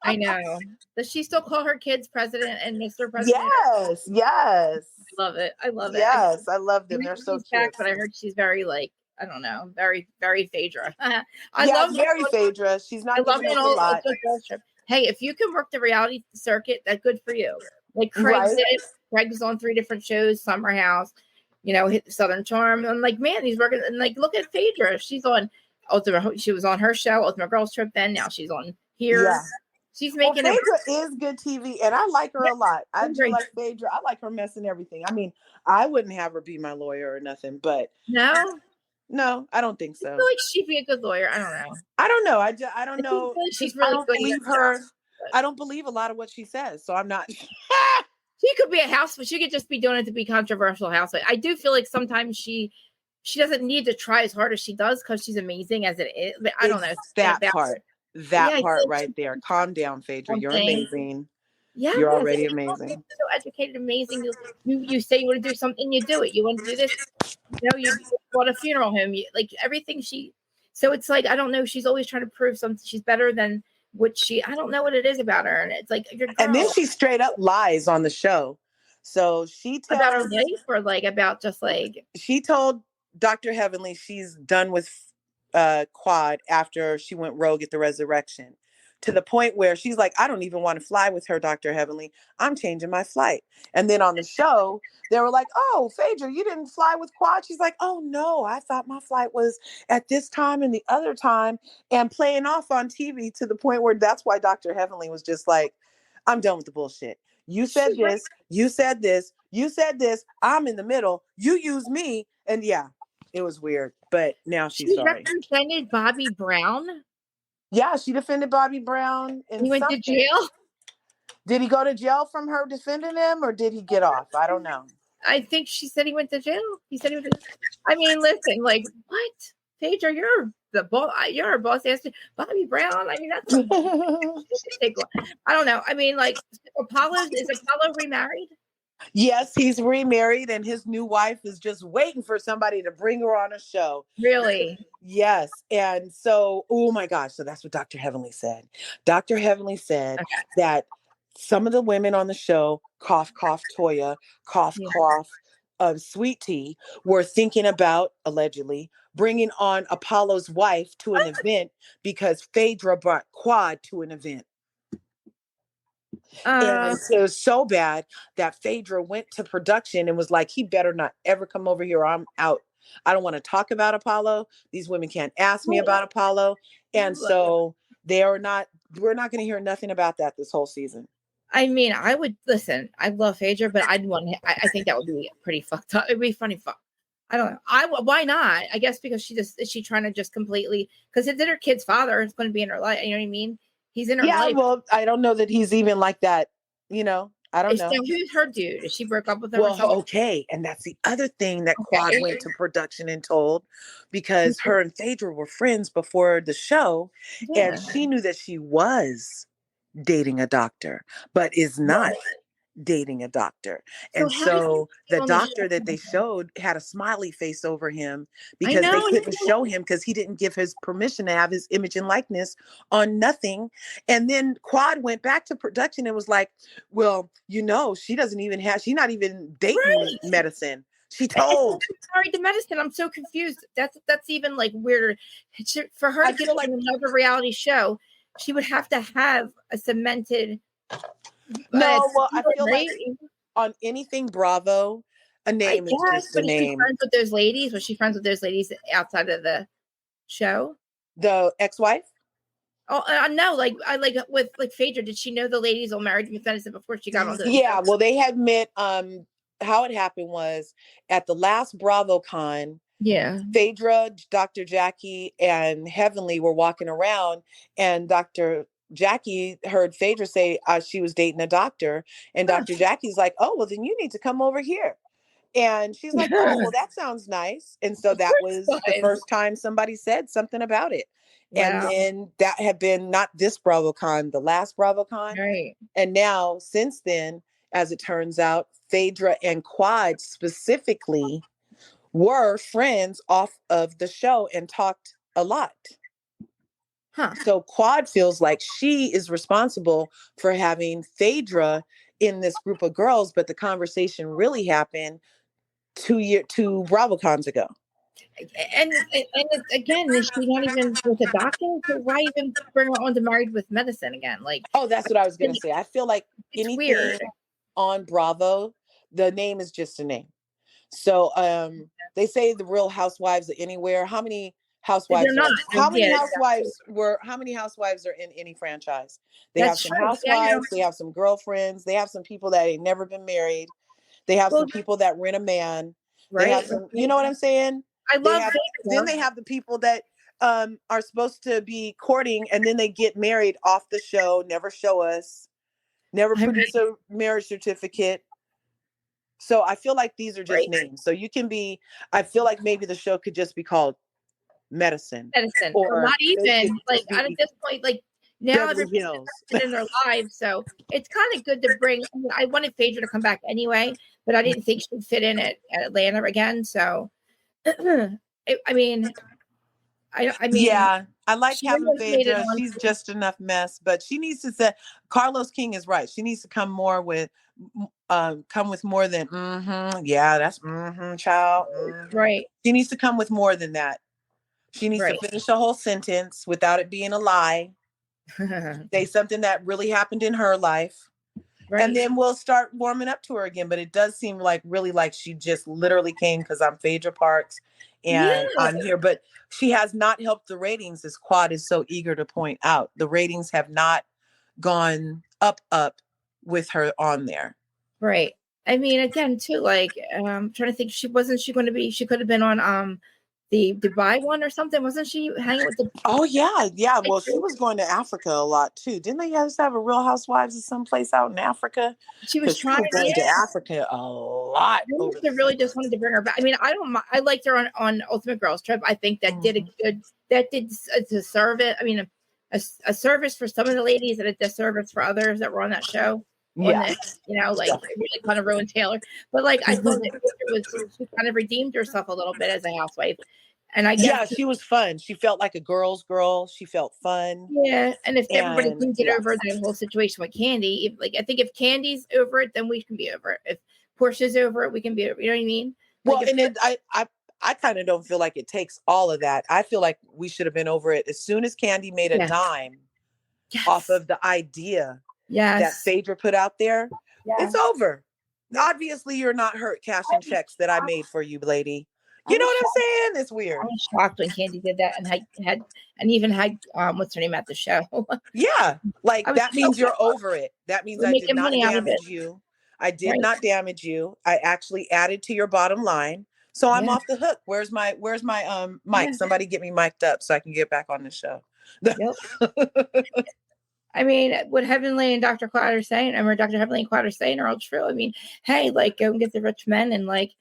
I know. Does she still call her kids President and Mr. President? Yes. I love it. Yes, I love them. They're so cute. But I heard she's very I don't know, very, very Phaedra. I love very Phaedra. She's not giving us a lot. Hey, if you can work the reality circuit, that's good for you. Like Craig did. Craig's on 3 different shows, Summer House, hit Southern Charm. I'm like, man, he's working. And like, look at Phaedra. She's on Ultimate. She was on her show, Ultimate Girls Trip. Then now she's on here. Yeah. She's making Phaedra is good TV, and I like her a lot. I do like Phaedra. I like her mess and everything. I mean, I wouldn't have her be my lawyer or nothing, but no, I don't think so. I feel like she'd be a good lawyer. I don't know. I don't know. She's really good. Believe her. I don't believe a lot of what she says, so I'm not. She could be a housewife. She could just be doing it to be controversial housewife. I do feel like sometimes she doesn't need to try as hard as she does because she's amazing as it is. But I don't know. That part right there. Calm down, Phaedra. You're amazing. Yeah, you're already amazing. So educated, amazing. You say you want to do something, you do it. You want to do this, you bought a funeral home. Like everything so it's like, I don't know. She's always trying to prove something. She's better than I don't know what it is about her. And it's like, and then she straight up lies on the show. So she tells about her life or like about just like, she told Dr. Heavenly she's done with Quad after she went rogue at the resurrection, to the point where she's like, I don't even want to fly with her, Dr. Heavenly. I'm changing my flight. And then on the show, they were like, oh, Phaedra, you didn't fly with Quad? She's like, oh, no, I thought my flight was at this time and the other time, and playing off on TV to the point where that's why Dr. Heavenly was just like, I'm done with the bullshit. You said this, you said this, you said this. I'm in the middle. You use me. And yeah, it was weird. But now she's sorry. She represented Bobby Brown? Yeah, she defended Bobby Brown. He went to jail? Did he go to jail from her defending him, or did he get off? I don't know. I think she said he went to jail. He said he went to jail. I mean, listen, like, what? Phaedra, you're the boss. You're a boss. Bobby Brown. I mean, that's I don't know. I mean, like, is Apollo remarried? Yes, he's remarried, and his new wife is just waiting for somebody to bring her on a show. Really? Yes. And so, oh my gosh. So that's what Dr. Heavenly said. Dr. Heavenly said that some of the women on the show, cough, cough, Toya, cough, cough, Sweet Tea, were thinking about, allegedly, bringing on Apollo's wife to an event because Phaedra brought Quad to an event. And it was so bad that Phaedra went to production and was like, he better not ever come over here or I'm out. I don't want to talk about Apollo. These women can't ask me about Apollo. And so we're not going to hear nothing about that this whole season. I mean, I would listen. I love Phaedra, but I'd want. I think that would be pretty fucked up. It'd be funny. I don't know. Why not? I guess because is she trying to just completely because it's her kid's father. It's going to be in her life. You know what I mean? He's in her life. Well, I don't know that he's even like that. I don't know. Who's her dude? Is she broke up with him? Well, okay, and that's the other thing that Quad went to production and told, because her and Phaedra were friends before the show, and she knew that she was dating a doctor, but is not dating a doctor. And so the doctor that they showed had a smiley face over him because they couldn't show him because he didn't give his permission to have his image and likeness on nothing. And then Quad went back to production and was like, well, she doesn't even she's not even dating medicine. She told. Sorry, the medicine. I'm so confused. That's even like weirder. For her to get like another reality show, she would have to have a cemented. I feel like on anything Bravo, a name is just a name. Friends with those ladies? Was she friends with those ladies outside of the show? The ex-wife? Oh no! Like with Phaedra, did she know the ladies all married with medicine before she got on the? Yeah, well, they had met. How it happened was at the last BravoCon. Yeah, Phaedra, Dr. Jackie, and Heavenly were walking around, and Dr. Jackie heard Phaedra say she was dating a doctor, and Dr. Jackie's like, oh, well, then you need to come over here. And she's like, oh, well, that sounds nice. And so that was the first time somebody said something about it. Wow. And then that had been not this BravoCon, the last BravoCon. Right. And now, since then, as it turns out, Phaedra and Quad specifically were friends off of the show and talked a lot. So Quad feels like she is responsible for having Phaedra in this group of girls, but the conversation really happened 2 BravoCons ago. And again, is she not even with a doctor? So why even bring her on to Married with Medicine again? Like, that's what I was going to say. I feel like anything weird on Bravo, the name is just a name. So they say the Real Housewives are anywhere. How many housewives? How many housewives are in any franchise? They have some housewives. They have some girlfriends. They have some people that ain't never been married. They have some people that rent a man. Right. They have some. You know what I'm saying? I love. Then they have the people that are supposed to be courting, and then they get married off the show. Never show us. Never produce a marriage certificate. So I feel like these are just names. So you can be, I feel like maybe the show could just be called Medicine. Or not even like at this point, like now everybody's in their lives. So it's kind of good to bring. I wanted Phaedra to come back anyway, but I didn't think she'd fit in at Atlanta again. So I mean, yeah, I like having Phaedra. She's just enough mess, but she needs to say, Carlos King is right. She needs to come with more than yeah, that's child. Right. She needs to come with more than that. She needs to finish a whole sentence without it being a lie. Say something that really happened in her life. Right. And then we'll start warming up to her again. But it does seem like she just literally came because I'm Phaedra Parks and I'm here. But she has not helped the ratings, as Quad is so eager to point out. The ratings have not gone up with her on there. Right. I mean, again, too, like I'm trying to think. She could have been on the Dubai one or something. Wasn't she hanging with the? Oh yeah. Well, she was going to Africa a lot too. Didn't they have a Real Housewives of someplace out in Africa? She was trying to go to Africa a lot. They really just wanted to bring her back. I mean, I liked her on Ultimate Girls Trip. I think that did a service. I mean, a service for some of the ladies and a disservice for others that were on that show. Yeah, it really kind of ruined Taylor. But like, I thought that she kind of redeemed herself a little bit as a housewife. And I guess she was fun. She felt like a girl's girl. She felt fun. Yeah, and if everybody can get over that whole situation with Candy, I think if Candy's over it, then we can be over it. If Portia's over it, we can be over. You know what I mean? Well, I kind of don't feel like it takes all of that. I feel like we should have been over it as soon as Candy made a dime off of the idea that Phaedra put out there. It's over. Obviously, you're not hurt cashing checks that I made for you, lady. You know what I'm saying? It's weird. I was shocked when Candy did that and even had what's her name at the show. Yeah. Like I was that so means you're over it. That means we're I did making not money out of it. damage you. I did Right. not damage you. I actually added to your bottom line. So I'm off the hook. Where's my mic? Yeah. Somebody get me mic'd up so I can get back on the show. Yep. I mean, what Heavenly and Dr. Cloud are saying, I mean, Dr. Heavenly and Cloud are saying are all true. I mean, hey, like, go and get the rich men and like,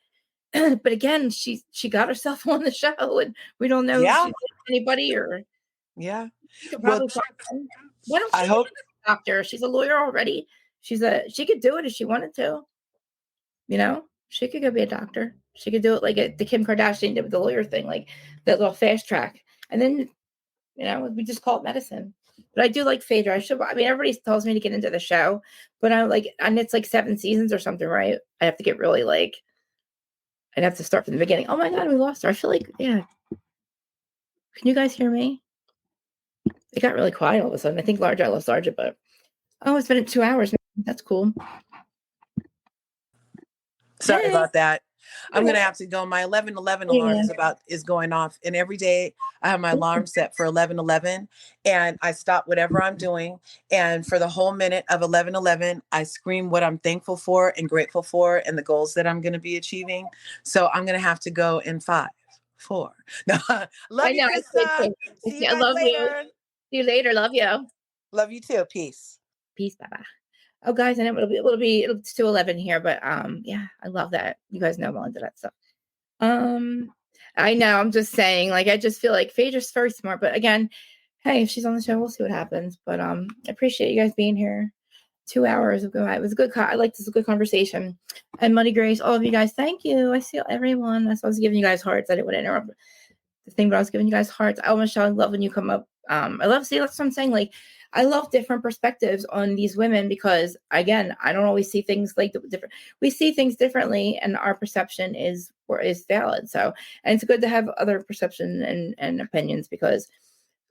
but again, she got herself on the show and we don't know if she's anybody or she could probably why don't she be a doctor? She's a lawyer already. She could do it if she wanted to. You know, she could go be a doctor. She could do it like the Kim Kardashian did with the lawyer thing, like that little fast track. And then, you know, we just call it medicine. But I do like Phaedra. I mean, everybody tells me to get into the show, but I'm like, and it's like 7 seasons or something, right? I have to get really like, I'd have to start from the beginning. Oh my God, we lost her. I feel like, yeah. Can you guys hear me? It got really quiet all of a sudden. I think I lost Larja, but it's been 2 hours. That's cool. Sorry about that. I'm gonna have to go. My 11:11 alarm is going off, and every day I have my alarm set for 11:11, and I stop whatever I'm doing, and for the whole minute of 11:11, I scream what I'm thankful for and grateful for, and the goals that I'm gonna be achieving. So I'm gonna have to go in 5, 4. No, love you, Krista. See you guys later. See you later. Love you. Love you too. Peace. Peace. Bye bye. Oh, guys, I know it's 2:11 here, but yeah, I love that. You guys know I'm into that stuff. I know. I'm just saying, like, I just feel like Phaedra's very smart, but again, hey, if she's on the show, we'll see what happens. But I appreciate you guys being here. 2 hours ago, it was a good. I like this a good conversation. And Money Grace, all of you guys, thank you. I see everyone. I was giving you guys hearts. I didn't want to interrupt the thing, but I was giving you guys hearts. Oh, Michelle, I love when you come up. I love that's what I'm saying. Like, I love different perspectives on these women because, again, I don't always see things like different. We see things differently, and our perception is valid. So, and it's good to have other perception and opinions because,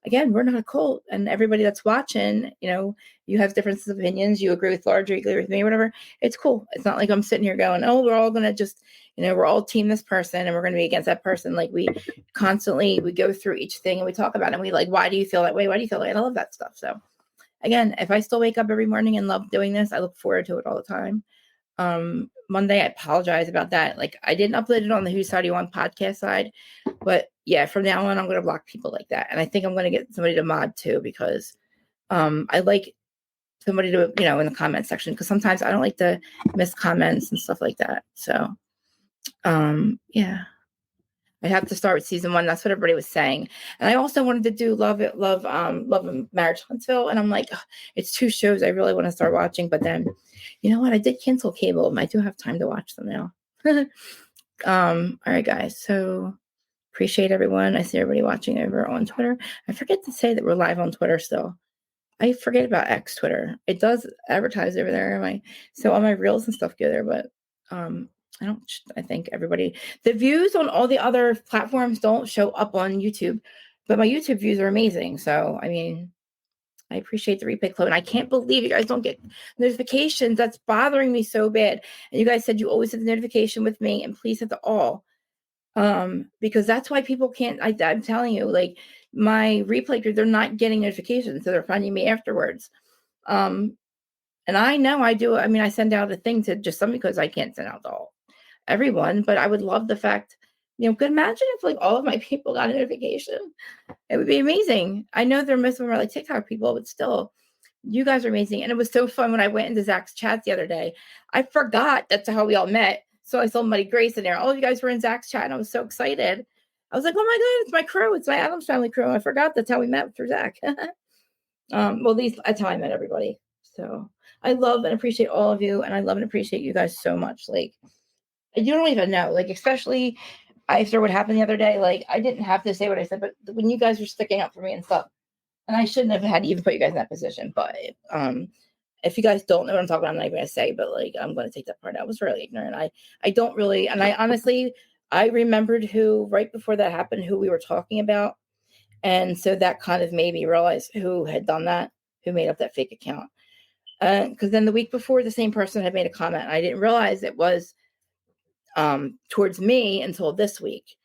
again, we're not a cult, and everybody that's watching, you know, you have differences of opinions. You agree with Large, you agree with me, whatever. It's cool. It's not like I'm sitting here going, oh, we're all gonna just, you know, we're all team this person and we're gonna be against that person. Like we go through each thing and we talk about it and we like, why do you feel that way? Why do you feel like I love that stuff? So again, if I still wake up every morning and love doing this, I look forward to it all the time. Monday, I apologize about that. Like I didn't upload it on the Whose Side You On podcast side, but yeah, from now on, I'm going to block people like that. And I think I'm going to get somebody to mod too, because I like somebody to, you know, in the comment section, because sometimes I don't like to miss comments and stuff like that. So yeah, I have to start with season 1. That's what everybody was saying. And I also wanted to do Love and Marriage Huntsville. And I'm like, it's 2 shows I really want to start watching. But then, you know what? I did cancel cable. I do have time to watch them now. All right, guys. So appreciate everyone. I see everybody watching over on Twitter. I forget to say that we're live on Twitter still. I forget about X Twitter. It does advertise over there. So all my reels and stuff go there, but I think everybody, the views on all the other platforms don't show up on YouTube, but my YouTube views are amazing. So, I mean, I appreciate the replay code. And I can't believe you guys don't get notifications. That's bothering me so bad. And you guys said you always hit the notification with me, and please hit the all. Because that's why people can't, I'm telling you, like my replay group, they're not getting notifications. So they're finding me afterwards. And I know I do. I mean, I send out a thing to just some because I can't send out to everyone, but I would love the fact, you know, could imagine if like all of my people got a notification. It would be amazing. I know most of them are like TikTok people, but still, you guys are amazing. And it was so fun when I went into Zach's chat the other day. I forgot that's how we all met. So I saw Money Grace in there. All of you guys were in Zach's chat, and I was so excited. I was like, oh my God, it's my crew. It's my Addams Family crew. I forgot that's how we met through Zach. Well, at least that's how I met everybody. So I love and appreciate all of you, and I love and appreciate you guys so much. Like, you don't even know, like, especially after what happened the other day, like, I didn't have to say what I said, but when you guys were sticking up for me and stuff, and I shouldn't have had to even put you guys in that position, but if you guys don't know what I'm talking about, I'm not even going to say, but, like, I'm going to take that part out. I was really ignorant. I don't really, and I honestly, I remembered right before that happened, who we were talking about, and so that kind of made me realize who had done that, who made up that fake account, because then the week before, the same person had made a comment, and I didn't realize it was towards me until this week.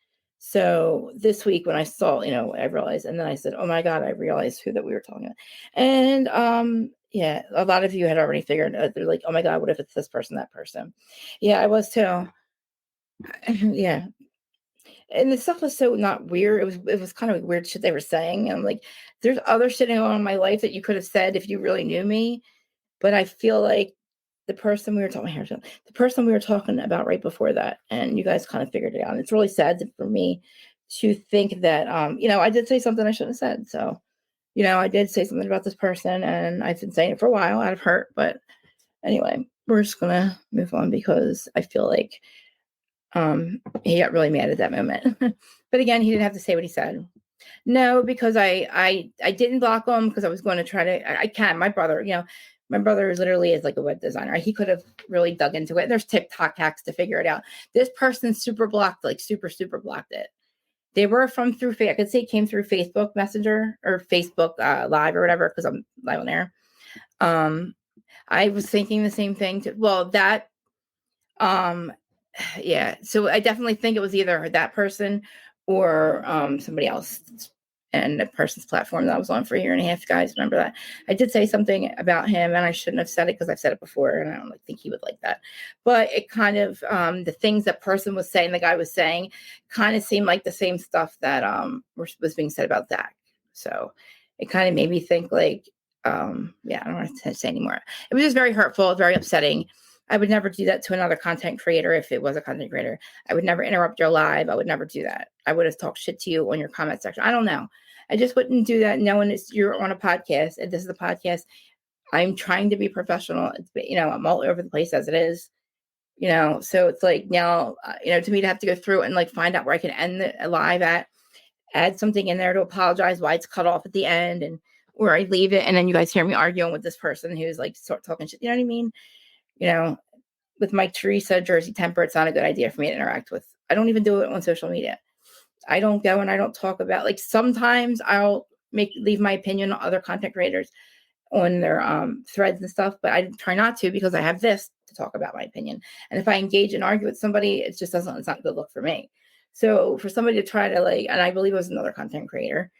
So this week when I saw, I realized, and then I said, oh my God, I realized who that we were talking about. And yeah, a lot of you had already figured out. They're like, oh my God, what if it's this person, that person? Yeah, I was too. Yeah. And the stuff was so not weird. It was kind of weird shit they were saying. And I'm like, there's other shit going on in my life that you could have said if you really knew me. But I feel like the person we were talking about right before that, and you guys kind of figured it out. And it's really sad for me to think that, I did say something I shouldn't have said. So, I did say something about this person, and I've been saying it for a while out of hurt. But anyway, we're just gonna move on because I feel like he got really mad at that moment. But again, he didn't have to say what he said. No, because I didn't block him because I was going to try to. I can. My brother is literally is like a web designer. He could have really dug into it. There's TikTok hacks to figure it out. This person super blocked, like super blocked it. They were through. I could say it came through Facebook Messenger or Facebook Live or whatever because I'm live on there. I was thinking the same thing. Yeah. So I definitely think it was either that person or somebody else. And the person's platform that I was on for a year and a half, guys. Remember that? I did say something about him, and I shouldn't have said it because I've said it before, and I don't think he would like that. But it kind of the things that person was saying, the guy was saying, kind of seemed like the same stuff that was being said about Zach. So it kind of made me think like, I don't want to say anymore. It was just very hurtful, very upsetting. I would never do that to another content creator if it was a content creator. I would never interrupt your live. I would never do that. I would have talked shit to you on your comment section. I don't know. I just wouldn't do that knowing you're on a podcast and this is a podcast. I'm trying to be professional. I'm all over the place as it is, so it's like now, to me to have to go through and like find out where I can end the live at, add something in there to apologize why it's cut off at the end and where I leave it. And then you guys hear me arguing with this person who's like talking shit. You know what I mean? With Mike Teresa, Jersey Temper, it's not a good idea for me to interact with. I don't even do it on social media. I don't go and I don't talk about, like, sometimes I'll leave my opinion on other content creators on their threads and stuff, but I try not to because I have this to talk about my opinion. And if I engage and argue with somebody, it's not a good look for me. So for somebody to try to and I believe it was another content creator,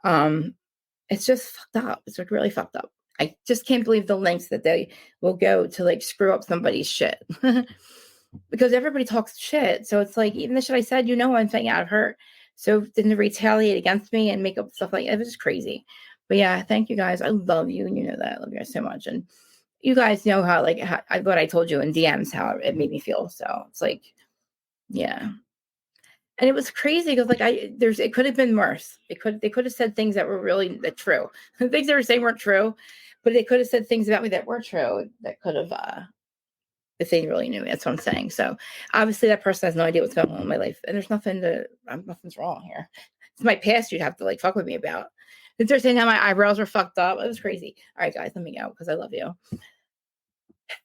it's just fucked up. It's like really fucked up. I just can't believe the lengths that they will go to like screw up somebody's shit. Because everybody talks shit. So it's like, even the shit I said, I'm saying out of hurt. So then to retaliate against me and make up stuff like it was just crazy. But yeah, thank you guys. I love you. And you know that. I love you guys so much. And you guys know how what I told you in DMs, how it made me feel. So it's like, yeah. And it was crazy because it could have been worse. They could have said things that were really true. The things they were saying weren't true, but they could have said things about me that were true that could have, if they really knew me. That's what I'm saying. So obviously that person has no idea what's going on in my life. And there's nothing's wrong here. It's my past you'd have to fuck with me about. Since they're saying how my eyebrows were fucked up. It was crazy. All right, guys, let me go because I love you.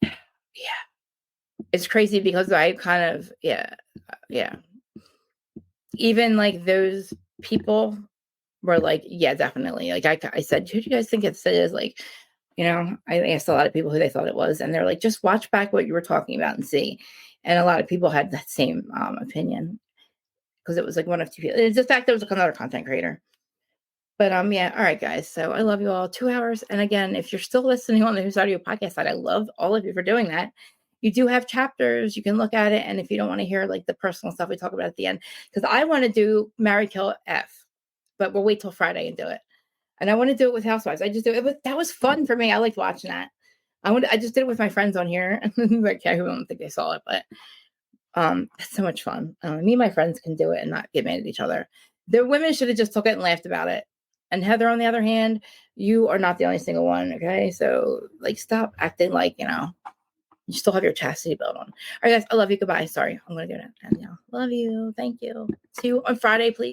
Yeah. It's crazy because I kind of, yeah. Even those people were like, yeah, definitely. I said, who do you guys think it is? I asked a lot of people who they thought it was, and they're like, just watch back what you were talking about and see. And a lot of people had that same opinion because it was one of two people. It's the fact there was another content creator. But yeah, all right, guys. So I love you all. 2 hours. And again, if you're still listening on the Who's Audio podcast side, I love all of you for doing that. You do have chapters. You can look at it. And if you don't want to hear the personal stuff we talk about at the end, because I want to do Marry, Kill, F, but we'll wait till Friday and do it. And I want to do it with Housewives. I just do it. That was fun for me. I liked watching that. I just did it with my friends on here. Okay, who don't think they saw it, but it's so much fun. Me and my friends can do it and not get mad at each other. The women should have just took it and laughed about it. And Heather, on the other hand, you are not the only single one. Okay, so stop acting like you still have your chastity belt on. All right, guys, I love you. Goodbye. Sorry, I'm gonna go now. Love you. Thank you. See you on Friday, please.